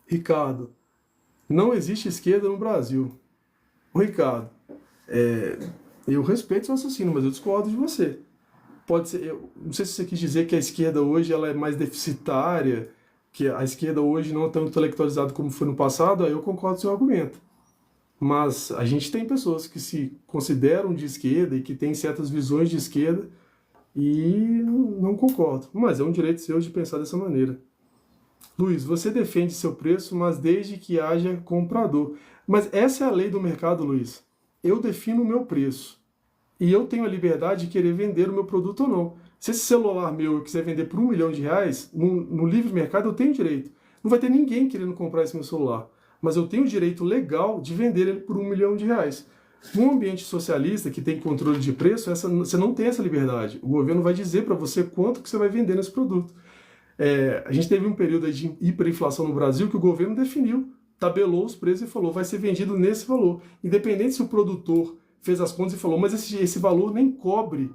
Ricardo, não existe esquerda no Brasil. Ô, Ricardo, eu respeito seu raciocínio, mas eu discordo de você. Pode ser, eu não sei se você quis dizer que a esquerda hoje ela é mais deficitária, que a esquerda hoje não é tão intelectualizada como foi no passado, aí eu concordo com o seu argumento. Mas a gente tem pessoas que se consideram de esquerda e que têm certas visões de esquerda e não concordo. Mas é um direito seu de pensar dessa maneira. Luiz, você defende seu preço, mas desde que haja comprador. Mas essa é a lei do mercado, Luiz. Eu defino o meu preço. E eu tenho a liberdade de querer vender o meu produto ou não. Se esse celular meu eu quiser vender por R$ 1 milhão, no livre mercado eu tenho direito. Não vai ter ninguém querendo comprar esse meu celular. Mas eu tenho o direito legal de vender ele por R$ 1 milhão. Num ambiente socialista que tem controle de preço, você não tem essa liberdade. O governo vai dizer para você quanto que você vai vender nesse produto. A gente teve um período de hiperinflação no Brasil que o governo definiu, tabelou os preços e falou, vai ser vendido nesse valor. Independente se o produtor fez as contas e falou, mas esse valor nem cobre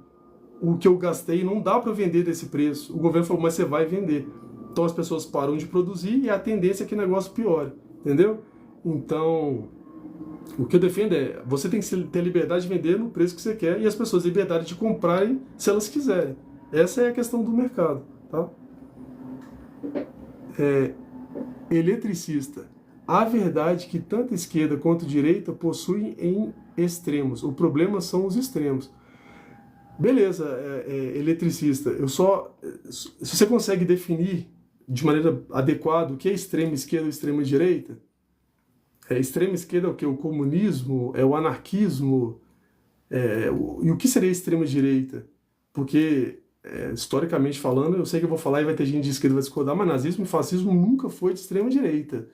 o que eu gastei, não dá para vender desse preço. O governo falou, mas você vai vender. Então as pessoas param de produzir e a tendência é que o negócio piore, entendeu? Então, o que eu defendo é, você tem que ter liberdade de vender no preço que você quer e as pessoas liberdade de comprarem se elas quiserem. Essa é a questão do mercado, tá? Eletricista. A verdade é que tanto esquerda quanto direita possuem em extremos. O problema são os extremos. Beleza, eletricista. Se você consegue definir de maneira adequada o que é extrema esquerda ou extrema direita, extrema esquerda é o que? O comunismo? É o anarquismo? E o que seria extrema direita? Porque, historicamente falando, eu sei que eu vou falar e vai ter gente de esquerda que vai discordar, mas nazismo e fascismo nunca foi de extrema direita.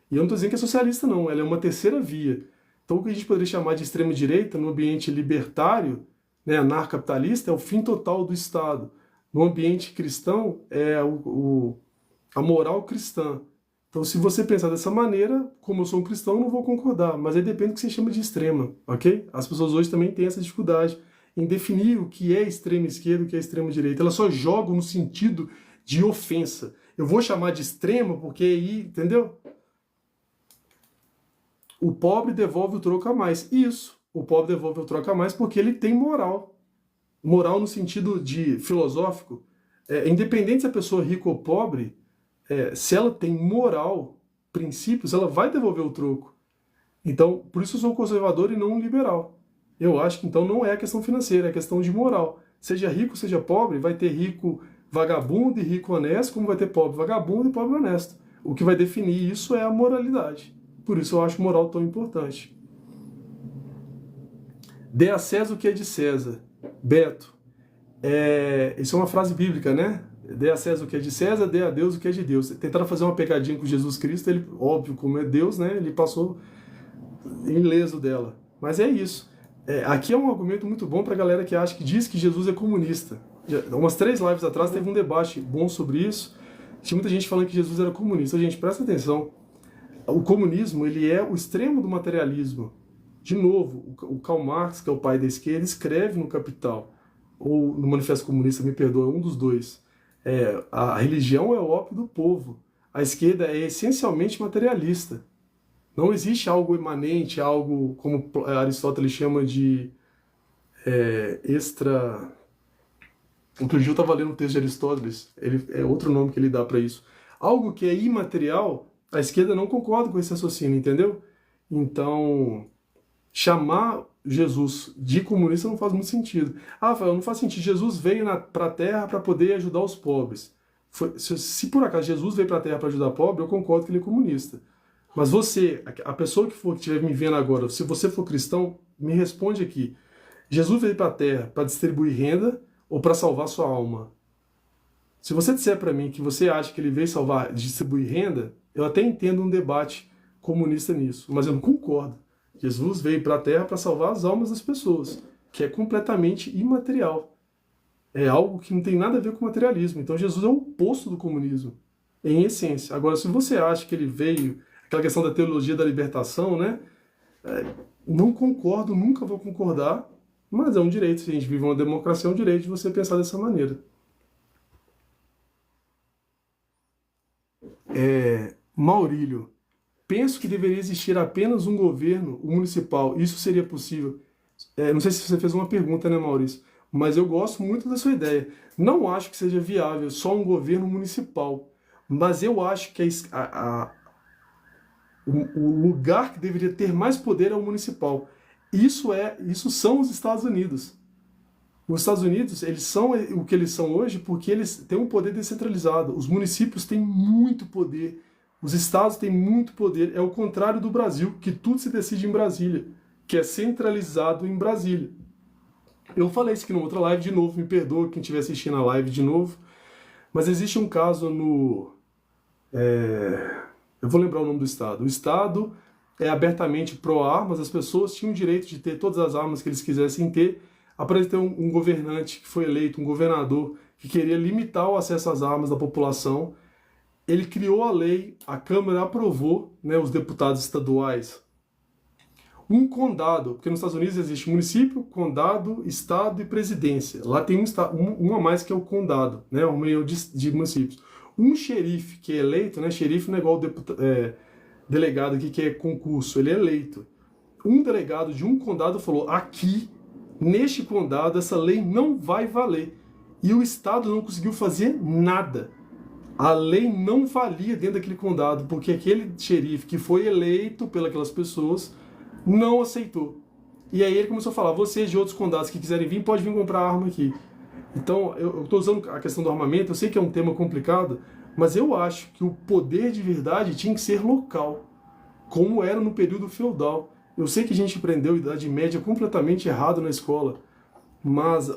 E eu não estou dizendo que é socialista, não. Ela é uma terceira via. Então, o que a gente poderia chamar de extrema-direita no ambiente libertário, né, anarcapitalista, é o fim total do Estado. No ambiente cristão, é a moral cristã. Então, se você pensar dessa maneira, como eu sou um cristão, eu não vou concordar. Mas aí depende do que você chama de extrema, ok? As pessoas hoje também têm essa dificuldade em definir o que é extrema-esquerda e o que é extrema-direita. Elas só jogam no sentido de ofensa. Eu vou chamar de extrema porque aí, entendeu? O pobre devolve o troco a mais. Isso. o pobre devolve o troco a mais porque ele tem moral. Moral no sentido de filosófico. Independente se a pessoa é rica ou pobre, se ela tem moral, princípios, ela vai devolver o troco. Então, por isso eu sou conservador e não um liberal. Eu acho que então não é questão financeira, é questão de moral. Seja rico, seja pobre, vai ter rico vagabundo e rico honesto, como vai ter pobre vagabundo e pobre honesto. O que vai definir isso é a moralidade. Por isso eu acho moral tão importante. Dê a César o que é de César. Beto, isso é uma frase bíblica, né? Dê a César o que é de César, dê a Deus o que é de Deus. Tentaram fazer uma pegadinha com Jesus Cristo, ele, óbvio, como é Deus, né? Ele passou ileso dela. Mas é isso. Aqui é um argumento muito bom para a galera que acha que diz que Jesus é comunista. Umas 3 lives atrás teve um debate bom sobre isso. Tinha muita gente falando que Jesus era comunista. Gente, presta atenção. O comunismo, ele é o extremo do materialismo. De novo, o Karl Marx, que é o pai da esquerda, escreve no Capital, ou no Manifesto Comunista, me perdoa, um dos dois. A religião é o ópio do povo. A esquerda é essencialmente materialista. Não existe algo imanente, algo como Aristóteles chama de extra... Outro dia eu estava lendo um texto de Aristóteles, é outro nome que ele dá para isso. Algo que é imaterial, a esquerda não concorda com esse raciocínio, entendeu? Então, chamar Jesus de comunista não faz muito sentido. Rafael, não faz sentido. Jesus veio para a Terra para poder ajudar os pobres. Se por acaso Jesus veio para a Terra para ajudar o pobre, eu concordo que ele é comunista. Mas você, a pessoa que estiver me vendo agora, se você for cristão, me responde aqui. Jesus veio para a Terra para distribuir renda ou para salvar sua alma? Se você disser para mim que você acha que ele veio salvar, distribuir renda, eu até entendo um debate comunista nisso, mas eu não concordo. Jesus veio para a Terra para salvar as almas das pessoas, que é completamente imaterial. É algo que não tem nada a ver com materialismo. Então Jesus é o oposto do comunismo, em essência. Agora, se você acha que ele veio... Aquela questão da teologia da libertação, né? Não concordo, nunca vou concordar, mas é um direito. Se a gente vive uma democracia, é um direito de você pensar dessa maneira. Maurílio, penso que deveria existir apenas um governo municipal. Isso seria possível? Não sei se você fez uma pergunta, né, Maurício? Mas eu gosto muito da sua ideia. Não acho que seja viável só um governo municipal, mas eu acho que o lugar que deveria ter mais poder é o municipal. Isso são os Estados Unidos. Os Estados Unidos, eles são o que eles são hoje porque eles têm um poder descentralizado. Os municípios têm muito poder. Os estados têm muito poder. É o contrário do Brasil, que tudo se decide em Brasília, que é centralizado em Brasília. Eu falei isso aqui numa outra live, de novo, me perdoa quem estiver assistindo a live de novo, mas existe um caso eu vou lembrar o nome do estado. O estado é abertamente pró-armas, as pessoas tinham o direito de ter todas as armas que eles quisessem ter. Apareceu um governante que foi eleito, um governador, que queria limitar o acesso às armas da população. Ele criou a lei, a Câmara aprovou, né, os deputados estaduais. Um condado, porque nos Estados Unidos existe município, condado, estado e presidência. Lá tem um a mais que é o condado, né, uma união de municípios. Um xerife que é eleito, né, xerife não é igual delegado aqui que é concurso, ele é eleito. Um delegado de um condado falou, aqui, neste condado, essa lei não vai valer. E o Estado não conseguiu fazer nada. A lei não valia dentro daquele condado, porque aquele xerife que foi eleito pelas pessoas não aceitou. E aí ele começou a falar, vocês de outros condados que quiserem vir, pode vir comprar arma aqui. Então, eu estou usando a questão do armamento, eu sei que é um tema complicado, mas eu acho que o poder de verdade tinha que ser local, como era no período feudal. Eu sei que a gente aprendeu a Idade Média completamente errado na escola, mas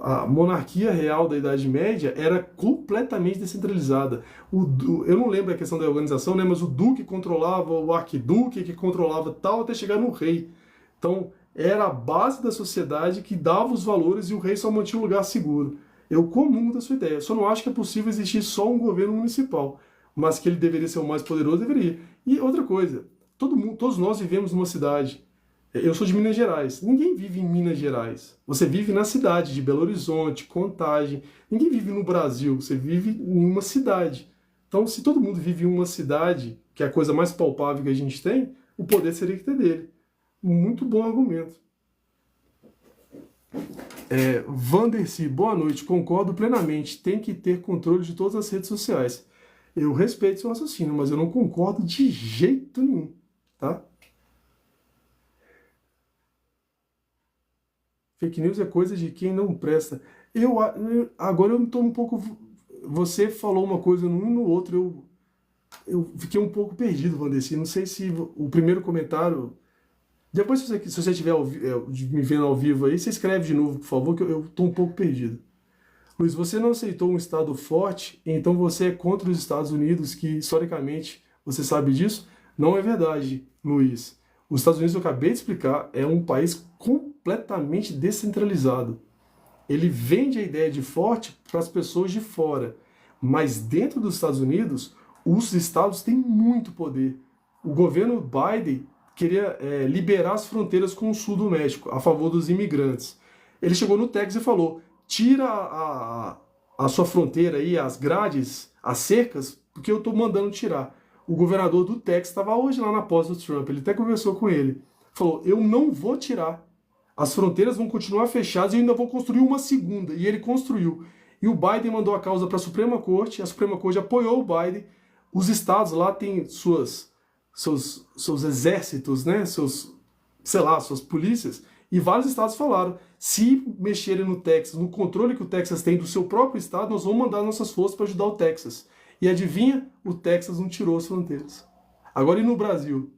a monarquia real da Idade Média era completamente descentralizada. Eu não lembro a questão da organização, né, mas o duque controlava o arquiduque, que controlava tal, até chegar no rei. Então, era a base da sociedade que dava os valores e o rei só mantinha um lugar seguro. Eu comungo da sua ideia. Só não acho que é possível existir só um governo municipal, mas que ele deveria ser o mais poderoso, deveria. E outra coisa, todos nós vivemos numa cidade. Eu sou de Minas Gerais. Ninguém vive em Minas Gerais. Você vive na cidade de Belo Horizonte, Contagem. Ninguém vive no Brasil. Você vive em uma cidade. Então, se todo mundo vive em uma cidade, que é a coisa mais palpável que a gente tem, o poder seria que ter dele. muito bom argumento. Vandercy, boa noite. Concordo plenamente. Tem que ter controle de todas as redes sociais. Eu respeito seu raciocínio, mas eu não concordo de jeito nenhum, tá? Fake news é coisa de quem não presta. Agora eu estou um pouco. Você falou uma coisa num e no outro. Eu fiquei um pouco perdido, Vandercy. Não sei se o primeiro comentário. Depois, se você estiver me vendo ao vivo aí, você escreve de novo, por favor, que eu estou um pouco perdido. Luiz, você não aceitou um Estado forte, então você é contra os Estados Unidos, que historicamente você sabe disso? Não é verdade, Luiz. Os Estados Unidos, eu acabei de explicar, é um país completamente descentralizado. Ele vende a ideia de forte para as pessoas de fora, mas dentro dos Estados Unidos, os estados têm muito poder. O governo Biden queria liberar as fronteiras com o sul do México, a favor dos imigrantes. Ele chegou no Texas e falou: tira a sua fronteira aí, as grades, as cercas, porque eu estou mandando tirar. O governador do Texas estava hoje lá na posse do Trump, ele até conversou com ele. Falou: eu não vou tirar. As fronteiras vão continuar fechadas e eu ainda vou construir uma segunda. E ele construiu. E o Biden mandou a causa para a Suprema Corte apoiou o Biden. Os estados lá têm seus exércitos, né? Suas polícias. E vários estados falaram: se mexerem no Texas, no controle que o Texas tem do seu próprio estado, nós vamos mandar nossas forças para ajudar o Texas. E adivinha? O Texas não tirou as fronteiras. Agora, e no Brasil?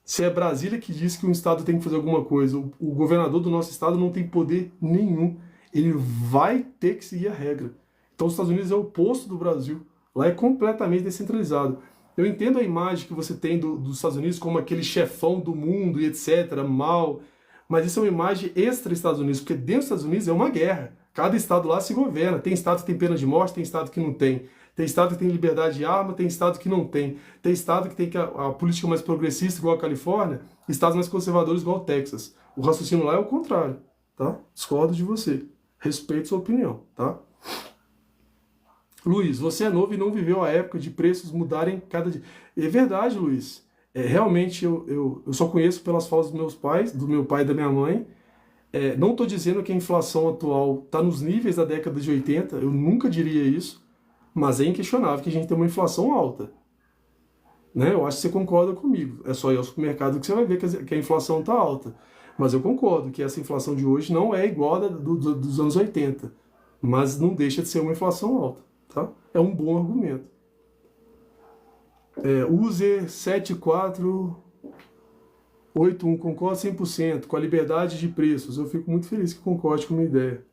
Se é Brasília que diz que um estado tem que fazer alguma coisa, o governador do nosso estado não tem poder nenhum. Ele vai ter que seguir a regra. Então, os Estados Unidos é o oposto do Brasil. Lá é completamente descentralizado. Eu entendo a imagem que você tem dos Estados Unidos como aquele chefão do mundo e etc., mal, mas isso é uma imagem extra-Estados Unidos, porque dentro dos Estados Unidos é uma guerra. Cada estado lá se governa. Tem estado que tem pena de morte, tem estado que não tem. Tem estado que tem liberdade de arma, tem estado que não tem. Tem estado que tem a política mais progressista, igual a Califórnia, estados mais conservadores, igual o Texas. O raciocínio lá é o contrário, tá? Discordo de você. Respeito sua opinião, tá? Luiz, você é novo e não viveu a época de preços mudarem cada dia. É verdade, Luiz. Realmente, eu só conheço pelas falas dos meus pais, do meu pai e da minha mãe. Não estou dizendo que a inflação atual está nos níveis da década de 80, eu nunca diria isso, mas é inquestionável que a gente tem uma inflação alta. Né? Eu acho que você concorda comigo. É só ir ao supermercado que você vai ver que a inflação está alta. Mas eu concordo que essa inflação de hoje não é igual a dos anos 80, mas não deixa de ser uma inflação alta. Tá? É um bom argumento. User 7481, concordo 100%, com a liberdade de preços. Eu fico muito feliz que concorde com a minha ideia.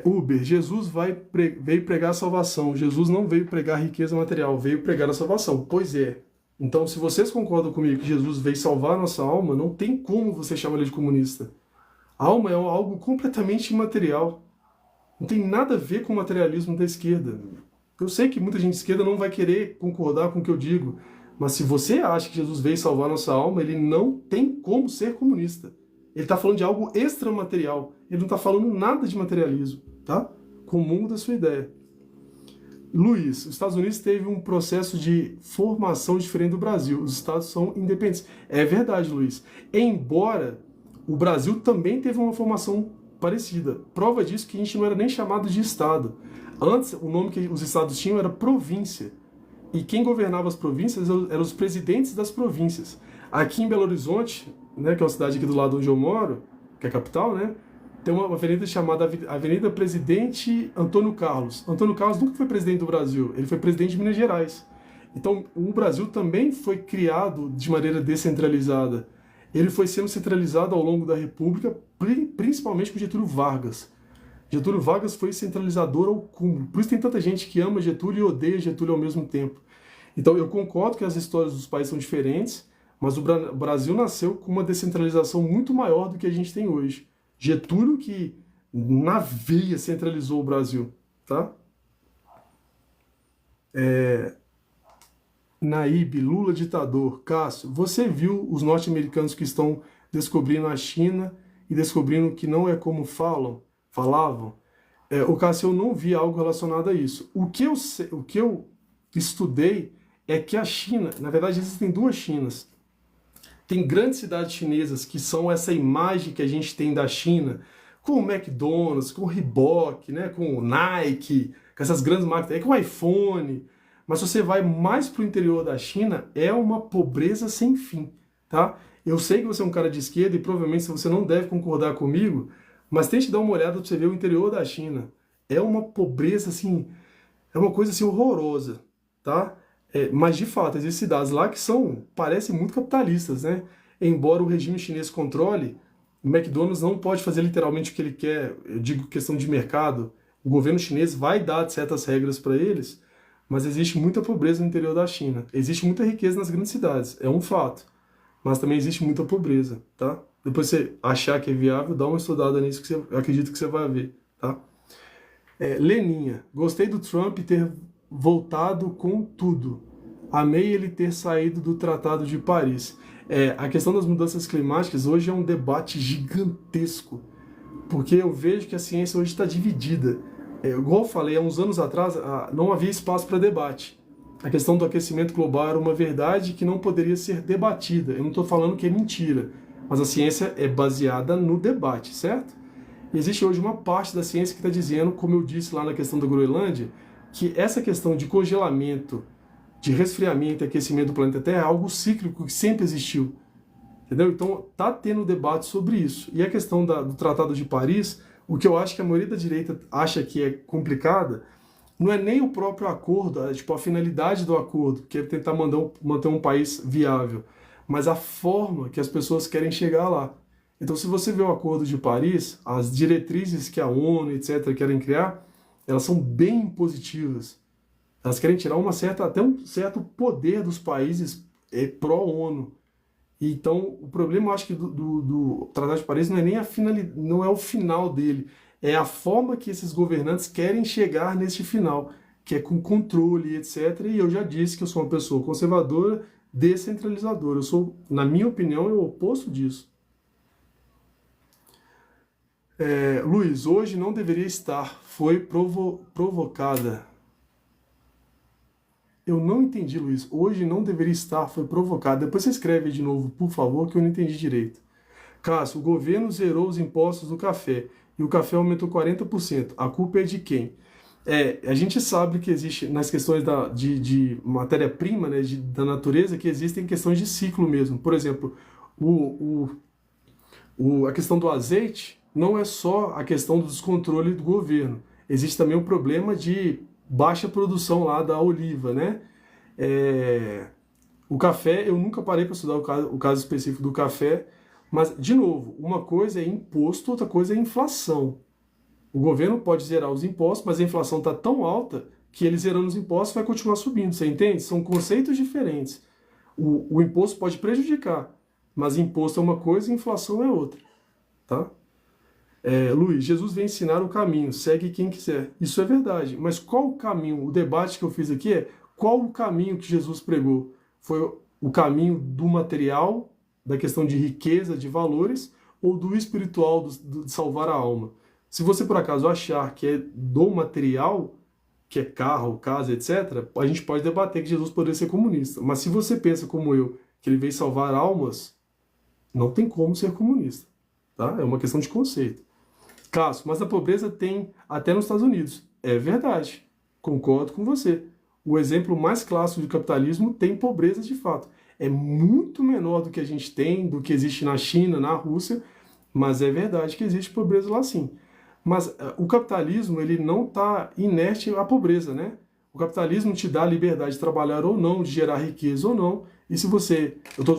Uber, Jesus veio pregar a salvação. Jesus não veio pregar a riqueza material, veio pregar a salvação. Pois é. Então, se vocês concordam comigo que Jesus veio salvar a nossa alma, não tem como você chamar ele de comunista. A alma é algo completamente imaterial. Não tem nada a ver com o materialismo da esquerda. Eu sei que muita gente de esquerda não vai querer concordar com o que eu digo, mas se você acha que Jesus veio salvar a nossa alma, ele não tem como ser comunista. Ele está falando de algo extramaterial. Ele não está falando nada de materialismo, tá? Comum da sua ideia. Luiz, os Estados Unidos teve um processo de formação diferente do Brasil. Os estados são independentes. É verdade, Luiz. Embora o Brasil também teve uma formação parecida. Prova disso que a gente não era nem chamado de estado. Antes, o nome que os estados tinham era província. E quem governava as províncias eram os presidentes das províncias. Aqui em Belo Horizonte, né, que é uma cidade aqui do lado onde eu moro, que é a capital, né, tem uma avenida chamada Avenida Presidente Antônio Carlos. Antônio Carlos nunca foi presidente do Brasil, ele foi presidente de Minas Gerais. Então, o Brasil também foi criado de maneira descentralizada. Ele foi sendo centralizado ao longo da República, principalmente com Getúlio Vargas. Getúlio Vargas foi centralizador ao cúmulo. Por isso tem tanta gente que ama Getúlio e odeia Getúlio ao mesmo tempo. Então, eu concordo que as histórias dos países são diferentes, mas o Brasil nasceu com uma descentralização muito maior do que a gente tem hoje. Getúlio que, na veia, centralizou o Brasil. Tá? Naíbe, Lula ditador. Cássio, você viu os norte-americanos que estão descobrindo a China e descobrindo que não é como falavam? O Cássio, eu não vi algo relacionado a isso. O que eu estudei é que a China, na verdade existem duas Chinas. tem grandes cidades chinesas que são essa imagem que a gente tem da China, com o McDonald's, com o Reebok, né, com o Nike, com essas grandes marcas, com o iPhone. Mas se você vai mais para o interior da China, é uma pobreza sem fim, tá? Eu sei que você é um cara de esquerda e provavelmente você não deve concordar comigo, mas tente dar uma olhada para você ver o interior da China. É uma pobreza, assim, é uma coisa assim horrorosa, tá? Mas de fato, existem cidades lá que parecem muito capitalistas, né? Embora o regime chinês controle, o McDonald's não pode fazer literalmente o que ele quer, eu digo questão de mercado. O governo chinês vai dar certas regras para eles, mas existe muita pobreza no interior da China. Existe muita riqueza nas grandes cidades, é um fato. Mas também existe muita pobreza, tá? Depois você achar que é viável, dá uma estudada nisso que eu acredito que você vai ver, tá? Leninha, gostei do Trump ter voltado com tudo. Amei ele ter saído do Tratado de Paris. A questão das mudanças climáticas hoje é um debate gigantesco, porque eu vejo que a ciência hoje está dividida. Igual eu falei, há uns anos atrás não havia espaço para debate. A questão do aquecimento global era uma verdade que não poderia ser debatida. Eu não estou falando que é mentira, mas a ciência é baseada no debate, certo? E existe hoje uma parte da ciência que está dizendo, como eu disse lá na questão da Groenlândia, que essa questão de congelamento, de resfriamento e aquecimento do planeta Terra é algo cíclico que sempre existiu. Entendeu? Então tá tendo debate sobre isso. E a questão do Tratado de Paris, o que eu acho que a maioria da direita acha que é complicada, não é nem o próprio acordo, tipo a finalidade do acordo, que é tentar manter um país viável, mas a forma que as pessoas querem chegar lá. Então, se você vê o Acordo de Paris, as diretrizes que a ONU, etc., querem criar, elas são bem positivas. Elas querem tirar até um certo poder dos países pró-ONU. Então, o problema, eu acho que do Tratado de Paris não é nem não é o final dele, é a forma que esses governantes querem chegar neste final, que é com controle, etc. E eu já disse que eu sou uma pessoa conservadora, descentralizadora. Eu sou, na minha opinião, é o oposto disso. Luiz, hoje não deveria estar, foi provocada. Eu não entendi, Luiz. Hoje não deveria estar, foi provocada. Depois você escreve de novo, por favor, que eu não entendi direito. Cássio, o governo zerou os impostos do café e o café aumentou 40%. A culpa é de quem? A gente sabe que existe, nas questões de matéria-prima, né, da natureza, que existem questões de ciclo mesmo. Por exemplo, a questão do azeite não é só a questão do descontrole do governo. Existe também o problema de baixa produção lá da oliva, né? O café, eu nunca parei para estudar o caso específico do café, mas, de novo, uma coisa é imposto, outra coisa é inflação. O governo pode zerar os impostos, mas a inflação está tão alta que ele zerando os impostos vai continuar subindo, você entende? São conceitos diferentes. O imposto pode prejudicar, mas imposto é uma coisa e inflação é outra, tá? Luiz, Jesus vem ensinar o caminho, segue quem quiser. Isso é verdade, mas qual o caminho? O debate que eu fiz aqui é qual o caminho que Jesus pregou? Foi o caminho do material, da questão de riqueza, de valores, ou do espiritual, de salvar a alma? Se você por acaso achar que é do material, que é carro, casa, etc., a gente pode debater que Jesus poderia ser comunista. Mas se você pensa como eu, que ele veio salvar almas, não tem como ser comunista. Tá? É uma questão de conceito. Cássio, mas a pobreza tem até nos Estados Unidos. É verdade. Concordo com você. O exemplo mais clássico de capitalismo tem pobreza de fato. É muito menor do que a gente tem, do que existe na China, na Rússia, mas é verdade que existe pobreza lá sim. Mas o capitalismo, ele não está inerte à pobreza, né? O capitalismo te dá a liberdade de trabalhar ou não, de gerar riqueza ou não. E se você...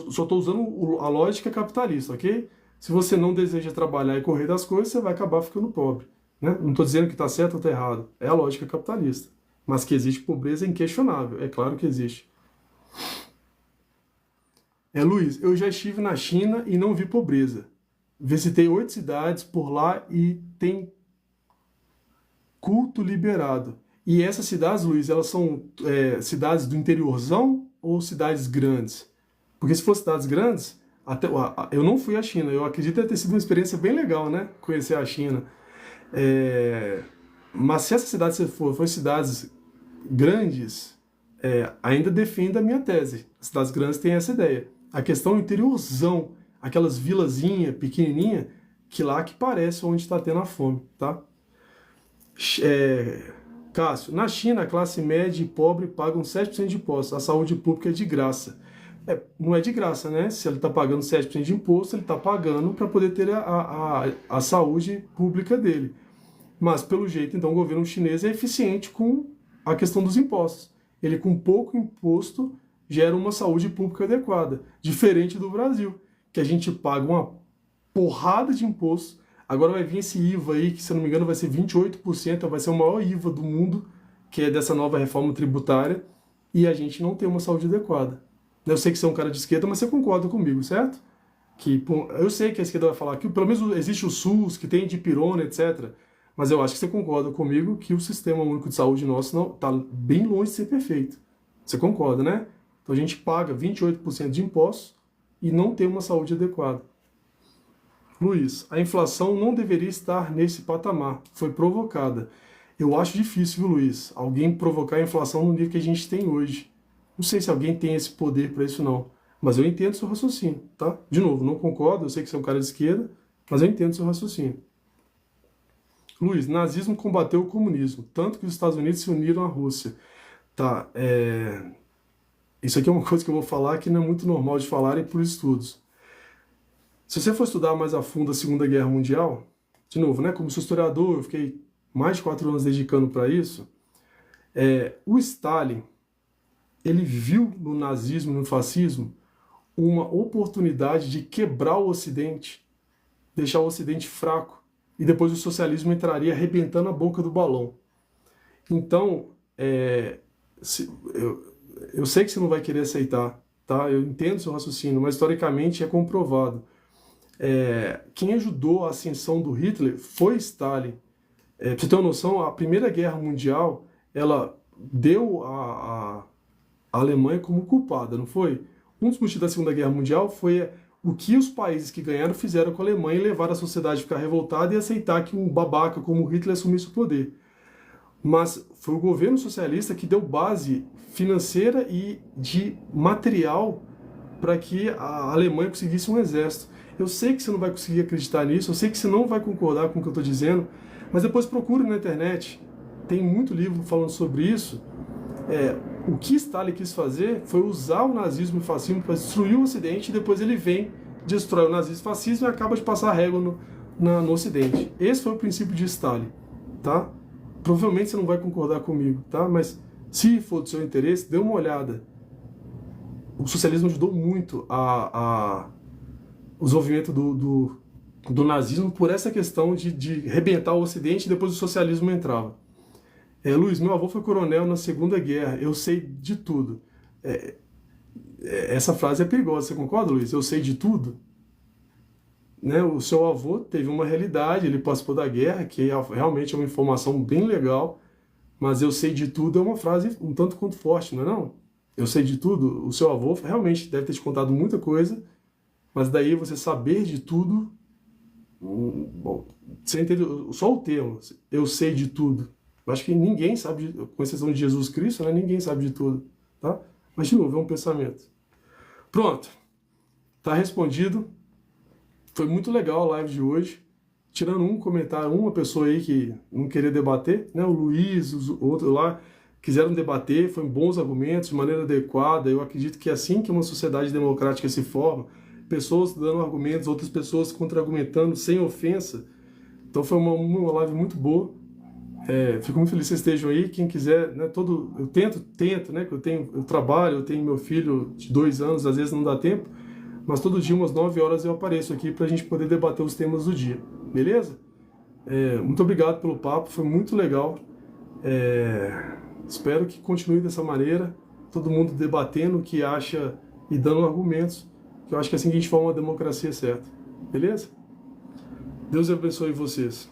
só estou usando a lógica capitalista, ok? Se você não deseja trabalhar e correr das coisas, você vai acabar ficando pobre, né? Não estou dizendo que está certo ou está errado. É a lógica capitalista. Mas que existe pobreza é inquestionável. É claro que existe. Luiz, eu já estive na China e não vi pobreza. Visitei 8 cidades por lá e tem culto liberado. E essas cidades, Luiz, elas são cidades do interiorzão ou cidades grandes? Porque se fossem cidades grandes, eu não fui à China. Eu acredito ter sido uma experiência bem legal, né? Conhecer a China. Mas se essas cidades forem cidades grandes, ainda defendo a minha tese. As cidades grandes têm essa ideia. A questão é o interiorzão, aquelas vilazinhas pequenininha, que lá que parece onde está tendo a fome, tá? Cássio, na China, a classe média e pobre pagam 7% de impostos. A saúde pública é de graça. Não é de graça, né? Se ele está pagando 7% de imposto, ele está pagando para poder ter a saúde pública dele. Mas, pelo jeito, então, o governo chinês é eficiente com a questão dos impostos. Ele, com pouco imposto, gera uma saúde pública adequada. Diferente do Brasil, que a gente paga uma porrada de imposto. Agora vai vir esse IVA aí, que se eu não me engano vai ser 28%, vai ser o maior IVA do mundo, que é dessa nova reforma tributária, e a gente não tem uma saúde adequada. Eu sei que você é um cara de esquerda, mas você concorda comigo, certo? Eu sei que a esquerda vai falar que pelo menos existe o SUS, que tem dipirona, etc. Mas eu acho que você concorda comigo que o sistema único de saúde nosso não está bem longe de ser perfeito. Você concorda, né? Então a gente paga 28% de impostos e não tem uma saúde adequada. Luiz, a inflação não deveria estar nesse patamar, foi provocada. Eu acho difícil, viu, Luiz, alguém provocar a inflação no nível que a gente tem hoje. Não sei se alguém tem esse poder para isso não, mas eu entendo seu raciocínio, tá? De novo, não concordo, eu sei que você é um cara de esquerda, mas eu entendo seu raciocínio. Luiz, nazismo combateu o comunismo, tanto que os Estados Unidos se uniram à Rússia. Tá, isso aqui é uma coisa que eu vou falar que não é muito normal de falarem por estudos. Se você for estudar mais a fundo a Segunda Guerra Mundial, de novo, né, como sou historiador, eu fiquei mais de 4 anos dedicando para isso, o Stalin, ele viu no nazismo e no fascismo uma oportunidade de quebrar o Ocidente, deixar o Ocidente fraco, e depois o socialismo entraria arrebentando a boca do balão. Então, eu sei que você não vai querer aceitar, tá? Eu entendo seu raciocínio, mas historicamente é comprovado. Quem ajudou a ascensão do Hitler foi Stalin. Pra você ter uma noção, a Primeira Guerra Mundial, ela deu a Alemanha como culpada, não foi? Um dos motivos da Segunda Guerra Mundial foi o que os países que ganharam fizeram com a Alemanha e levaram a sociedade a ficar revoltada e aceitar que um babaca como Hitler assumisse o poder. Mas foi o governo socialista que deu base financeira e de material para que a Alemanha conseguisse um exército. Eu sei que você não vai conseguir acreditar nisso, eu sei que você não vai concordar com o que eu estou dizendo, mas depois procure na internet. Tem muito livro falando sobre isso. O que Stalin quis fazer foi usar o nazismo e o fascismo para destruir o Ocidente e depois ele vem, destrói o nazismo e o fascismo e acaba de passar a régua no Ocidente. Esse foi o princípio de Stalin, tá? Provavelmente você não vai concordar comigo, tá? Mas se for do seu interesse, dê uma olhada. O socialismo ajudou muito o desenvolvimento do nazismo por essa questão de arrebentar o Ocidente e depois o socialismo entrava. Luiz, meu avô foi coronel na Segunda Guerra, eu sei de tudo. Essa frase é perigosa, você concorda, Luiz? Eu sei de tudo? Né? O seu avô teve uma realidade, ele participou da guerra, que realmente é uma informação bem legal, mas eu sei de tudo é uma frase um tanto quanto forte, não é não? Eu sei de tudo, o seu avô realmente deve ter te contado muita coisa, mas daí você saber de tudo, bom, você entendeu? Só o termo, eu sei de tudo. Eu acho que ninguém sabe, com exceção de Jesus Cristo, né? Ninguém sabe de tudo, tá? Mas de novo, é um pensamento. Pronto, tá respondido. Foi muito legal a live de hoje. Tirando um comentário, uma pessoa aí que não queria debater, né? O Luiz, os outros lá, quiseram debater, foram bons argumentos, de maneira adequada. Eu acredito que é assim que uma sociedade democrática se forma, pessoas dando argumentos, outras pessoas contra-argumentando, sem ofensa. Então foi uma live muito boa. Fico muito feliz que vocês estejam aí. Quem quiser, né, eu tento, né, que eu trabalho, eu tenho meu filho de 2 anos, às vezes não dá tempo, mas todo dia umas 9 horas eu apareço aqui para a gente poder debater os temas do dia, beleza? Muito obrigado pelo papo, foi muito legal. Espero que continue dessa maneira, todo mundo debatendo o que acha e dando argumentos, que eu acho que é assim que a gente forma uma democracia certa, beleza? Deus abençoe vocês.